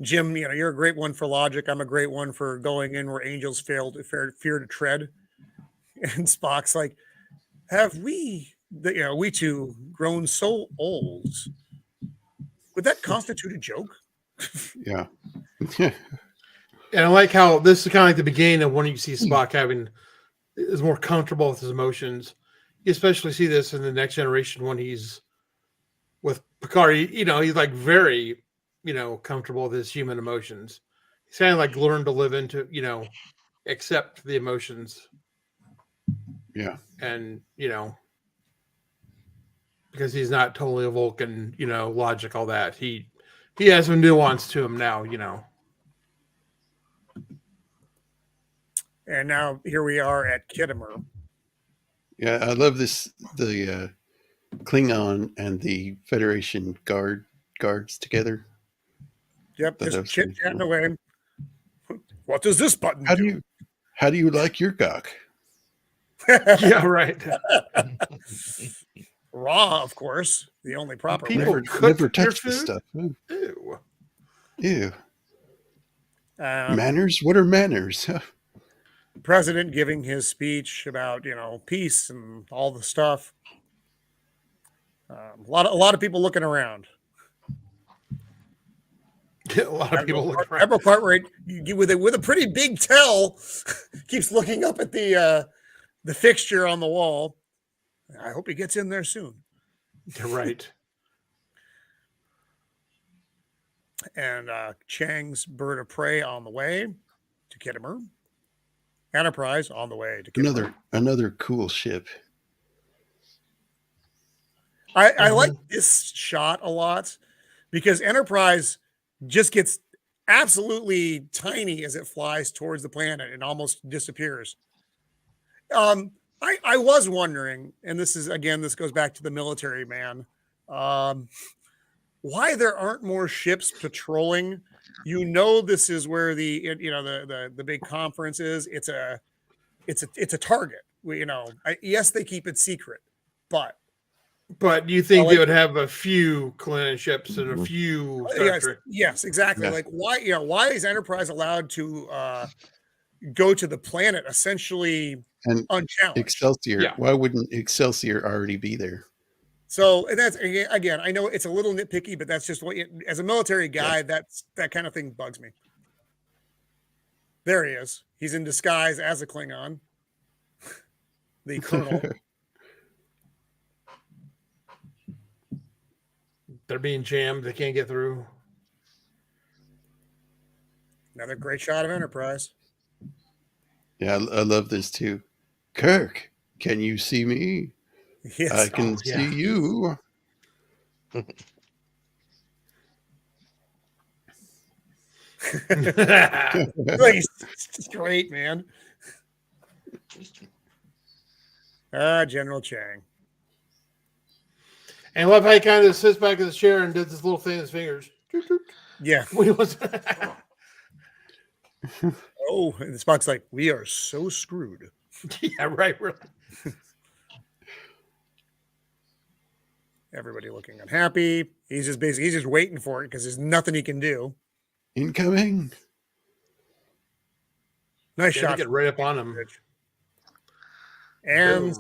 Speaker 5: Jim. You're a great one for logic. I'm a great one for going in where angels fear to tread. And Spock's like, have we two grown so old? Would that constitute a joke?
Speaker 1: Yeah.
Speaker 2: And I like how this is kind of like the beginning of when you see Spock is more comfortable with his emotions. You especially see this in the Next Generation when he's with Picard. He's like very, comfortable with his human emotions. He's kind of like learned to live into, accept the emotions.
Speaker 1: Yeah.
Speaker 2: And, because he's not totally a Vulcan, logic, all that. He has some nuance to him now,
Speaker 5: And now here we are at Kittimer.
Speaker 1: Yeah, I love this. The Klingon and the Federation guards together.
Speaker 5: Yep, just chit-chatting away. What does this button do?
Speaker 1: How do you like your cock?
Speaker 2: Yeah, right.
Speaker 5: Raw, of course. The only proper
Speaker 1: People never touch this stuff.
Speaker 2: Ew.
Speaker 1: Ew. Manners? What are manners?
Speaker 5: President giving his speech about peace and all the stuff. A lot of people looking around.
Speaker 2: A lot of people looking around.
Speaker 5: Every part where with a pretty big tell keeps looking up at the fixture on the wall. I hope he gets in there soon.
Speaker 2: You're right.
Speaker 5: And Chang's bird of prey on the way to Kittimer. Enterprise on the way to Kittimer.
Speaker 1: Another cool ship.
Speaker 5: I like this shot a lot because Enterprise just gets absolutely tiny as it flies towards the planet and almost disappears. I was wondering, and this goes back to the military man, why there aren't more ships patrolling. This is where the big conference is. It's a target. Yes, they keep it secret, but
Speaker 2: you think they would have a few Klingon ships and a few Star Trek?
Speaker 5: Yes, exactly. Yeah. Like why is Enterprise allowed to go to the planet essentially unchallenged?
Speaker 1: Excelsior. Yeah. Why wouldn't Excelsior already be there?
Speaker 5: So, and that's again, I know it's a little nitpicky, but that's just as a military guy, that kind of thing bugs me. There he is. He's in disguise as a Klingon. The colonel.
Speaker 2: They're being jammed. They can't get through.
Speaker 5: Another great shot of Enterprise.
Speaker 1: Yeah, I love this too. Kirk, can you see me?
Speaker 5: Yes.
Speaker 1: I can see you.
Speaker 5: It's great, man. General Chang.
Speaker 2: And I love how he kind of sits back in his chair and does this little thing with his fingers.
Speaker 5: Yeah. Oh, and Spock's like, we are so screwed.
Speaker 2: Yeah, right. Really.
Speaker 5: Everybody looking unhappy. He's just waiting for it because there's nothing he can do.
Speaker 1: Incoming.
Speaker 5: Nice shot.
Speaker 2: Get right up on him.
Speaker 5: And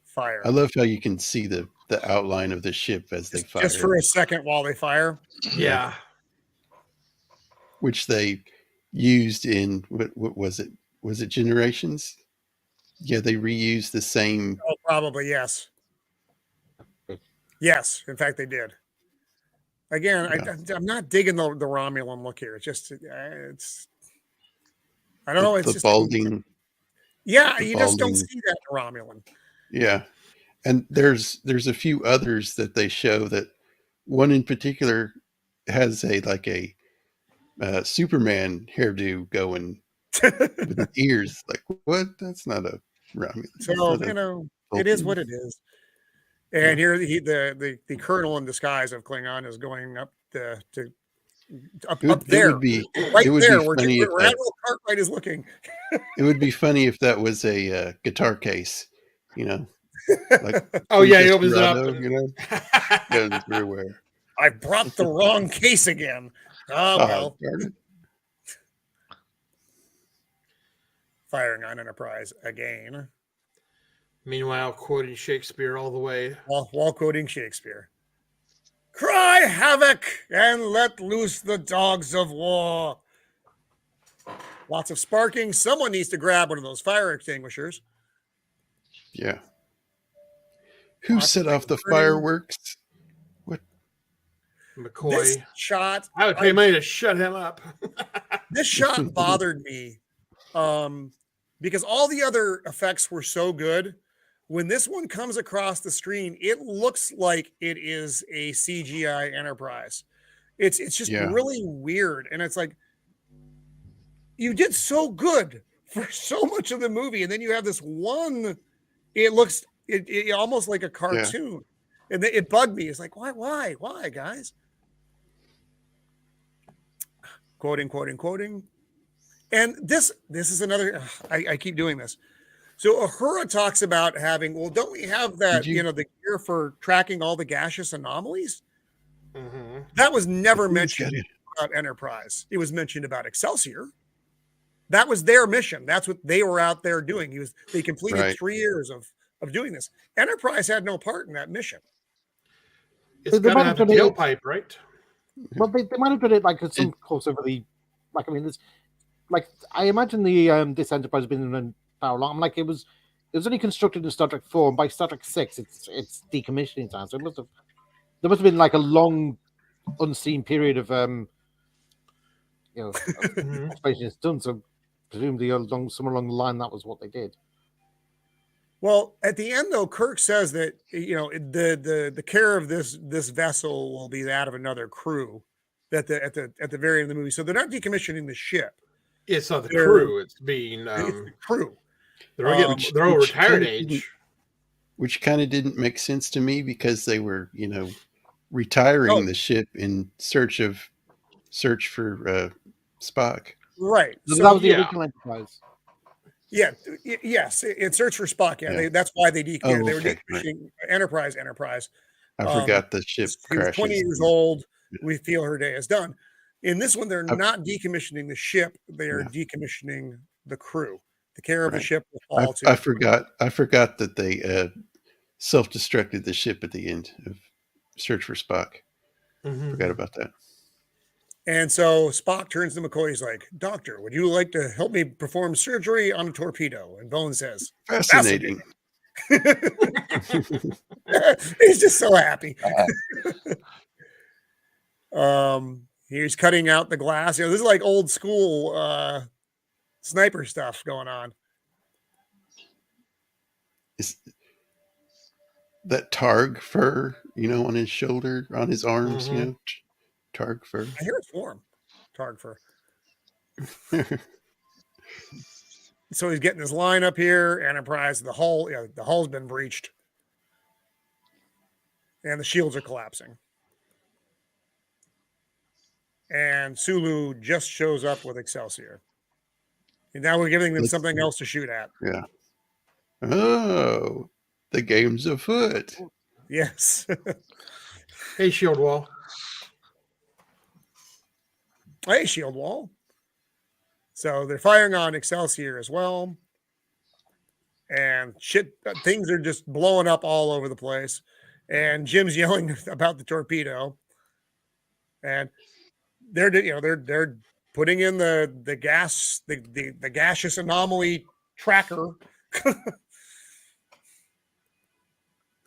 Speaker 5: fire.
Speaker 1: I love how you can see the outline of the ship as they fire.
Speaker 5: Just for a second while they fire.
Speaker 2: Yeah.
Speaker 1: Which they used in what was it? Was it Generations? Yeah, they reused the same.
Speaker 5: Oh, probably yes. Yes, in fact, they did. Again, yeah. I'm not digging the Romulan look here. It's just it's. I don't know. It's
Speaker 1: the
Speaker 5: just
Speaker 1: balding.
Speaker 5: Yeah, you just don't see that in Romulan.
Speaker 1: Yeah, and there's a few others that they show. That one in particular has a Superman hairdo going with his ears. Like, what? That's not a Romulan.
Speaker 5: So it is what it is. And here the colonel in disguise of Klingon is going up there, right there, where Admiral Cartwright is looking.
Speaker 1: It would be funny if that was a guitar case, like
Speaker 2: oh yeah, he opens it up,
Speaker 1: goes everywhere.
Speaker 5: I brought the wrong case again. Oh well. Firing on Enterprise again.
Speaker 2: Meanwhile, quoting Shakespeare all the way.
Speaker 5: While quoting Shakespeare. Cry havoc and let loose the dogs of war. Lots of sparking. Someone needs to grab one of those fire extinguishers.
Speaker 1: Yeah. Who set off the fireworks? What?
Speaker 2: McCoy.
Speaker 5: This shot.
Speaker 2: I would pay money to shut him up.
Speaker 5: This shot bothered me because all the other effects were so good. When this one comes across the screen, it looks like it is a CGI Enterprise. It's just really weird. And it's like, you did so good for so much of the movie. And then you have this one, it looks it almost like a cartoon. Yeah. And it bugged me. It's like, why, guys? Quoting. And this is another, I keep doing this. So Uhura talks about having, well, don't we have that, the gear for tracking all the gaseous anomalies? Mm-hmm. That was never mentioned about Enterprise. It was mentioned about Excelsior. That was their mission. That's what they were out there doing. They completed 3 years of doing this. Enterprise had no part in that mission.
Speaker 2: It's got to have a tailpipe, right?
Speaker 9: Well, they might have done it like some course over the, like, I mean, there's, like, I imagine this Enterprise has been in how long? I'm like, it was only constructed in Star Trek 4, and by Star Trek 6, it's decommissioning time. So there must have been like a long unseen period of explanation it's done. So presumably somewhere along the line, that was what they did.
Speaker 5: Well, at the end though, Kirk says that the care of this vessel will be that of another crew at the very end of the movie. So they're not decommissioning the ship.
Speaker 2: It's not the crew. It's being
Speaker 5: it's the crew.
Speaker 2: They're all retired age,
Speaker 1: which kind of didn't make sense to me because they were, retiring the ship in search for Spock.
Speaker 5: Right.
Speaker 9: So that was the original Enterprise.
Speaker 5: Yeah. Yes. In search for Spock. Yeah. That's why they they were decommissioning Enterprise.
Speaker 1: I forgot the ship crashes.
Speaker 5: 20 years old. We feel her day is done. In this one, they're not decommissioning the ship; they are decommissioning the crew. The care of the ship will fall to.
Speaker 1: I forgot that they self-destructed the ship at the end of Search for Spock. Mm-hmm. Forgot about that.
Speaker 5: And so Spock turns to McCoy. He's like, "Doctor, would you like to help me perform surgery on a torpedo?" And Bones says,
Speaker 1: "Fascinating."
Speaker 5: He's just so happy. He's cutting out the glass. This is like old school sniper stuff going on.
Speaker 1: Is that Targ fur, on his shoulder, on his arms, Targ fur?
Speaker 5: I hear it's warm. Targ fur. So he's getting his line up here. Enterprise, the hull's been breached. And the shields are collapsing. And Sulu just shows up with Excelsior. And now we're giving them something else to shoot at.
Speaker 1: Yeah. Oh, the game's afoot.
Speaker 5: Yes.
Speaker 2: Hey, shield wall.
Speaker 5: Hey, shield wall. So they're firing on Excelsior as well. And things are just blowing up all over the place. And Jim's yelling about the torpedo. And they're putting in the gas, the gaseous anomaly tracker.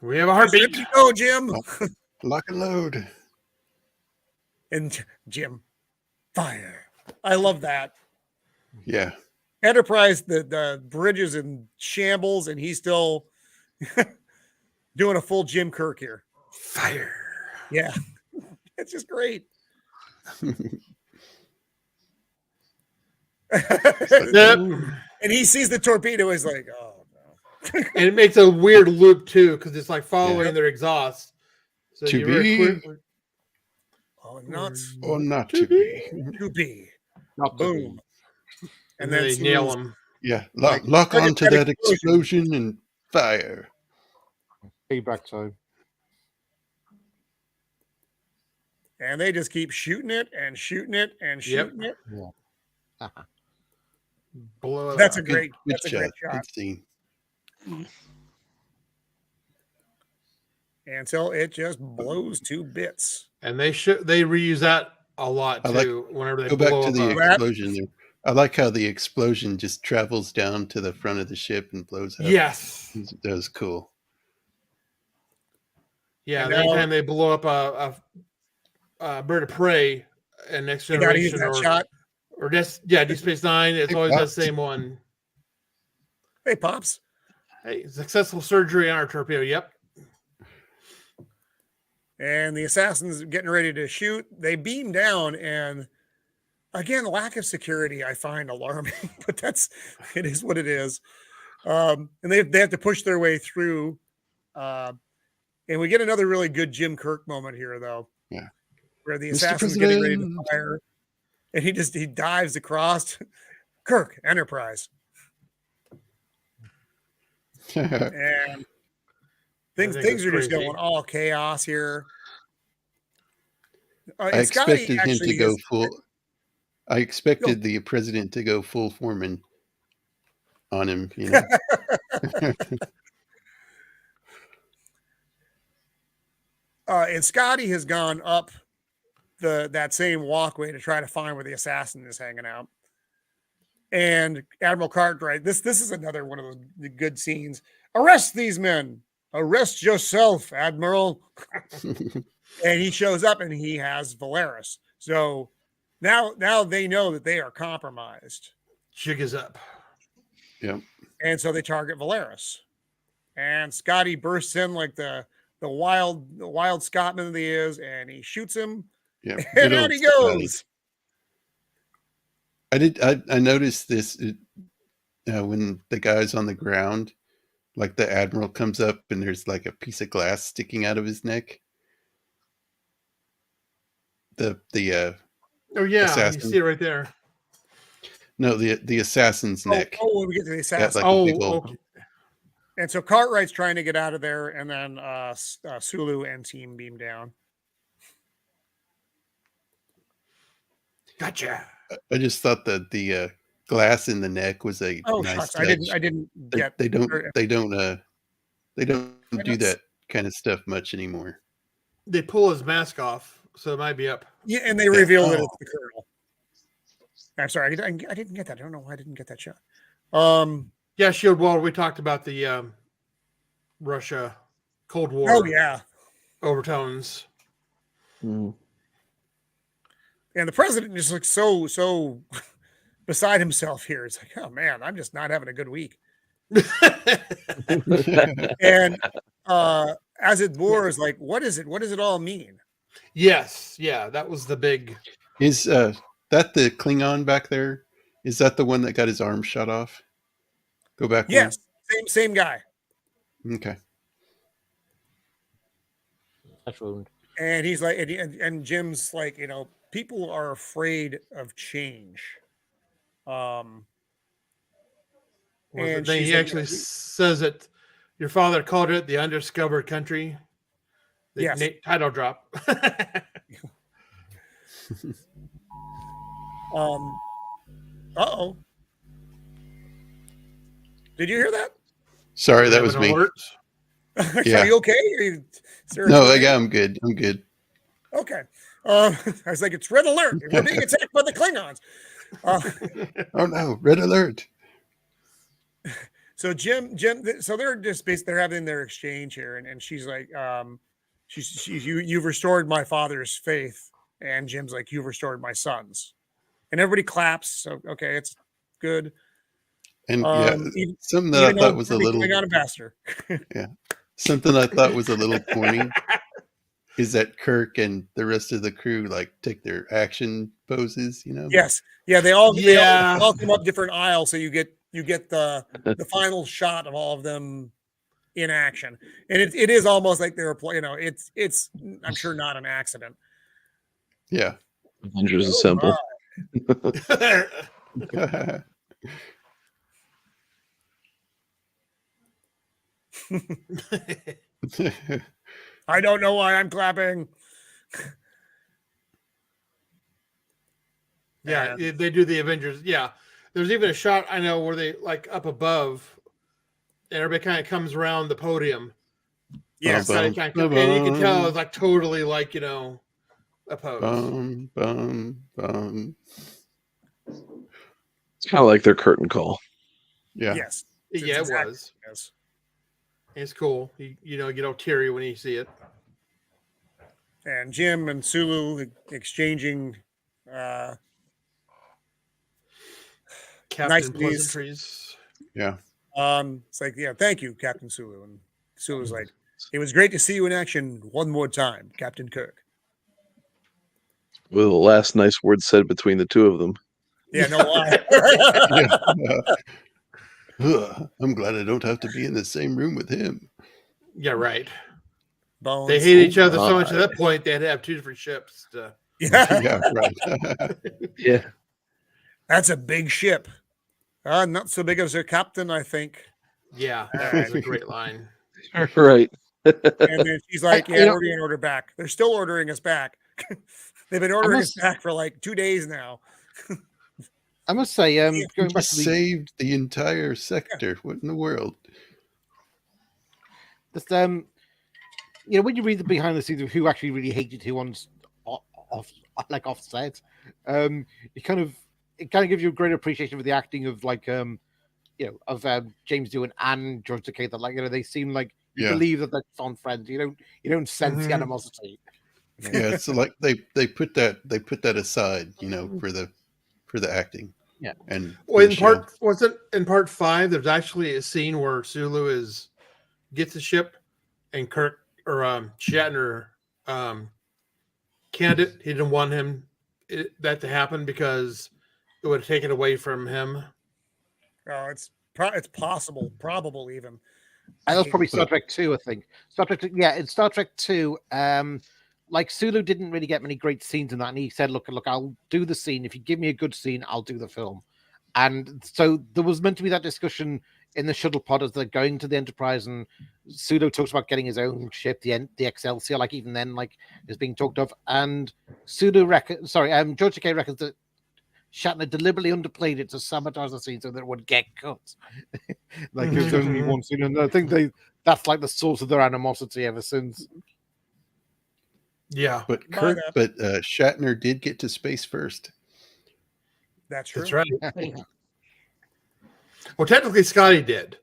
Speaker 2: We have a heartbeat.
Speaker 5: Go, Jim.
Speaker 1: Lock and load.
Speaker 5: And Jim, fire. I love that.
Speaker 1: Yeah.
Speaker 5: Enterprise, the bridge is in shambles, and he's still doing a full Jim Kirk here.
Speaker 2: Fire.
Speaker 5: Yeah. It's just great.
Speaker 2: Yep.
Speaker 5: And he sees the torpedo. He's like, oh no.
Speaker 2: And it makes a weird loop too, because it's like following their exhaust. So
Speaker 1: to be
Speaker 5: or not
Speaker 1: to be.
Speaker 5: To be.
Speaker 9: Not
Speaker 5: Boom.
Speaker 9: be.
Speaker 2: And then they nail them.
Speaker 1: Yeah. Lock onto that explosion and fire.
Speaker 9: Payback time.
Speaker 5: And they just keep shooting it and shooting it and shooting it.
Speaker 9: Yeah.
Speaker 2: Blow it
Speaker 5: That's
Speaker 2: up.
Speaker 5: a great
Speaker 1: Good
Speaker 5: shot.
Speaker 1: Good scene.
Speaker 5: Until it just blows to bits.
Speaker 2: And they reuse that a lot too. Whenever they
Speaker 1: go back
Speaker 2: blow
Speaker 1: to
Speaker 2: up
Speaker 1: the explosion there. I like how the explosion just travels down to the front of the ship and blows up.
Speaker 2: Yes.
Speaker 1: That was cool.
Speaker 2: Yeah, anytime they blow up a bird of prey in Next Generation or just Deep Space Nine, it's always that same one.
Speaker 5: Hey, Pops.
Speaker 2: Hey, successful surgery on our torpedo. Yep.
Speaker 5: And the assassins getting ready to shoot. They beam down, and again, lack of security I find alarming, but it is what it is. And they have to push their way through. And we get another really good Jim Kirk moment here, though.
Speaker 1: Yeah.
Speaker 5: Where the assassin's getting ready to fire, and he dives across. Kirk, Enterprise. And things are just going all chaos here.
Speaker 1: I expected him to go full. I expected the president to go full Foreman on him. You know?
Speaker 5: And Scotty has gone up that same walkway to try to find where the assassin is hanging out. And Admiral Cartwright, this is another one of those good scenes. Arrest these men. Arrest yourself, Admiral. And he shows up and he has Valeris. So now they know that they are compromised.
Speaker 2: Jig is up.
Speaker 1: Yep.
Speaker 5: And so they target Valeris. And Scotty bursts in like the wild Scotsman that he is, and he shoots him.
Speaker 1: Yeah.
Speaker 5: And out he goes.
Speaker 1: I noticed this when the guy's on the ground, like the Admiral comes up and there's like a piece of glass sticking out of his neck.
Speaker 2: Assassin. You see it right there.
Speaker 1: No, the assassin's neck.
Speaker 5: Oh, when we get to the assassin.
Speaker 2: Okay.
Speaker 5: And so Cartwright's trying to get out of there, and then Sulu and team beam down.
Speaker 2: Gotcha.
Speaker 1: I just thought that the glass in the neck was a nice touch.
Speaker 5: I didn't get.
Speaker 1: They don't do that kind of stuff much anymore.
Speaker 2: They pull his mask off, so it might be up.
Speaker 5: Yeah, and they reveal that it's the Colonel. I'm sorry, I didn't get that. I don't know why I didn't get that shot.
Speaker 2: Yeah, Shield Wall. We talked about the Russia Cold War.
Speaker 5: Oh yeah,
Speaker 2: overtones.
Speaker 5: And the president just looks so beside himself here. It's like, oh man, I'm just not having a good week. And as it bore is like, what is it? What does it all mean?
Speaker 2: Yes, yeah, that was the big.
Speaker 1: Is that the Klingon back there? Is that the one that got his arm shot off? Go back.
Speaker 5: Yes, same guy.
Speaker 1: Okay.
Speaker 5: And he's like, and Jim's like, people are afraid of change.
Speaker 2: And he actually says that your father called it the undiscovered country.
Speaker 5: Yes.
Speaker 2: Title drop.
Speaker 5: Uh-oh. Did you hear that?
Speaker 1: Sorry, that was me.
Speaker 5: Yeah. Are you okay?
Speaker 1: No, I'm good. I'm good.
Speaker 5: Okay. I was like, it's red alert. We're being attacked by the Klingons.
Speaker 1: Oh no, red alert.
Speaker 5: So Jim, so they're just basically they're having their exchange here, and she's like, you've restored my father's faith, and Jim's like, you've restored my son's, and everybody claps. So okay, it's good.
Speaker 1: And something that I thought was a little
Speaker 5: ambassador.
Speaker 1: Yeah, something I thought was a little corny is that Kirk and the rest of the crew like take their action poses.
Speaker 5: Yes, yeah, they all come up different aisles, so you get the final shot of all of them in action, and it is almost like they were playing. It's I'm sure not an accident.
Speaker 1: Yeah,
Speaker 4: Avengers Assemble.
Speaker 5: I don't know why I'm clapping.
Speaker 2: Yeah, they do the Avengers. Yeah. There's even a shot I know where they like up above and everybody kind of comes around the podium.
Speaker 5: Yes.
Speaker 2: And you can tell it's like totally like, a pose.
Speaker 4: It's kind of like their curtain call.
Speaker 1: Yeah.
Speaker 5: Yes.
Speaker 2: Yeah, it was.
Speaker 5: Yes.
Speaker 2: It's cool. You get all teary when you see it.
Speaker 5: And Jim and Sulu exchanging
Speaker 2: Captain pleasantries.
Speaker 1: Yeah.
Speaker 5: It's like, yeah, thank you, Captain Sulu. And Sulu's like, it was great to see you in action one more time, Captain Kirk.
Speaker 4: Well, the last nice word said between the two of them.
Speaker 5: Yeah, no lie.
Speaker 1: I'm glad I don't have to be in the same room with him.
Speaker 2: Yeah, right.
Speaker 5: Bones.
Speaker 2: They hate each other so much at that point they had to have two different ships.
Speaker 5: Yeah,
Speaker 1: right.
Speaker 4: Yeah.
Speaker 5: That's a big ship. Not so big as their captain, I think.
Speaker 2: Yeah, that's a great line.
Speaker 4: Right.
Speaker 5: And then she's like, yeah, we're being ordered back. They're still ordering us back. They've been ordering us back for like 2 days now.
Speaker 9: I must say,
Speaker 1: going back saved the entire sector. Yeah. What in the world?
Speaker 9: Just when you read the behind the scenes of who actually really hated who on off set, it kind of gives you a great appreciation for the acting of James Doohan and George Takei. That they seem like you believe that they're fun friends. You don't sense the animosity.
Speaker 1: Yeah, so like they put that aside, for the acting.
Speaker 9: Yeah.
Speaker 1: And
Speaker 2: in part 5, there's actually a scene where Sulu gets the ship and Kirk or Shatner canned it. He didn't want that to happen because it would have taken away from him.
Speaker 5: Oh, it's possible, probable even.
Speaker 9: And that was probably Star Trek 2, I think. In Star Trek 2, Sulu didn't really get many great scenes in that, and he said, look, I'll do the scene. If you give me a good scene, I'll do the film. And so there was meant to be that discussion in the shuttle pod as they're going to the Enterprise, and Sulu talks about getting his own ship, the Excelsior, even then, is being talked of. And George Takei reckons that Shatner deliberately underplayed it to sabotage the scene so that it would get cut. It was only one scene, and I think that's the source of their animosity ever since.
Speaker 2: Yeah,
Speaker 1: but Shatner did get to space first.
Speaker 5: That's true.
Speaker 2: That's right. Well, technically, Scotty did,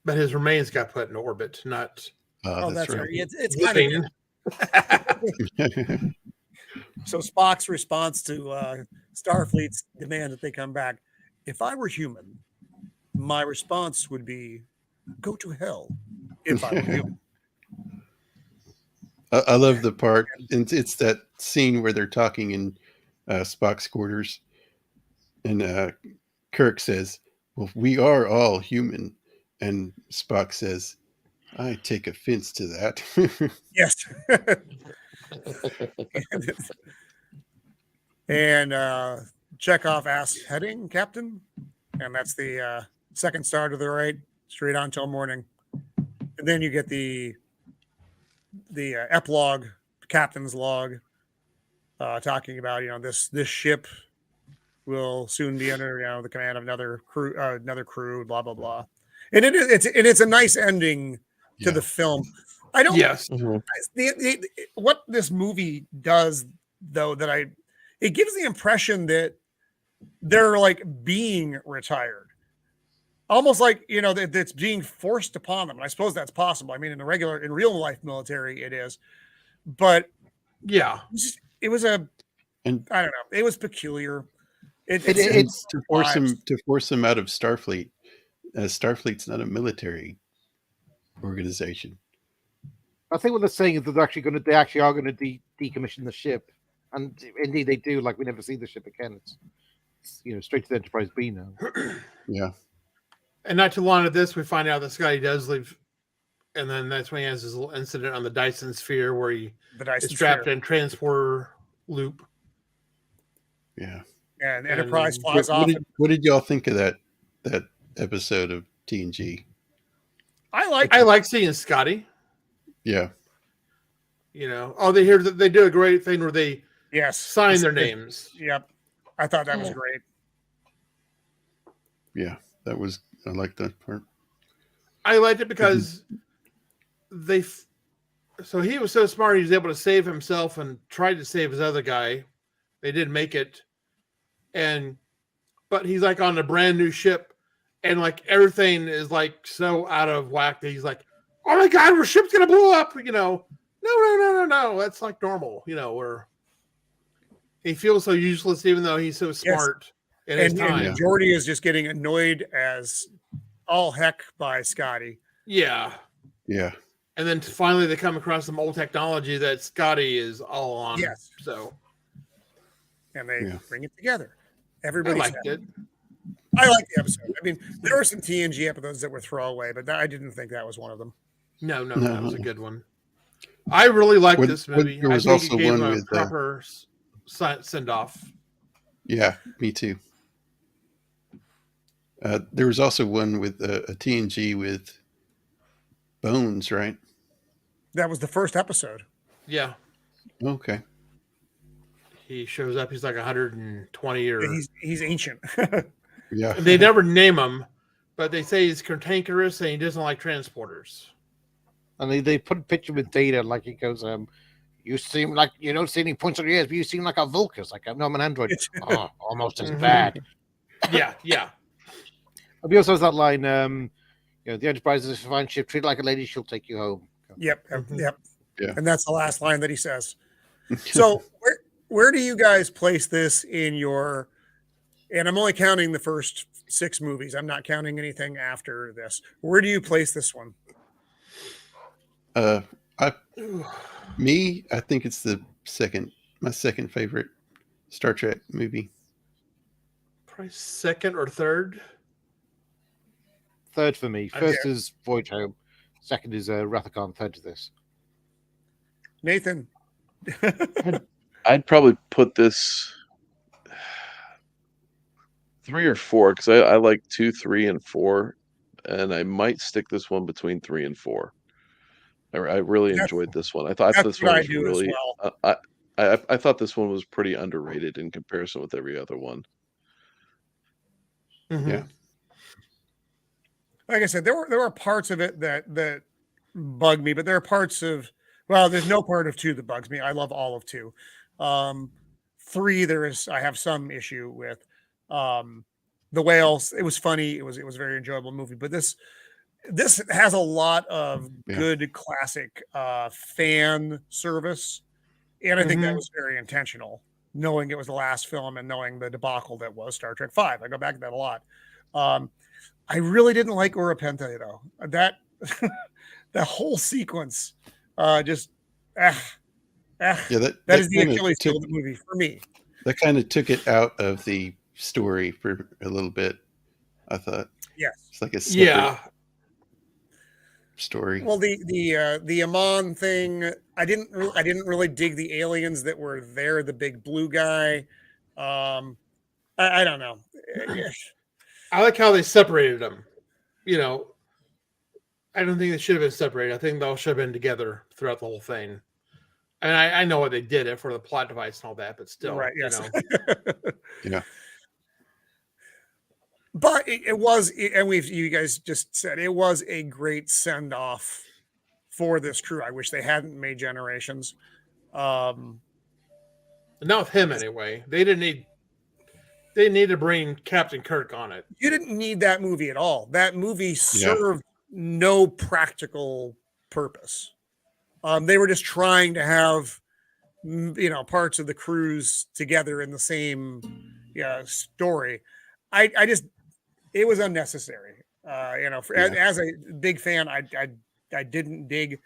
Speaker 2: but his remains got put in orbit. Not.
Speaker 5: That's right. It's kind of. So Spock's response to Starfleet's demand that they come back: if I were human, my response would be, "Go to hell." If I were human.
Speaker 1: I love the part, and it's that scene where they're talking in Spock's quarters, and Kirk says, "Well, we are all human," and Spock says, "I take offense to that."
Speaker 5: Yes. And Chekhov asks, "Heading, Captain?" And that's the second star to the right, straight on till morning. And then you get the epilogue, captain's log, talking about this ship will soon be under the command of another crew, blah blah blah, and it's a nice ending to the film. I don't.
Speaker 2: Yes.
Speaker 5: What this movie does though, it gives the impression that they're like being retired. Almost like, that's being forced upon them. And I suppose that's possible. I mean, in real life military, it is. But
Speaker 2: yeah,
Speaker 5: it was I don't know. It was peculiar. It's
Speaker 1: to force them out of Starfleet. Starfleet's not a military organization.
Speaker 9: I think what they're saying is that they actually are going to decommission the ship, and indeed they do. Like, we never see the ship again. It's straight to the Enterprise B now.
Speaker 1: Yeah.
Speaker 2: And not too long after this, we find out that Scotty does leave, and then that's when he has his little incident on the Dyson Sphere where he is trapped in transporter loop.
Speaker 1: Yeah.
Speaker 5: And Enterprise flies off.
Speaker 1: What did y'all think of that episode of TNG?
Speaker 2: I like seeing Scotty.
Speaker 1: Yeah.
Speaker 2: They do a great thing where they sign their names.
Speaker 5: Yep. I thought that was great.
Speaker 1: Yeah, I like that part.
Speaker 2: I liked it because so he was so smart, he was able to save himself and tried to save his other guy. They did make it. But he's like on a brand new ship, and like everything is like so out of whack that he's like, oh my God, our ship's going to blow up. No. That's like normal, where he feels so useless, even though he's so smart in his time.
Speaker 5: And Geordi is just getting annoyed as all heck by Scotty.
Speaker 2: Yeah.
Speaker 1: Yeah.
Speaker 2: And then finally they come across some old technology that Scotty is all on.
Speaker 5: Yes.
Speaker 2: So.
Speaker 5: And they bring it together. Everybody
Speaker 2: liked it.
Speaker 5: I liked the episode. I mean, there were some TNG episodes that were throwaway, but I didn't think that was one of them.
Speaker 2: No, that was a good one. I really liked this movie.
Speaker 1: There was also one with
Speaker 2: proper send off.
Speaker 1: Yeah, me too. There was also one with a TNG with Bones, right?
Speaker 5: That was the first episode.
Speaker 2: Yeah.
Speaker 1: Okay.
Speaker 2: He shows up. He's like 120 or
Speaker 5: he's ancient.
Speaker 1: Yeah.
Speaker 2: They never name him, but they say he's cantankerous and he doesn't like transporters.
Speaker 9: And they put a picture with Data, like he goes, you seem like you don't see any points on your ears, but you seem like a Vulcan. It's like, no, I'm an android. Almost as bad.
Speaker 2: Yeah.
Speaker 9: But he also has that line, the Enterprise is a fine ship, treat it like a lady, she'll take you home.
Speaker 5: Yep.
Speaker 1: Yeah.
Speaker 5: And that's the last line that he says. So where do you guys place this in your, and I'm only counting the first 6 movies. I'm not counting anything after this. Where do you place this one?
Speaker 1: I think it's my second favorite Star Trek movie.
Speaker 2: Probably second or third.
Speaker 9: Third for me. First is Voyage Home. Second is Wrath of Khan. Third is this.
Speaker 5: Nathan.
Speaker 4: I'd probably put this 3 or 4 because I like 2, 3, and 4, and I might stick this one between 3 and 4. I really enjoyed this one. I thought this one was really. Well. I thought this one was pretty underrated in comparison with every other one.
Speaker 2: Mm-hmm.
Speaker 1: Yeah.
Speaker 5: Like I said, there were parts of it that bugged me, but there are parts of. Well, there's no part of 2 that bugs me. I love all of 2. 3, I have some issue with. The Whales, it was funny. It was a very enjoyable movie, but this has a lot of good classic fan service, and I think that was very intentional. Knowing it was the last film and knowing the debacle that was Star Trek V, I go back to that a lot. I really didn't like Ura Pente though. That the whole sequence, that is the Achilles heel of the movie for me.
Speaker 1: That kind of took it out of the story for a little bit. I thought.
Speaker 5: Yes,
Speaker 1: it's like a separate story.
Speaker 5: Well, the Amon thing, I didn't really dig the aliens that were there. The big blue guy. I don't know.
Speaker 2: I like how they separated them. I don't think they should have been separated. I think they all should have been together throughout the whole thing. And I know why they did it for the plot device and all that, but still,
Speaker 5: right? Yes.
Speaker 1: Yeah.
Speaker 5: But it was, and you guys just said it was a great send off for this crew. I wish they hadn't made Generations.
Speaker 2: Not with him anyway. They didn't need. They need to bring Captain Kirk on it.
Speaker 5: You didn't need that movie at all. That movie served no practical purpose. They were just trying to have, parts of the crews together in the same story. It was unnecessary. As a big fan, I didn't dig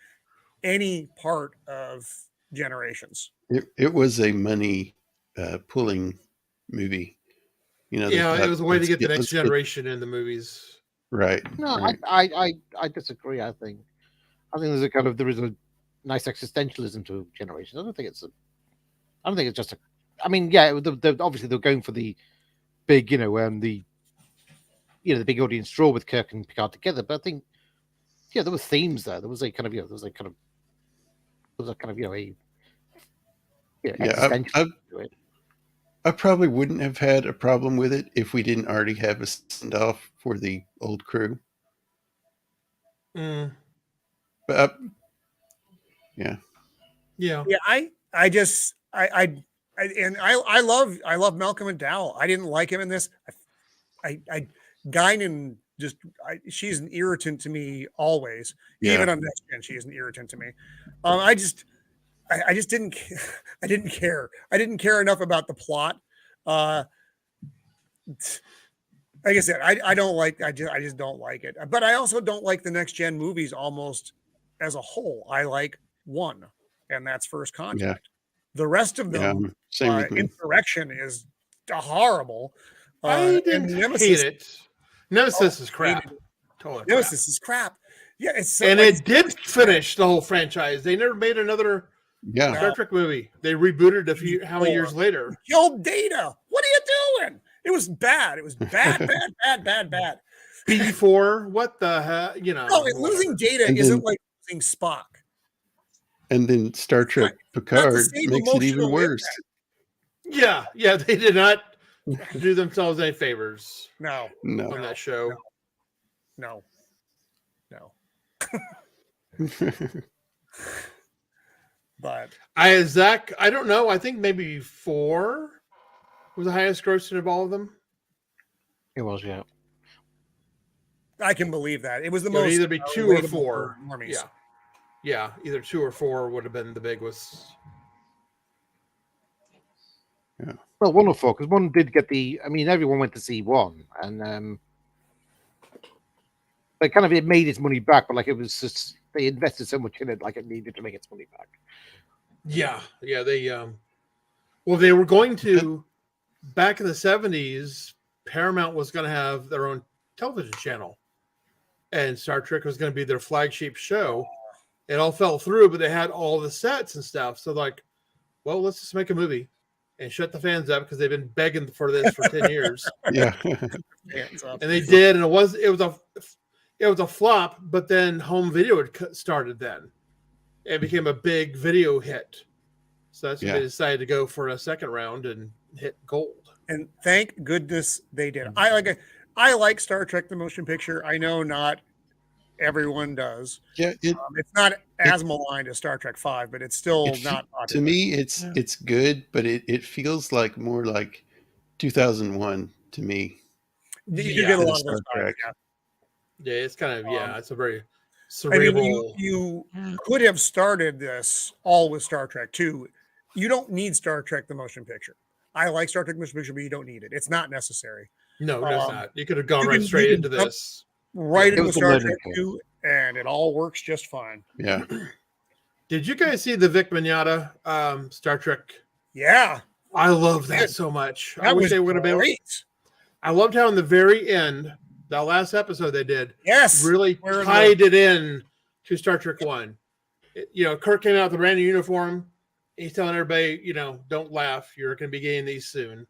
Speaker 5: any part of Generations.
Speaker 1: It was a money pulling movie.
Speaker 2: It was a way to get the next generation in the movies.
Speaker 1: Right.
Speaker 9: No,
Speaker 1: right.
Speaker 9: I disagree. I think there is a nice existentialism to Generations. I don't think it's just a. I mean, obviously they're going for the big, the big audience draw with Kirk and Picard together. But I think, there were themes there. There was a kind of,
Speaker 1: I probably wouldn't have had a problem with it if we didn't already have a send-off for the old crew.
Speaker 2: Mm.
Speaker 1: But
Speaker 5: yeah. I love Malcolm McDowell. I didn't like him in this. Guinan she's an irritant to me always. Yeah. Even on Next Gen, she is an irritant to me. I just didn't. I didn't care. I didn't care enough about the plot. Like I said, I don't like. I just don't like it. But I also don't like the Next Gen movies almost as a whole. I like one, and that's First Contact. Yeah. The rest of them, Insurrection is horrible.
Speaker 2: I didn't hate it. Nemesis is crap. Totally
Speaker 5: Nemesis is crap. Yeah,
Speaker 2: it did finish the whole franchise. They never made another Star Trek movie. They rebooted how many years later?
Speaker 5: Killed Data. What are you doing? It was bad. It was bad.
Speaker 2: B4. What the hell?
Speaker 5: No, losing Data isn't like losing Spock.
Speaker 1: And then Star Trek Picard makes it even worse.
Speaker 2: Yeah, they did not do themselves any favors.
Speaker 5: No.
Speaker 2: On that show.
Speaker 5: No. But
Speaker 2: Zach, I don't know. I think maybe 4 was the highest grossing of all of them.
Speaker 9: It was, yeah.
Speaker 5: I can believe that. It was the most.
Speaker 2: Either be 2 or 4. Yeah, either 2 or 4 would have been the big was.
Speaker 1: Yeah.
Speaker 9: Well, 1 or 4, because 1 did get the. I mean, everyone went to see 1, and it made its money back, but it was just they invested so much in it, it needed to make its money back.
Speaker 2: Yeah, they they were going to back in the 70s. Paramount was going to have their own television channel, and Star Trek was going to be their flagship show. It all fell through, but they had all the sets and stuff. So let's just make a movie and shut the fans up because they've been begging for this for 10 years.
Speaker 1: Yeah.
Speaker 2: And they did. And it was a flop, but then home video had started then. It became a big video hit. So that's when they decided to go for a second round and hit gold.
Speaker 5: And thank goodness they did. I like Star Trek the motion picture. I know not everyone does.
Speaker 1: Yeah,
Speaker 5: it's not as maligned as Star Trek 5, but it's still not popular.
Speaker 1: To me, it's good, but it feels more like 2001 to me.
Speaker 5: You get a lot of those vibes,
Speaker 2: yeah, it's kind of it's a very cerebral.
Speaker 5: You could have started this all with Star Trek 2. You don't need Star Trek the motion picture. I like Star Trek the motion picture, but you don't need it. It's not necessary.
Speaker 2: No, it's not. You could have gone straight into this.
Speaker 5: Right into Star Trek 2, and it all works just fine.
Speaker 1: Yeah.
Speaker 2: Did you guys see the Vic Mignogna Star Trek?
Speaker 5: Yeah.
Speaker 2: I love that so much. I wish they would have been. I loved how in the very end, that last episode they did, really tied it in to Star Trek 1. Kirk came out with a brand new uniform. He's telling everybody, don't laugh. You're going to be getting these soon.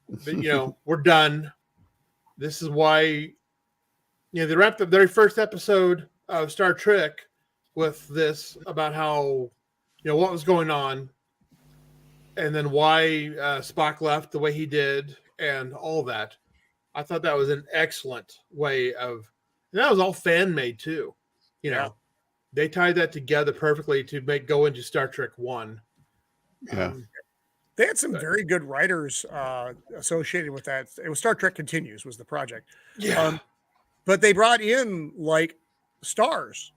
Speaker 2: But, we're done. This is why... they wrapped up their first episode of Star Trek with this about how, what was going on and then why Spock left the way he did and all that. I thought that was an excellent way of, and that was all fan made too. They tied that together perfectly to go into Star Trek 1.
Speaker 1: Yeah.
Speaker 5: They had some very good writers associated with that. It was Star Trek Continues was the project.
Speaker 2: Yeah.
Speaker 5: But they brought in like stars.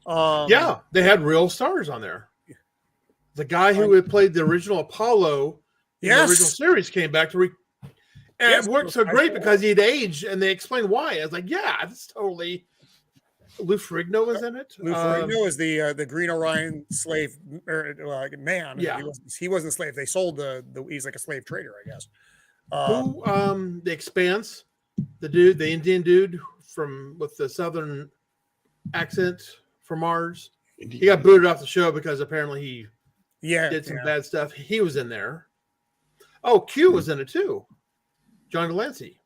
Speaker 2: Yeah, they had real stars on there. The guy who had played the original Apollo in the original series came back to and it worked so great because he'd aged, and they explained why. I was like, yeah, that's totally. Lou Ferrigno was in it.
Speaker 5: Lou Ferrigno is the Green Orion slave man.
Speaker 2: Yeah,
Speaker 5: he wasn't a slave. They sold he's like a slave trader, I guess.
Speaker 2: The Expanse, the Indian dude with the southern accent from Mars. He got booted off the show because apparently he did some bad stuff. He was in there. Oh, Q was in it too. John Delancey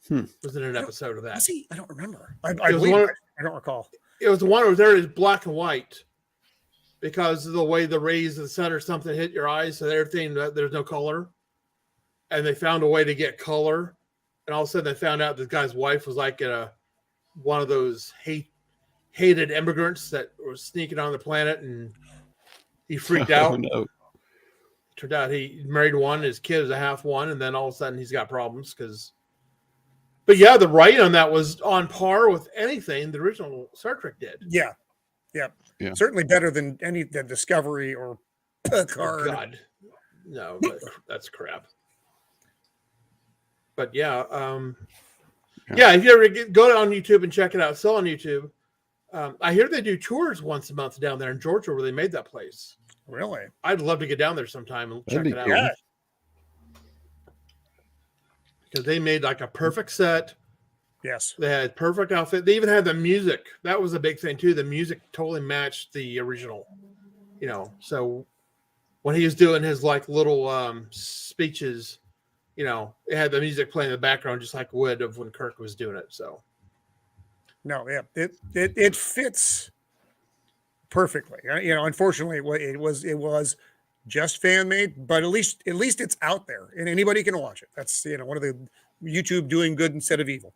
Speaker 2: was in an episode of that.
Speaker 5: Was he? I don't remember. I don't recall.
Speaker 2: It was the one where there is black and white because of the way the rays of the sun or something hit your eyes, so everything there's no color. And they found a way to get color, and all of a sudden they found out this guy's wife was like one of those hated immigrants that were sneaking on the planet, and he freaked out.
Speaker 1: No.
Speaker 2: Turned out he married one, his kid is a half one, and then all of a sudden he's got problems But yeah, the writing on that was on par with anything the original Star Trek did.
Speaker 5: Yeah. Certainly better than the Discovery or Picard.
Speaker 2: Oh God, no, that's crap. But yeah, if you ever go on YouTube and check it out, it's still on YouTube. I hear they do tours once a month down there in Georgia where they made that place.
Speaker 5: Really?
Speaker 2: I'd love to get down there sometime and check it out.
Speaker 5: Yeah.
Speaker 2: Because they made like a perfect set.
Speaker 5: Yes.
Speaker 2: They had perfect outfit. They even had the music. That was a big thing too. The music totally matched the original. So when he was doing his like little speeches, it had the music playing in the background just like it would of when Kirk was doing it. So
Speaker 5: no, yeah. It fits perfectly. Unfortunately it was just fan made, but at least it's out there and anybody can watch it. That's one of the YouTube doing good instead of evil.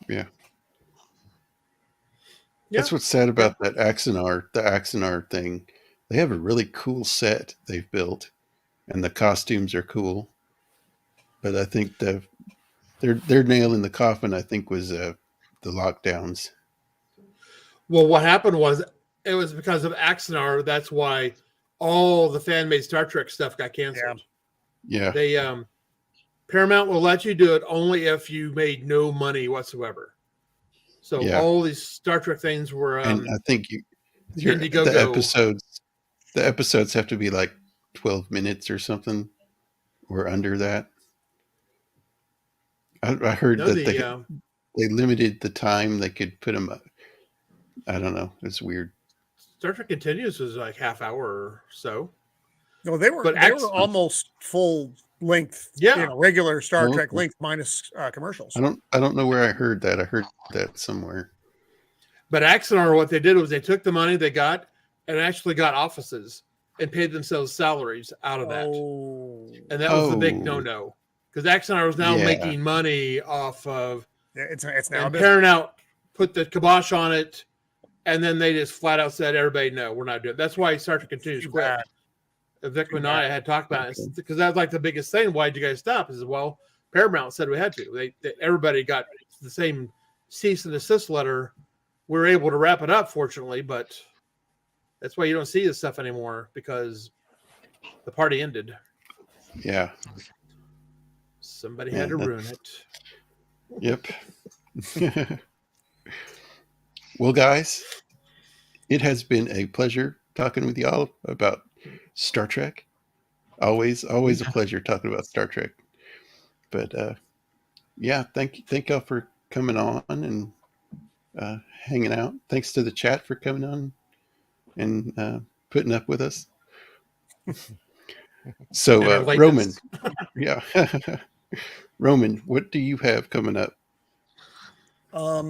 Speaker 1: Yeah. That's what's sad about that the Axanar thing. They have a really cool set they've built, and the costumes are cool. But I think their nail in the coffin, I think, was the lockdowns.
Speaker 2: Well, what happened was it was because of Axanar. That's why all the fan-made Star Trek stuff got canceled.
Speaker 1: Yeah.
Speaker 2: They Paramount will let you do it only if you made no money whatsoever. So all these Star Trek things were
Speaker 1: and I think the episodes have to be like 12 minutes or something or under that. I heard that they limited the time they could put them up. I don't know. It's weird.
Speaker 2: Star Trek Continues was like half hour or so.
Speaker 5: No, they were almost full length. Regular Star Trek length minus commercials.
Speaker 1: I don't know where I heard that. I heard that somewhere.
Speaker 2: But Axanar, what they did was they took the money they got and actually got offices and paid themselves salaries out of that. And that was the big no-no. Because Axanar was now making money off of
Speaker 5: it's now
Speaker 2: Paramount put the kibosh on it, and then they just flat out said, everybody, no, we're not doing it. That's why Star Trek Continues quit. Vic and I had talked about it because that was like the biggest thing. Why'd you guys stop? Is Well, Paramount said we had to. Everybody got the same cease and desist letter. We were able to wrap it up, fortunately, but that's why you don't see this stuff anymore because the party ended.
Speaker 1: Yeah.
Speaker 2: Somebody had to ruin it.
Speaker 1: Yep. Well, guys, it has been a pleasure talking with y'all about Star Trek. Always a pleasure talking about Star Trek. But thank y'all for coming on and hanging out. Thanks to the chat for coming on and putting up with us. So Roman, Roman, what do you have coming up?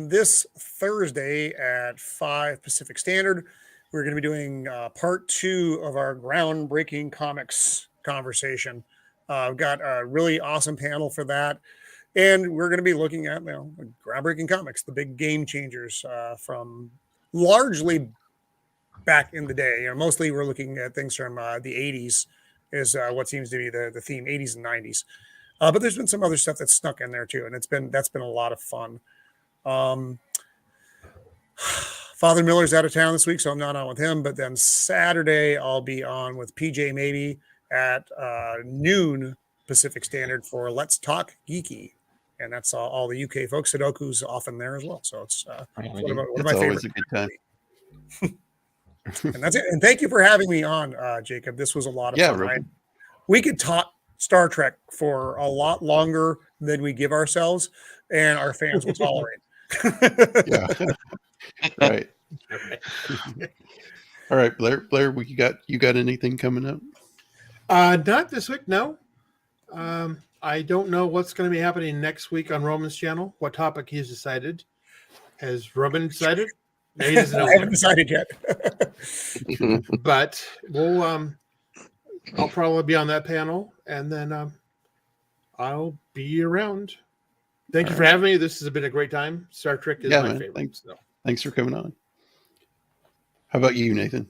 Speaker 5: This Thursday at 5 Pacific Standard, we're going to be doing part 2 of our groundbreaking comics conversation. I've got a really awesome panel for that. And we're going to be looking at groundbreaking comics, the big game changers from largely back in the day. Mostly we're looking at things from the 80s is what seems to be the theme, 80s and 90s. But there's been some other stuff that's snuck in there too, and that's been a lot of fun. Father Miller's out of town this week, so I'm not on with him. But then Saturday I'll be on with PJ Maybe at noon Pacific Standard for Let's Talk Geeky, and that's all the UK folks. Sudoku's often there as well, so it's one of my favorite.
Speaker 1: A good time.
Speaker 5: And that's it. And thank you for having me on, Jacob. This was a lot of fun. We could talk Star Trek for a lot longer than we give ourselves, and our fans will tolerate.
Speaker 1: Yeah. Right. All right, Blair, you got anything coming up?
Speaker 2: Not this week, no. I don't know what's going to be happening next week on Roman's channel. What topic he's decided? Has Roman decided? No, he doesn't know.
Speaker 5: I haven't decided yet.
Speaker 2: But we'll I'll probably be on that panel, and then I'll be around. Thank you for having me. This has been a great time. Star Trek is my favorite.
Speaker 1: Thanks for coming on. How about you, Nathan?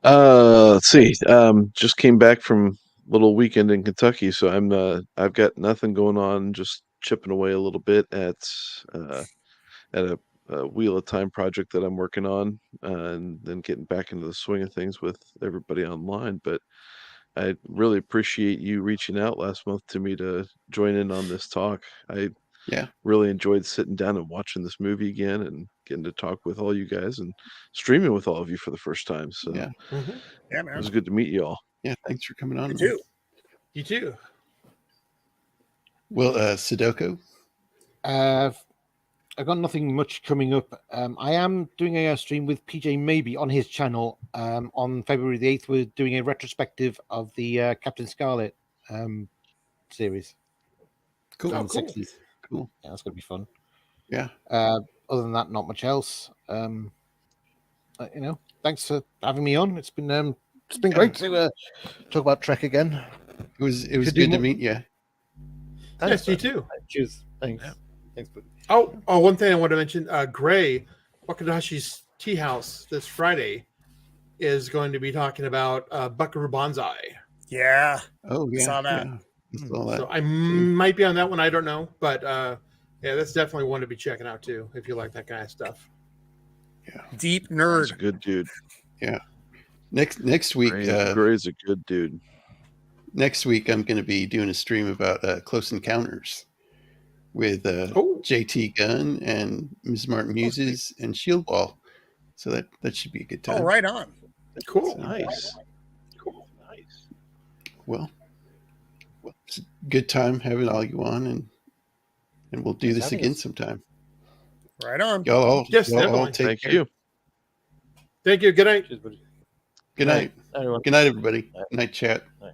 Speaker 4: Let's see. Just came back from a little weekend in Kentucky, so I've got nothing going on. Just chipping away a little bit at a Wheel of Time project that I'm working on, and then getting back into the swing of things with everybody online. But I really appreciate you reaching out last month to me to join in on this talk. I really enjoyed sitting down and watching this movie again and getting to talk with all you guys and streaming with all of you for the first time. So
Speaker 5: man,
Speaker 4: it was good to meet you all.
Speaker 1: Yeah, thanks for coming on.
Speaker 5: You too.
Speaker 2: You too.
Speaker 1: Well, Sudoku?
Speaker 9: I've got nothing much coming up. I am doing a stream with PJ Maybe on his channel. On February the 8th, we're doing a retrospective of the Captain Scarlet series.
Speaker 1: Cool.
Speaker 9: From the 60s.
Speaker 1: Cool.
Speaker 9: Yeah, that's going to be fun.
Speaker 1: Yeah.
Speaker 9: Other than that, not much else. Thanks for having me on. It's been great to talk about Trek again.
Speaker 1: It was good to meet you.
Speaker 2: Yes, you too.
Speaker 6: Cheers. Thanks. Yeah. Thanks.
Speaker 2: Oh, one thing I want to mention: Gray Wakadashi's Tea House this Friday is going to be talking about Buckaroo Banzai.
Speaker 5: Yeah.
Speaker 1: Oh, yeah.
Speaker 5: Saw that.
Speaker 1: Yeah. Saw that.
Speaker 2: So I might be on that one. I don't know, but yeah, that's definitely one to be checking out too if you like that kind of stuff.
Speaker 1: Yeah.
Speaker 5: Deep nerd.
Speaker 4: He's a good dude.
Speaker 1: Yeah. Next week,
Speaker 4: Gray's a good dude.
Speaker 1: Next week, I'm going to be doing a stream about Close Encounters with JT Gunn and Ms. Martin Muses and Shield Wall. So that should be a good time.
Speaker 5: Oh, right on.
Speaker 2: Cool.
Speaker 4: Nice.
Speaker 1: Well, it's a good time having all you on, and we'll do this again sometime.
Speaker 5: Right on.
Speaker 1: Y'all all take
Speaker 4: Thank
Speaker 1: care.
Speaker 4: you.
Speaker 2: Thank you. Good night.
Speaker 1: Good night.
Speaker 6: Everyone.
Speaker 1: Good night, everybody. Good night, chat.
Speaker 6: Night.